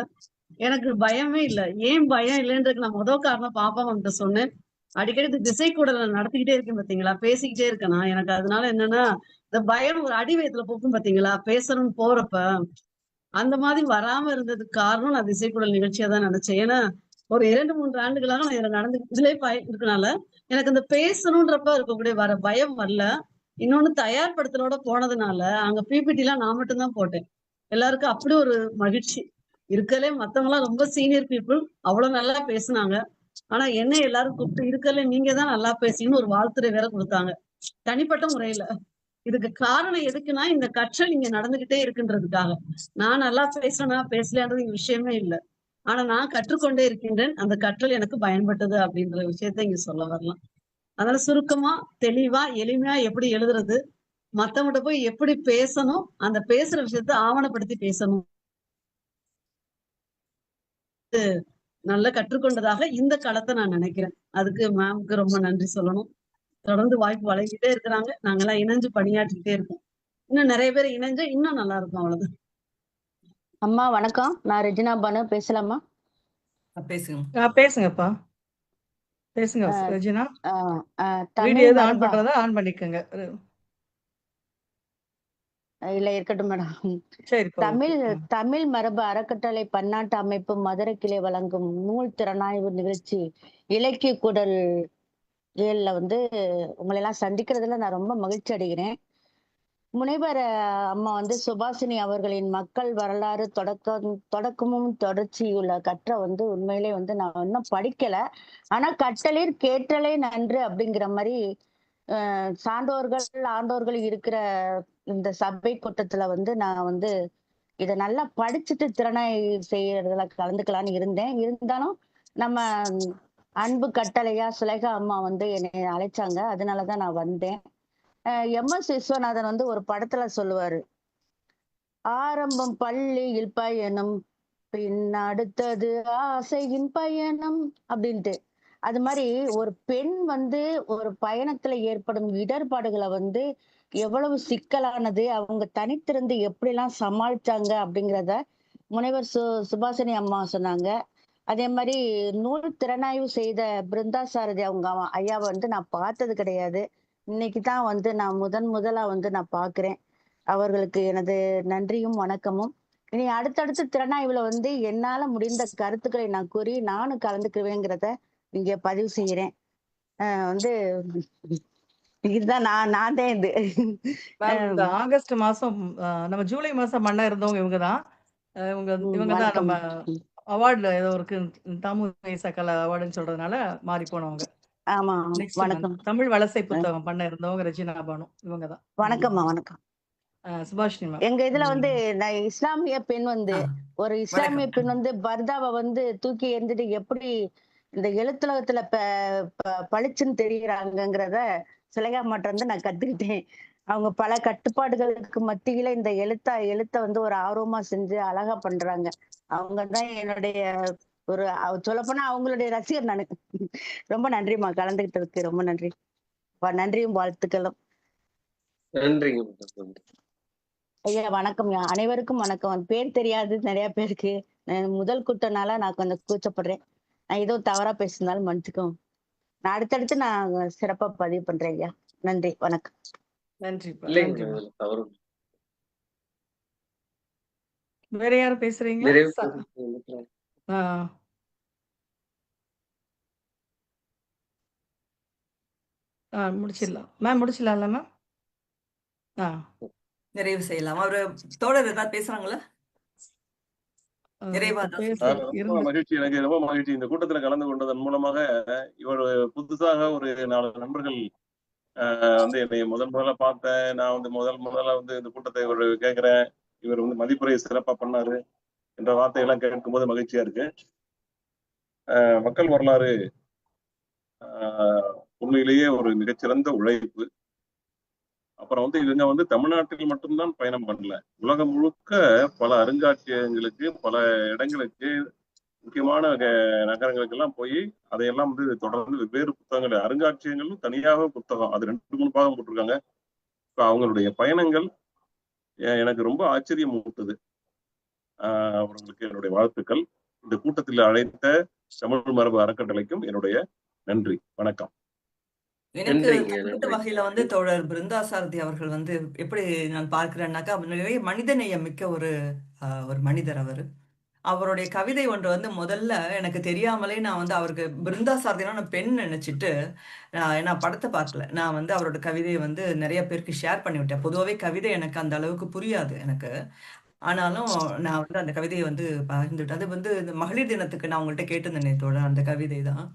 எனக்கு பயமே இல்லை. ஏன் பயம் இல்லைன்றதுக்கு நான் முதல் காரணம் பாப்பா அவன்கிட்ட சொன்னேன். அடிக்கடி இந்த திசை கூட நான் நடத்திக்கிட்டே இருக்கேன் பாத்தீங்களா, பேசிக்கிட்டே இருக்கேன் நான். எனக்கு அதனால என்னன்னா, இந்த பயம் ஒரு அடி வயித்துல போக்கும் பாத்தீங்களா பேசணும்னு போறப்ப, அந்த மாதிரி வராம இருந்ததுக்கு காரணம் நான் திசைக்குடல் நிகழ்ச்சியா தான் நினைச்சேன். ஏன்னா ஒரு 2-3 ஆண்டுகளாக நான் இதுல நடந்து இதுலயே இருக்கனால எனக்கு இந்த பேசணும்ன்றப்ப இருக்கக்கூடிய வர பயம் வரல. இன்னொன்னு தயார்படுத்தலோட போனதுனால அங்க பிபிடி எல்லாம் நான் மட்டும்தான் போட்டேன். எல்லாருக்கும் அப்படி ஒரு மகிழ்ச்சி. இருக்கலே மத்தவங்க எல்லாம் ரொம்ப சீனியர் பீப்புள், அவ்வளவு நல்லா பேசுனாங்க. ஆனா என்ன எல்லாரும் கூப்பிட்டு இருக்கல நீங்க தான் நல்லா பேசுறீங்கன்னு ஒரு வாழ்த்துரை வேற கொடுத்தாங்க, தனிப்பட்ட முறையில. இதுக்கு காரணம் எதுக்குன்னா, இந்த கற்றல் இங்க நடந்துகிட்டே இருக்குன்றதுக்காக. நான் நல்லா பேசுறேனா பேசலையான்றது விஷயமே இல்லை. ஆனா நான் கற்றுக்கொண்டே இருக்கின்றேன். அந்த கற்றல் எனக்கு பயன்பட்டது அப்படின்ற விஷயத்த இங்க சொல்ல வரலாம். அதனால சுருக்கமா, தெளிவா, எளிமையா எப்படி எழுதுறது, மத்தவங்கிட்ட போய் எப்படி பேசணும், அந்த பேசுற விஷயத்த ஆவணப்படுத்தி பேசணும், நல்லா கற்றுக்கொண்டதாக இந்த களத்தை நான் நினைக்கிறேன். அதுக்கு மேம்க்கு ரொம்ப நன்றி சொல்லணும். தொடர்ந்து வாய்ப்பு வழங்கிட்டே இருக்கிறாங்க. நாங்கெல்லாம் இணைஞ்சு பணியாற்றிக்கிட்டே இருக்கோம். இன்னும் நிறைய பேர் இணைஞ்சா இன்னும் நல்லா இருக்கும். அவ்வளவுதான். அம்மா வணக்கம். நான் ரெஜினா பானு பேசலாமா? பேசுங்க. பேசுங்கப்பா, பேசுங்க ரெஜினா. வீடியோ தமிழ் ஆன் மரபா பண்றதா ஆன் பண்ணிக்கோங்க. இல்ல இருக்கட்டும் மேடம். சரிப்பா. தமிழ் மரபு அறக்கட்டளை பன்னாட்டு அமைப்பு மதுரை கிளை வழங்கும் நூல் திறனாய்வு நிகழ்ச்சி இலக்கிய கூடல் 7ல வந்து உங்களை எல்லாம் சந்திக்கிறதுல நான் ரொம்ப மகிழ்ச்சி அடைகிறேன். முனைவர் அம்மா வந்து சுபாஷினி அவர்களின் மக்கள் வரலாறு தொடக்கமும் தொடர்ச்சியுள்ள கற்றை வந்து உண்மையிலே வந்து நான் இன்னும் படிக்கல. ஆனா கற்றலில் கேட்டலே நன்று அப்படிங்கிற மாதிரி சான்றோர்கள் ஆண்டோர்கள் இருக்கிற இந்த சபை கூட்டத்துல வந்து நான் வந்து இதை நல்லா படிச்சுட்டு திறனை செய்யறதுல கலந்துக்கலான்னு இருந்தேன். இருந்தாலும் நம்ம அன்பு கட்டளையா சுலேகா அம்மா வந்து என்னை அழைச்சாங்க, அதனாலதான் நான் வந்தேன். MS விஸ்வநாதன் வந்து ஒரு படத்துல சொல்லுவாரு, ஆரம்பம் பள்ளியில் பயணம், பின் அடுத்தது ஆசையின் பயணம் அப்படின்ட்டு. அது மாதிரி ஒரு பெண் வந்து ஒரு பயணத்துல ஏற்படும் இடர்பாடுகளை வந்து எவ்வளவு சிக்கலானது, அவங்க தனித்திருந்து எப்படிலாம் சமாளிச்சாங்க அப்படிங்கிறத முனைவர் சுபாஷினி அம்மா சொன்னாங்க. அதே மாதிரி நூல் திறனாய்வு செய்த பிருந்தா சாரதி அவங்க ஐயாவை வந்து நான் பார்த்தது கிடையாது. இன்னைக்கு தான் வந்து நான் முதலா வந்து நான் பாக்குறேன். அவர்களுக்கு எனது நன்றியும் வணக்கமும். இனி அடுத்தடுத்து திறனாய்வுல வந்து என்னால முடிந்த கருத்துக்களை நான் கூறி நானும் கலந்துக்குவேங்கிறத இங்க பதிவு செய்யறேன். வந்து இதுதான் நான் தான் இது. இந்த ஆகஸ்ட் மாசம் நம்ம ஜூலை மாசம் மண்ணா இருந்தவங்க இவங்கதான். இவங்கதான் நம்ம அவார்டுல ஏதோ இருக்கு, தாமுசகல அவார்டுன்னு சொல்றதுனால மாறி போனவங்க. ஆமா, வணக்கம். தமிழ் வலசை புத்தகம் பண்ண இருந்தவங்க ரெஜினா பானு இவங்கதான். வணக்கம்மா. வணக்கம் சுபாஷினி மேம். எங்க இதுல வந்து நான் இஸ்லாமிய பெண் வந்து ஒரு இஸ்லாமிய பெண் வந்து பர்தாவை வந்து தூக்கி எறிஞ்சிட்டு எப்படி இந்த எழுத்துலகத்துல பளிச்சுன்னு தெரியுறாங்கிறத சுலேகா மாட்ட வந்து நான் கத்துக்கிட்டேன். அவங்க பல கட்டுப்பாடுகளுக்கு மத்தியில இந்த எழுத்த வந்து ஒரு ஆர்வமா செஞ்சு அழகா பண்றாங்க. அவங்கதான் என்னுடைய ஒரு சொல்லப்போனா அவங்களுடைய ரசிகர் நானு. ரொம்ப நன்றிம்மா, கலந்துகிட்டதுக்கு ரொம்ப நன்றி. நன்றியும் வாழ்த்துக்களும். நன்றிங்க. ஐயா வணக்கம். அனைவருக்கும் வணக்கம். பேர் தெரியாது நிறைய பேருக்கு. முதல் கூட்டனால நான் கொஞ்சம் கூச்சப்படுறேன். நான் ஏதோ தவறா பேசினாலும் மன்னிச்சுக்கோங்க. நான் அடுத்தடுத்து நான் சிறப்பா பதிவு பண்றேன் ஐயா. நன்றி, வணக்கம். நன்றி. வேற யாரும் பேசுறீங்களா? நிறைவு ச செய்து ஆ. முடிச்சிடலாம். மேம் முடிச்சிடலாம்ல மேம்? ஆ. நிறைவு செய்யலாம். அவரு தோழர் ஏதாவது பேசுறாங்களா? நிறைவா இப்ப ஏதாவது பேச சொல்லுங்க. ரொம்ப இருந்து மகிழ்ச்சி, எனக்கு ரொம்ப மகிழ்ச்சி. இந்த கூட்டத்துல கலந்து கொண்டதன் மூலமாக இவர் புதுசாக ஒரு 4 நண்பர்கள் வந்து என்னை முதல்ல பார்த்தேன். நான் வந்து முதல்ல வந்து இந்த கூட்டத்தை இவர் கேட்கிறேன், இவர் வந்து மதிப்புரை சிறப்பா பண்ணாரு என்ற வார்த்தையெல்லாம் கேட்கும்போது மகிழ்ச்சியா இருக்கு. மக்கள் வரலாறு உண்மையிலேயே ஒரு மிகச்சிறந்த உழைப்பு. அப்புறம் வந்து இவங்க வந்து தமிழ்நாட்டில் மட்டும்தான் பயணம் பண்ணல, உலகம் முழுக்க பல அருங்காட்சியகங்களுக்கு, பல இடங்களுக்கு, முக்கியமான நகரங்களுக்கு எல்லாம் போய் அதையெல்லாம் வந்து தொடர்ந்து வெவ்வேறு புத்தகங்கள், அருங்காட்சியகங்களும் தனியாக புத்தகம், அது 2-3 பாகம் போட்டிருக்காங்க. இப்ப அவங்களுடைய பயணங்கள் எனக்கு ரொம்ப ஆச்சரியம் ஊட்டுது. அவர்களுக்கு என்னுடைய வாழ்த்துக்கள். இந்த கூட்டத்தில் அழைத்த தமிழ் மரபு அறக்கட்டளைக்கும் என்னுடைய நன்றி, வணக்கம். எனக்கு நன்றிங்க. தனிப்பட்ட நன்றி. வகையில வந்து தோழர் பிருந்தா சாரதி அவர்கள் வந்து எப்படி நான் பார்க்கிறேன்னாக்கா, நிறைய மனிதநேயம் மிக்க ஒரு மனிதர் அவர். அவருடைய கவிதை ஒன்று வந்து முதல்ல எனக்கு தெரியாமலே நான் வந்து அவருக்கு பிருந்தா சாரதினா நான் பெண் நினைச்சிட்டு நான் படத்தை பார்க்கல. நான் வந்து அவரோட கவிதையை வந்து நிறைய பேருக்கு ஷேர் பண்ணி விட்டேன். பொதுவாகவே கவிதை எனக்கு அந்த அளவுக்கு புரியாது எனக்கு. ஆனாலும் நான் வந்து அந்த கவிதையை வந்து பகிர்ந்துவிட்டேன். அது வந்து இந்த மகளிர் தினத்துக்கு நான் உங்கள்கிட்ட கேட்டிருந்தேன் தோழர், அந்த கவிதை தான்.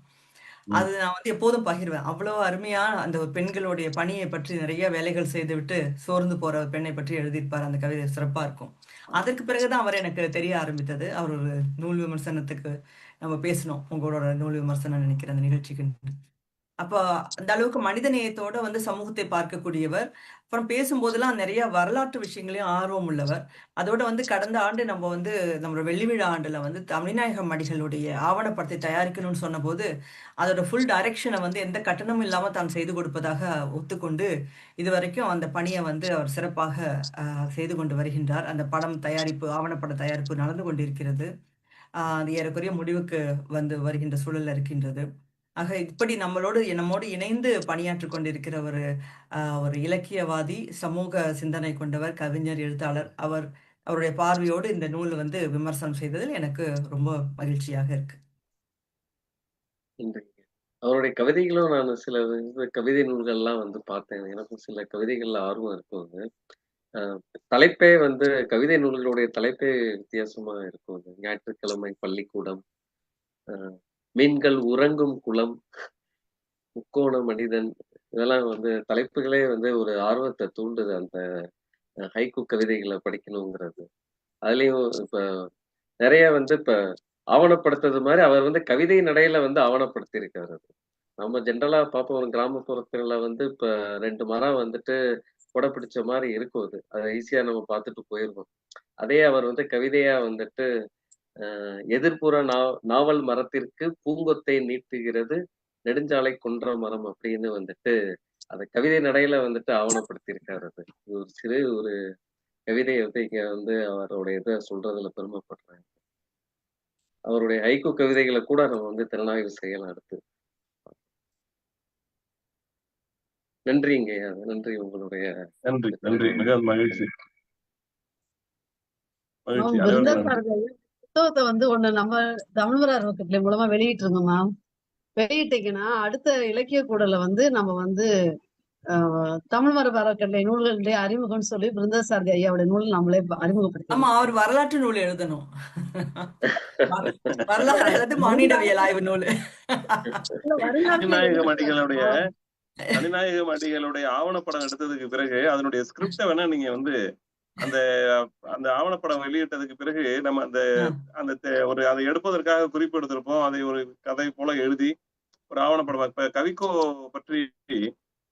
அது நான் வந்து எப்போதும் பகிர்வேன். அவ்வளவு அருமையா அந்த பெண்களுடைய பணியை பற்றி நிறைய வேலைகள் செய்துவிட்டு சோர்ந்து போற ஒரு பெண்ணை பற்றி எழுதியிருப்பார். அந்த கவிதை சிறப்பா இருக்கும். அதற்கு பிறகுதான் அவர் எனக்கு தெரிய ஆரம்பித்தது. அவர் ஒரு நூல் விமர்சனத்துக்கு நம்ம பேசணும், உங்களோட நூல் விமர்சனம் நினைக்கிற அந்த நிகழ்ச்சிக்கு. அப்போ அந்த அளவுக்கு மனித நேயத்தோட வந்து சமூகத்தை பார்க்கக்கூடியவர். அப்புறம் பேசும்போதெல்லாம் நிறைய வரலாற்று விஷயங்களையும் ஆர்வம் உள்ளவர். அதோட வந்து கடந்த ஆண்டு நம்ம வந்து நம்மளோட வெள்ளி விழா ஆண்டுல வந்து தமிழ்நாயகம் அடிகளுடைய ஆவணப்படத்தை தயாரிக்கணும்னு சொன்னபோது அதோட ஃபுல் டைரக்ஷனை வந்து எந்த கட்டணமும் இல்லாம தான் செய்து கொடுப்பதாக ஒத்துக்கொண்டு இதுவரைக்கும் அந்த பணியை வந்து அவர் சிறப்பாக செய்து கொண்டு வருகின்றார். அந்த படம் தயாரிப்பு, ஆவணப்பட தயாரிப்பு நடந்து கொண்டிருக்கிறது. அது ஏறக்குறைய முடிவுக்கு வந்து வருகின்ற சூழல்ல இருக்கின்றது. ஆக இப்படி நம்மோடு இணைந்து பணியாற்றிக் கொண்டிருக்கிற ஒரு இலக்கியவாதி, சமூக சிந்தனை கொண்டவர், கவிஞர், எழுத்தாளர். அவருடைய பார்வையோடு இந்த நூல் வந்து விமர்சனம் செய்ததில் எனக்கு ரொம்ப மகிழ்ச்சியாக இருக்கு. நன்றிங்க. அவருடைய கவிதைகளும் நான் சில கவிதை நூல்கள்லாம் வந்து பார்த்தேன். எனக்கும் சில கவிதைகள்ல ஆர்வம் இருக்கும். தலைப்பே வந்து கவிதை நூல்களுடைய தலைப்பே வித்தியாசமா இருக்கும். ஞாயிற்றுக்கிழமை பள்ளிக்கூடம், மீன்கள் உறங்கும் குளம், முக்கோண மனிதன், இதெல்லாம் வந்து தலைப்புகளே வந்து ஒரு ஆர்வத்தை தூண்டுது அந்த ஹைக்கூ கவிதைகளை படிக்கணுங்கிறது. அதுலயும் இப்ப நிறைய வந்து இப்ப ஆவணப்படுத்துறது மாதிரி அவர் வந்து கவிதை நடையில வந்து ஆவணப்படுத்தி இருக்காரு. நம்ம ஜென்ரலா பார்ப்போம், ஒரு கிராமப்புறத்துல வந்து இப்ப 2 மரம் வந்துட்டு கொடை பிடிச்ச மாதிரி இருக்கும். அதை ஈஸியா நம்ம பார்த்துட்டு போயிருவோம். அதே அவர் வந்து கவிதையா வந்துட்டு எதிர்ப்புற நாவல் மரத்திற்கு பூங்கொத்தை நீட்டுகிறது நெடுஞ்சாலை கொன்ற மரம் அப்படின்னு வந்துட்டு அந்த கவிதை நடையில வந்துட்டு ஆவணப்படுத்தி இருக்காரு. அது ஒரு சிறு ஒரு கவிதையை வந்து இங்க வந்து அவருடைய இதை சொல்றதுல பெருமைப்படுறேன். அவருடைய ஹைக்கூ கவிதைகளை கூட நம்ம வந்து திறனாய்வு செய்யலாம் அடுத்து. நன்றிங்க. நன்றி. உங்களுடைய நன்றி, நன்றி, மிக மகிழ்ச்சி. பிருந்தா சாரதி புத்தகத்தை வந்து ஒண்ணு நம்ம தமிழ் அறக்கட்டளை மூலமா வெளியிட்டு இருந்தோம் மேம். வெளியிட்டீங்கன்னா அடுத்த இலக்கிய கூடல வந்து நம்ம வந்து தமிழ் மரபு அறக்கட்டளை நூல்களுடைய அறிமுகம்னு சொல்லி பிருந்தா சாரதி ஐயாவுடைய நூல் நம்மளே அறிமுகப்படுத்தணும். ஆமா, அவர் வரலாற்று நூல் எழுதணும். வரலாறு அல்லது மானிடவியல் ஆய்வு நூல். தனிநாயகம் அடிகளுடைய ஆவணப்படம் எடுத்ததுக்கு பிறகு அதனுடைய ஸ்கிரிப்ட வேணா நீங்க வந்து அந்த ஆவணப்படம் வெளியிட்டதுக்கு பிறகு நம்ம ஒரு அதை எடுப்பதற்காக குறிப்பு எடுத்திருப்போம். அதை ஒரு கதை போல எழுதி ஒரு ஆவணப்படம், இப்ப கவிக்கோ பற்றி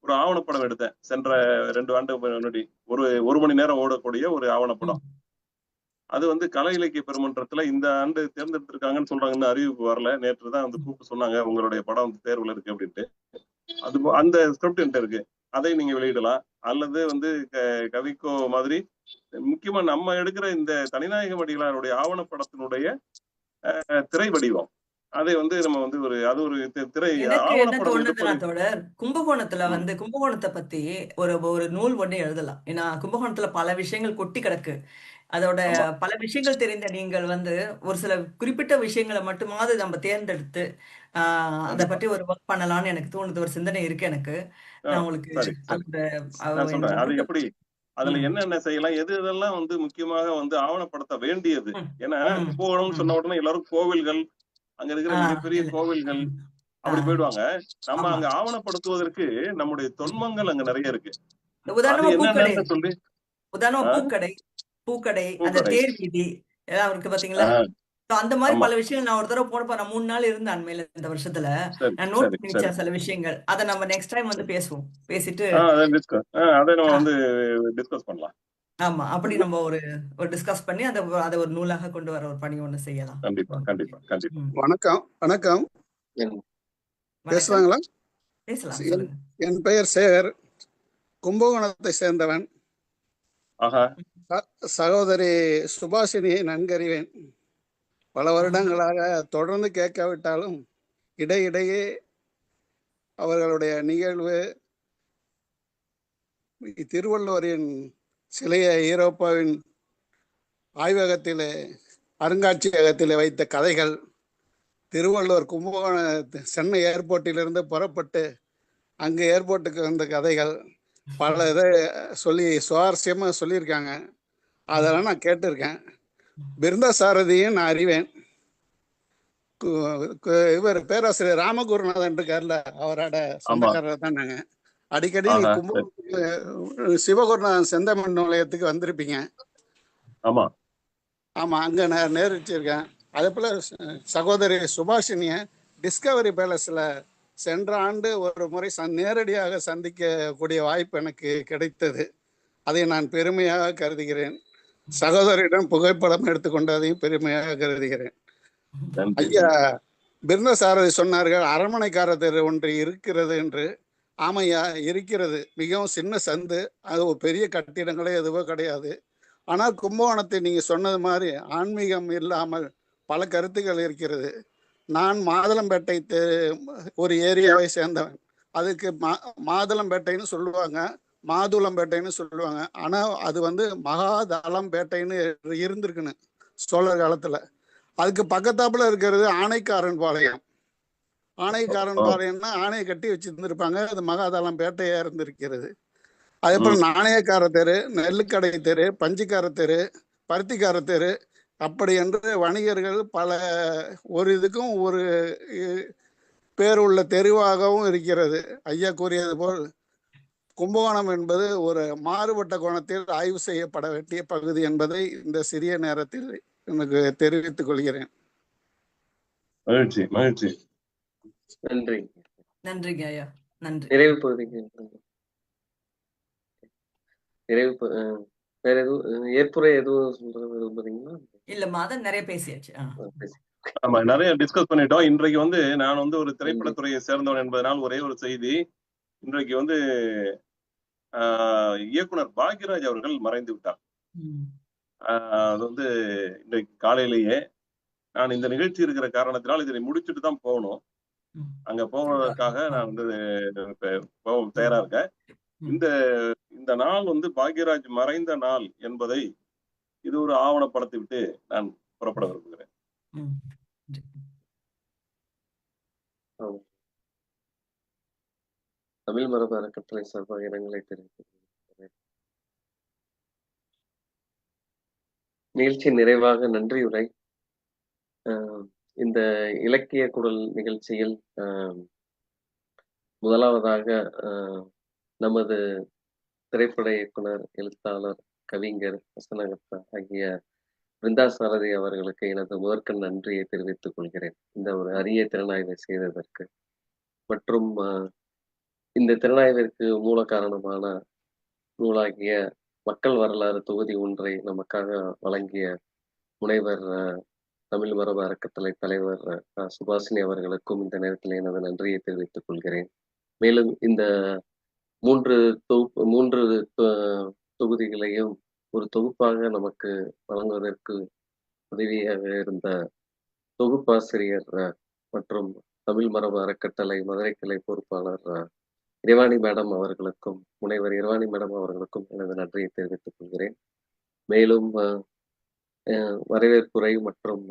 ஒரு ஆவணப்படம் எடுத்தேன் சென்ற 2 ஆண்டு முன்னாடி. ஒரு மணி நேரம் ஓடக்கூடிய ஒரு ஆவணப்படம். அது வந்து கலை இலக்கிய பெருமன்றத்துல இந்த ஆண்டு தேர்ந்தெடுத்திருக்காங்கன்னு சொல்றாங்கன்னு அறிவிப்பு வரல. நேற்று தான் வந்து கூப்பிட்டு சொன்னாங்க, உங்களுடைய படம் வந்து தேர்வுல இருக்கு அப்படின்ட்டு. அது அந்த ஸ்கிரிப்ட் என்கிட்ட இருக்கு, அதை நீங்க வெளியிடலாம். அல்லது வந்து கவிக்கோ மாதிரி முக்கியமா நம்ம எடுக்கிற இந்த தனிநாயகம் அடிகளாருடைய ஆவணப்படத்தினுடைய திரை வடிவம், அதை வந்து நம்ம வந்து அது ஒரு திரை எனக்கு என்ன ஆவணப்படம் தோணுதுன்னா எடுப்பது. தோழர், கும்பகோணத்துல வந்து கும்பகோணத்தை பத்தி ஒரு ஒரு நூல் ஒண்ணு எழுதலாம். ஏன்னா கும்பகோணத்துல பல விஷயங்கள் கொட்டி கிடக்கு. அதோட ஆமா பல விஷயங்கள் தெரிந்த நீங்கள் வந்து ஒரு சில குறிப்பிட்ட விஷயங்களை மட்டுமாவது நம்ம தேர்ந்தெடுத்து அதை கண்டிப்பா. பற்றி ஒரு ஒர்க் பண்ணலாம்னு எனக்கு தோணுது. ஒரு சிந்தனை இருக்கு எனக்கு. நான் உங்களுக்கு சரி சரி அந்த நான் சொல்றேன் அது என்னோட எப்படி அதுல ம், என்னென்ன செய்யலாம், எது இதெல்லாம் வந்து முக்கியமாக வந்து ஆவணப்படுத்த வேண்டியது. ம், ஏன்னா ம், கும்பகோணம்னு ம். சொன்ன உடனே எல்லாரும் கோவில்கள், அங்க இருக்கிற மிகப்பெரிய இல்ல கோவில்கள் ம், அப்படி போயிடுவாங்க. நம்ம ஆமா. அங்க ஆவணப்படுத்துவதற்கு நம்முடைய தொன்மங்கள் அங்க நிறைய இருக்கு. இந்த அது உதாரணமா பூக்கடை என்னென்னு சொல்லி உதாரணமா ஆஹ் பூக்கடை பூக்கடை அந்த பூக்கடை தேர் வீதி எல்லாம் இருக்கு பாத்தீங்களா? ஆஹ் So, அந்த மாதிரி ஆமா பல விஷயங்கள் நான் ஒரு தடவை போனப்ப நான் 3 நாள் இருந்தேன் அண்மையில இந்த வருஷத்துல. சரி நான் நோட் சரி பண்ணி சரி வச்சேன் சில விஷயங்கள். அதை நம்ம நெக்ஸ்ட் டைம் வந்து பேசுவோம். பேசிட்டு அதை டிஸ்கஸ் அதை நம்ம ஆ, வந்து டிஸ்கஸ் பண்ணலாம். ஆமா அப்படி நம்ம ஒரு ஒரு டிஸ்கஸ் பண்ணி அதை ஒரு நூலாக கொண்டு வர ஒரு பணி ஒண்ணு செய்யலாம். கண்டிப்பா கண்டிப்பா கண்டிப்பா. ம். வணக்கம் வணக்கம் என் வணக்கம், பேசலாங்களா? பேசலாம் என் சொல்லுங்க. என் பெயர் சேகர், கும்பகோணத்தை சேர்ந்தவன். ஆஹா சகோதரி சுபாஷினியை நன்கறிவேன். பல வருடங்களாக தொடர்ந்து கேட்காவிட்டாலும் இடையிடையே அவர்களுடைய நிகழ்வு, திருவள்ளுவரின் சிலையை ஐரோப்பாவின் ஆய்வகத்திலே அருங்காட்சியகத்திலே வைத்த கதைகள், திருவள்ளுவர் கும்பகோணம் சென்னை ஏர்போர்ட்டிலிருந்து புறப்பட்டு அங்கே ஏர்போர்ட்டுக்கு வந்த கதைகள், பல இதை சொல்லி சுவாரஸ்யமாக சொல்லியிருக்காங்க. அதெல்லாம் நான் கேட்டிருக்கேன். பிருந்தா சாரதியும் நான் அறிவேன். இவர் பேராசிரியர் ராமகுருநாதன் இருக்கார்ல, அவரோட ஆமா சொந்தக்காரர் தான் நாங்க. அடிக்கடி நீ ஆஹா சரி கும்பகோணத்துக்கு சிவகுருநாதன் செந்தமிழ் நிலையத்துக்கு வந்திருப்பீங்க. ஆமா ஆமா, அங்க நான் நேரிச்சிருக்கேன். அதே போல சகோதரி சுபாஷினிய டிஸ்கவரி பேலஸ்ல சென்ற ஆண்டு ஒரு முறை நேரடியாக சந்திக்கக்கூடிய வாய்ப்பு எனக்கு கிடைத்தது. அதை நான் பெருமையாக கருதுகிறேன். சகோதரியிடம் புகைப்படம் எடுத்துக்கொண்டதையும் பெருமையாக கருதுகிறேன். நன்றி ஐயா பிருந்தசாரதி சொன்னார்கள், அரண்மனைக்கார தெரு ஒன்று இருக்கிறது என்று. ஆமையா, இருக்கிறது. மிகவும் சின்ன சந்து, அது ஒரு பெரிய கட்டிடங்களே எதுவோ கிடையாது. ஆனால் கும்பகோணத்தை நீங்க சொன்னது மாதிரி ஆன்மீகம் இல்லாமல் பல கருத்துக்கள் இருக்கிறது. நான் மாதளம்பேட்டை ஒரு ஏரியாவை சேர்ந்தவன். அதுக்கு மாதளம்பேட்டைன்னு சொல்லுவாங்க, மாதுளம்பேட்டைன்னு சொல்லுவாங்க. ஆனா அது வந்து மகாதளம்பேட்டைன்னு இருந்திருக்குன்னு சோழர் காலத்துல. அதுக்கு பக்கத்தாப்புல இருக்கிறது ஆனைக்காரன் பாளையம். ஆனைக்காரன் பாளையம்னா ஆணையை கட்டி வச்சிருந்திருப்பாங்க, அது மகாதளம் பேட்டையா இருந்திருக்கிறது. அதே போல நாணயக்கார தெரு, நெல்லுக்கடை தெரு, பஞ்சுக்கார தெரு, பருத்திக்கார தெரு, அப்படி என்று வணிகர்கள் பல ஒரு இதுக்கும் ஒரு பேர் உள்ள தெருவாகவும் இருக்கிறது. ஐயா கூறியது போல் கும்பகோணம் என்பது ஒரு மாறுபட்ட கோணத்தில் ஆய்வு செய்யப்பட வேண்டிய பகுதி என்பதை இந்த சிறிய நேரத்தில் எனக்கு தெரிவித்துக் கொள்கிறேன். மகிழ்ச்சி மகிழ்ச்சி. நன்றி. நன்றிங்க ஐயா, நன்றி. நிறைவு பகுதிக்கு வேற எதுவும் ஏற்புரை எதுவும் சொல்றது விரும்புறீங்களா? இல்ல மாதம் நிறைய பேசியாச்சு. ஆமா, நிறைய டிஸ்கஸ் பண்ணிட்டோம். இன்றைக்கு வந்து நான் வந்து ஒரு திரைப்படத்துறையை சேர்ந்தவன் என்பதனால் ஒரே ஒரு செய்தி. இன்றைக்கு வந்து இயக்குனர் பாக்யராஜ் அவர்கள் மறைந்து விட்டார். அது வந்து இன்றைக்கு காலையிலேயே நான் இந்த நிகழ்ச்சி இருக்கிற காரணத்தினால் இதனை முடிச்சுட்டு தான் போகணும். அங்க போவதற்காக நான் வந்து தயாரா இருக்கேன். இந்த நாள் வந்து பாக்யராஜ் மறைந்த நாள் என்பதை இது ஒரு ஆவணப்படுத்தி விட்டு நான் புறப்பட விரும்புகிறேன். தமிழ் மரபு அறக்கட்டளை சார்பாக இரங்கலை தெரிவிக்கிறேன். நிகழ்ச்சி நிறைவாக நன்றியுரை. இந்த இலக்கிய குரல் நிகழ்ச்சியில் முதலாவதாக நமது திரைப்பட இயக்குனர், எழுத்தாளர், கவிஞர், வசனகர்த்தா ஆகிய பிருந்தா சாரதி அவர்களுக்கு எனது முதற்கண் நன்றியை தெரிவித்துக் கொள்கிறேன், இந்த ஒரு அரிய திறனாய்வை செய்ததற்கு. மற்றும் இந்த திறனாய்விற்கு மூல காரணமான நூலாகிய மக்கள் வரலாறு தொகுதி 1 நமக்காக வழங்கிய முனைவர் தமிழ் மரபு அறக்கட்டளை தலைவர் சுபாஷினி அவர்களுக்கும் இந்த நேரத்தில் எனது நன்றியை தெரிவித்துக் கொள்கிறேன். மேலும் இந்த 3 தொகுதிகளையும் ஒரு தொகுப்பாக நமக்கு வழங்குவதற்கு உதவியாக இருந்த தொகுப்பாசிரியர் மற்றும் தமிழ் மரபு அறக்கட்டளை மதுரை கிளை பொறுப்பாளர் இறைவாணி மேடம் அவர்களுக்கும், முனைவர் இறைவாணி மேடம் அவர்களுக்கும் எனது நன்றியை தெரிவித்துக் கொள்கிறேன். மேலும் வரவேற்புரை மற்றும்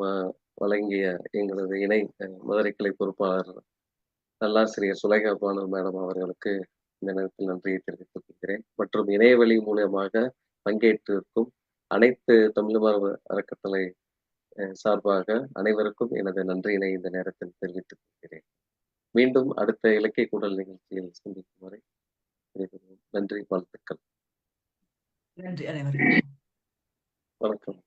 வழங்கிய எங்களது இணை மதுரை கிளை பொறுப்பாளர் நல்லாசிரியர் சுலைகா பானு மேடம் அவர்களுக்கு இந்த நேரத்தில் நன்றியை தெரிவித்துக் கொள்கிறேன். மற்றும் இணையவழி மூலமாக பங்கேற்றிருக்கும் அனைத்து தமிழ் மரபு அறக்கட்டளை சார்பாக அனைவருக்கும் எனது நன்றியினை இந்த நேரத்தில் தெரிவித்துக் கொள்கிறேன். மீண்டும் அடுத்த இலக்கிய கூடல் நிகழ்ச்சியில் சந்திக்கும் வரை நன்றி, வாழ்த்துக்கள். நன்றி அனைவருக்கும். வணக்கம்.